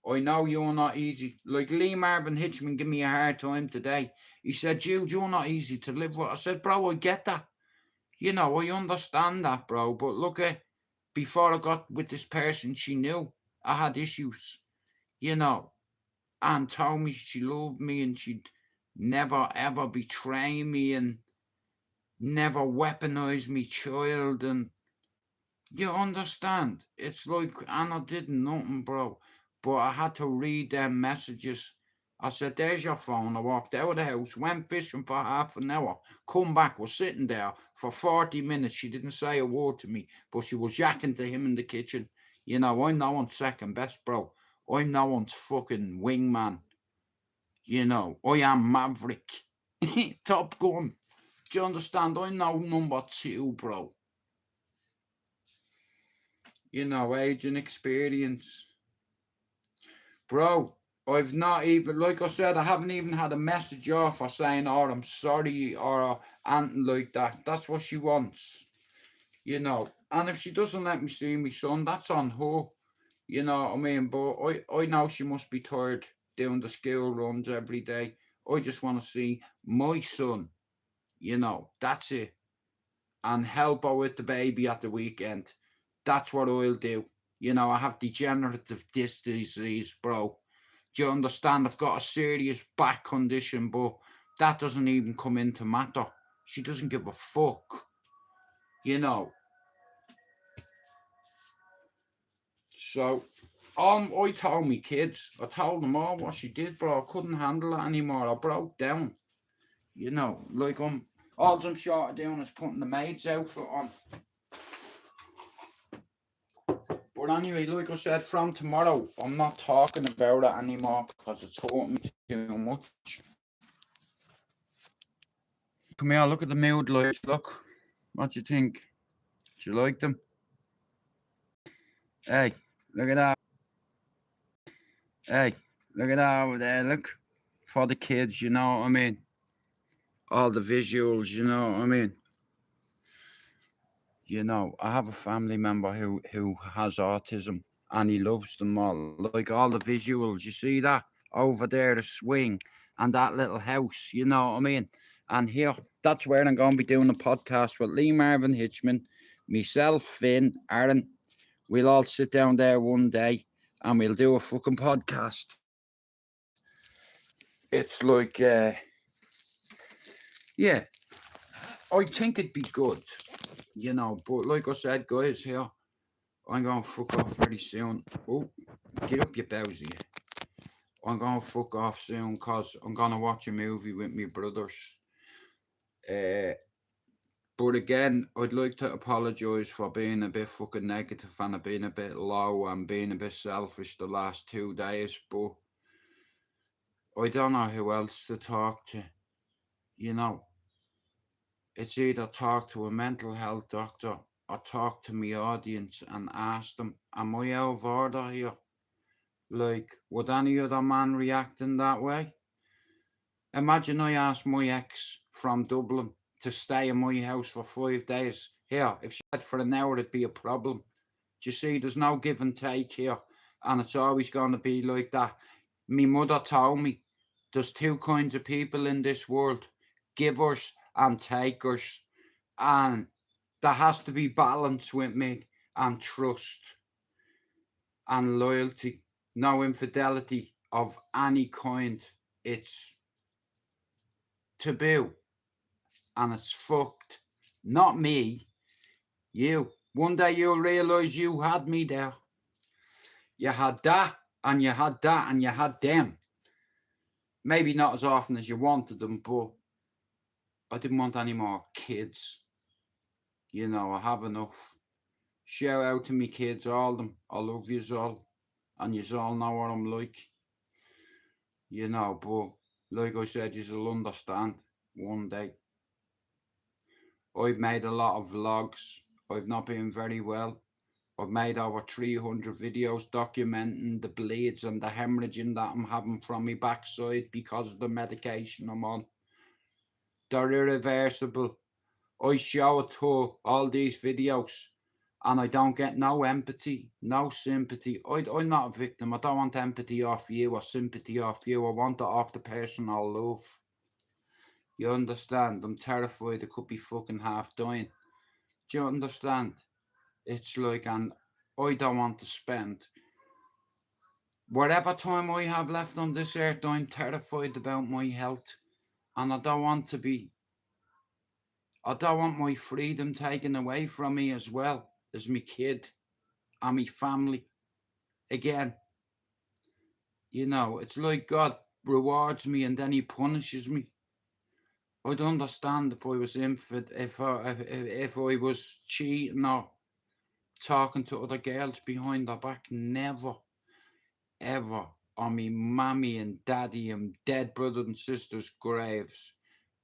I know you're not easy. Like Lee Marvin Hitchman gave me a hard time today. He said, Jude, you're not easy to live with. I said, bro, I get that. You know, I understand that, bro. But look at, before I got with this person, she knew I had issues, you know, and told me she loved me and she'd never ever betray me and never weaponize me child. And you understand, it's like Anna did nothing, bro. But I had to read them messages. I said, there's your phone. I walked out of the house, went fishing for half an hour, come back, was sitting there for 40 minutes. She didn't say a word to me, but she was yakking to him in the kitchen. You know, I'm no one's second best, bro. I'm no one's fucking wingman. You know, I am Maverick. Top Gun. Do you understand? I'm no number 2, bro. You know, age and experience. Bro, I've not even, like I said, I haven't even had a message off her saying, oh, I'm sorry, or anything like that. That's what she wants, you know. And if she doesn't let me see my son, that's on her, you know what I mean? But I know she must be tired doing the school runs every day. I just want to see my son, you know, that's it. And help her with the baby at the weekend. That's what I'll do. You know, I have degenerative disc disease, bro. Do you understand? I've got a serious back condition, but that doesn't even come into matter. She doesn't give a fuck. You know. So, I told me kids, I told them all what she did, bro. I couldn't handle it anymore. I broke down. You know, like all I'm short of doing is putting the maid's outfit on. But anyway, like I said, from tomorrow, I'm not talking about it anymore because it's hurting me too much. Come here, look at the mood lights, look. What do you think? Do you like them? Hey, look at that. Hey, look at that over there, look. For the kids, you know what I mean? All the visuals, you know what I mean? You know, I have a family member who has autism and he loves them all. Like all the visuals, you see that? Over there, the swing and that little house, you know what I mean? And here, that's where I'm going to be doing a podcast with Lee Marvin Hitchman, myself, Finn, Aaron. We'll all sit down there one day and we'll do a fucking podcast. It's like, yeah, I think it'd be good, you know, but like I said, guys, here, I'm going to fuck off very soon. Oh, get up, you bowsy. I'm going to fuck off soon because I'm going to watch a movie with my brothers. But again, I'd like to apologise for being a bit fucking negative and being a bit low and being a bit selfish the last 2 days, but I don't know who else to talk to, you know. It's either talk to a mental health doctor or talk to my audience and ask them, am I out of order here? Like, would any other man react in that way? Imagine I asked my ex from Dublin to stay in my house for 5 days. Here, if she had for an hour, it'd be a problem. Do you see, there's no give and take here. And it's always going to be like that. My mother told me there's 2 kinds of people in this world, givers and takers. And there has to be balance with me and trust and loyalty. No infidelity of any kind. It's taboo and it's fucked. Not me, you. One day you'll realise you had me there. You had that and you had that and you had them. Maybe not as often as you wanted them, but I didn't want any more kids. You know, I have enough. Shout out to me kids, all of them. I love yous all. And yous all know what I'm like. You know, but like I said, you'll understand one day. I've made a lot of vlogs. I've not been very well. I've made over 300 videos documenting the bleeds and the hemorrhaging that I'm having from my backside because of the medication I'm on. They're irreversible. I show it to all these videos and I don't get no empathy, no sympathy. I'm not a victim. I don't want empathy off you or sympathy off you. I want it off the person I love. You understand? I'm terrified I could be fucking half dying. Do you understand? It's like, and I don't want to spend whatever time I have left on this earth. I'm terrified about my health, and I don't want my freedom taken away from me as well as my kid and my family. Again, you know, it's like God rewards me and then he punishes me. I'd understand if I was if I was cheating or talking to other girls behind their back. Never, ever on me mammy and daddy and dead brothers and sisters' graves.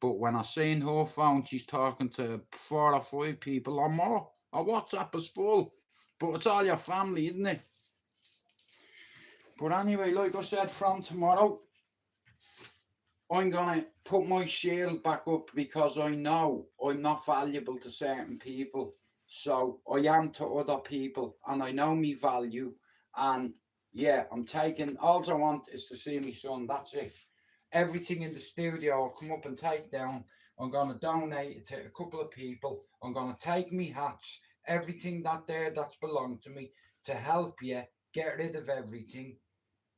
But when I seen her phone, she's talking to 4 or 5 people or more. Her WhatsApp is full. But it's all your family, isn't it? But anyway, like I said, from tomorrow, I'm going to put my shield back up because I know I'm not valuable to certain people. So I am to other people and I know me value. And yeah, I'm taking, all I want is to see my son. That's it. Everything in the studio I'll come up and take down. I'm going to donate it to a couple of people. I'm going to take me hats, everything that's belonged to me to help you get rid of everything.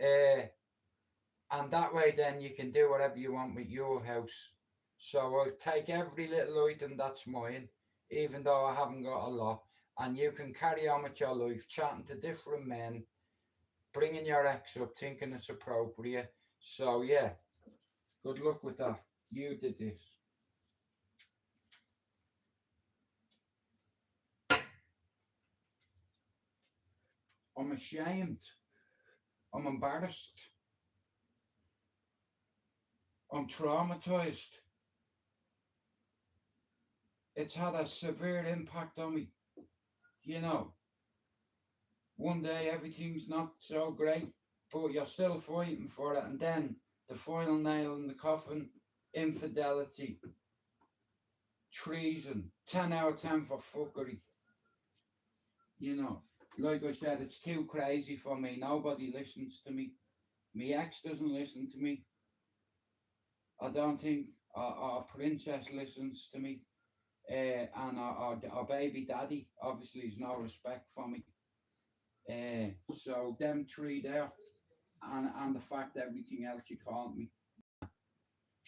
And that way then you can do whatever you want with your house. So I'll take every little item that's mine, even though I haven't got a lot, and you can carry on with your life, chatting to different men, bringing your ex up, thinking it's appropriate. So yeah, good luck with that. You did this. I'm ashamed. I'm embarrassed. I'm traumatized. It's had a severe impact on me. You know, one day everything's not so great, but you're still fighting for it. And then the final nail in the coffin, infidelity, treason, 10 out of 10 for fuckery. You know, like I said, it's too crazy for me. Nobody listens to me. My ex doesn't listen to me. I don't think our princess listens to me. And our baby daddy obviously has no respect for me. So them 3 there, and the fact everything else you called me,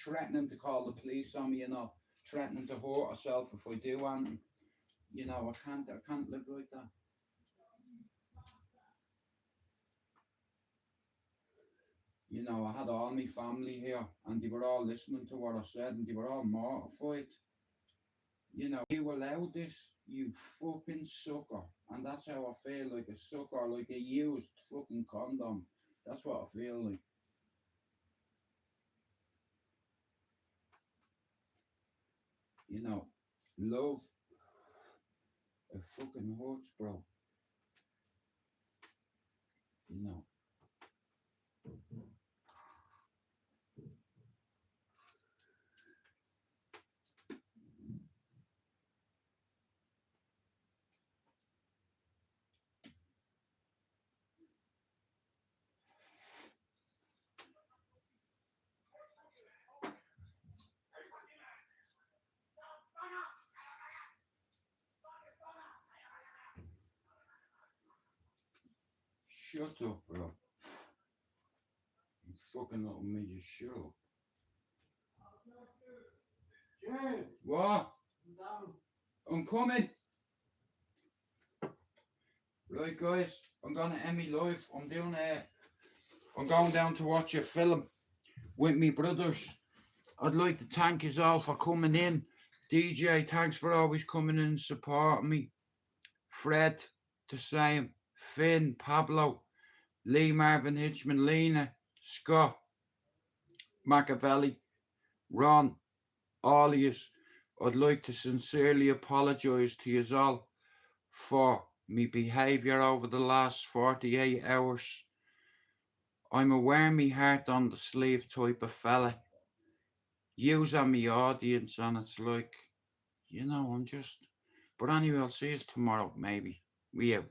threatening to call the police on me, you know, threatening to hurt herself if I do anything. You know, I can't live like that. You know, I had all my family here and they were all listening to what I said and they were all mortified. You know, you allowed this, you fucking sucker. And that's how I feel, like a sucker, like a used fucking condom. That's what I feel like. You know, love, it fucking hurts, bro. You know. Shut up, bro. You fucking little midget, shut up. Jay, what? I'm coming. Right, guys, I'm gonna end me live. I'm going down to watch a film with me brothers. I'd like to thank you all for coming in. DJ, thanks for always coming in and supporting me. Fred, the same. Finn, Pablo, Lee Marvin Hitchman, Lena, Scott, Machiavelli, Ron, all of I'd like to sincerely apologise to you all for me behaviour over the last 48 hours. I'm a wear me heart on the sleeve type of fella. Use on me audience, and it's like, I'm just. But anyway, I'll see you tomorrow, maybe. We out.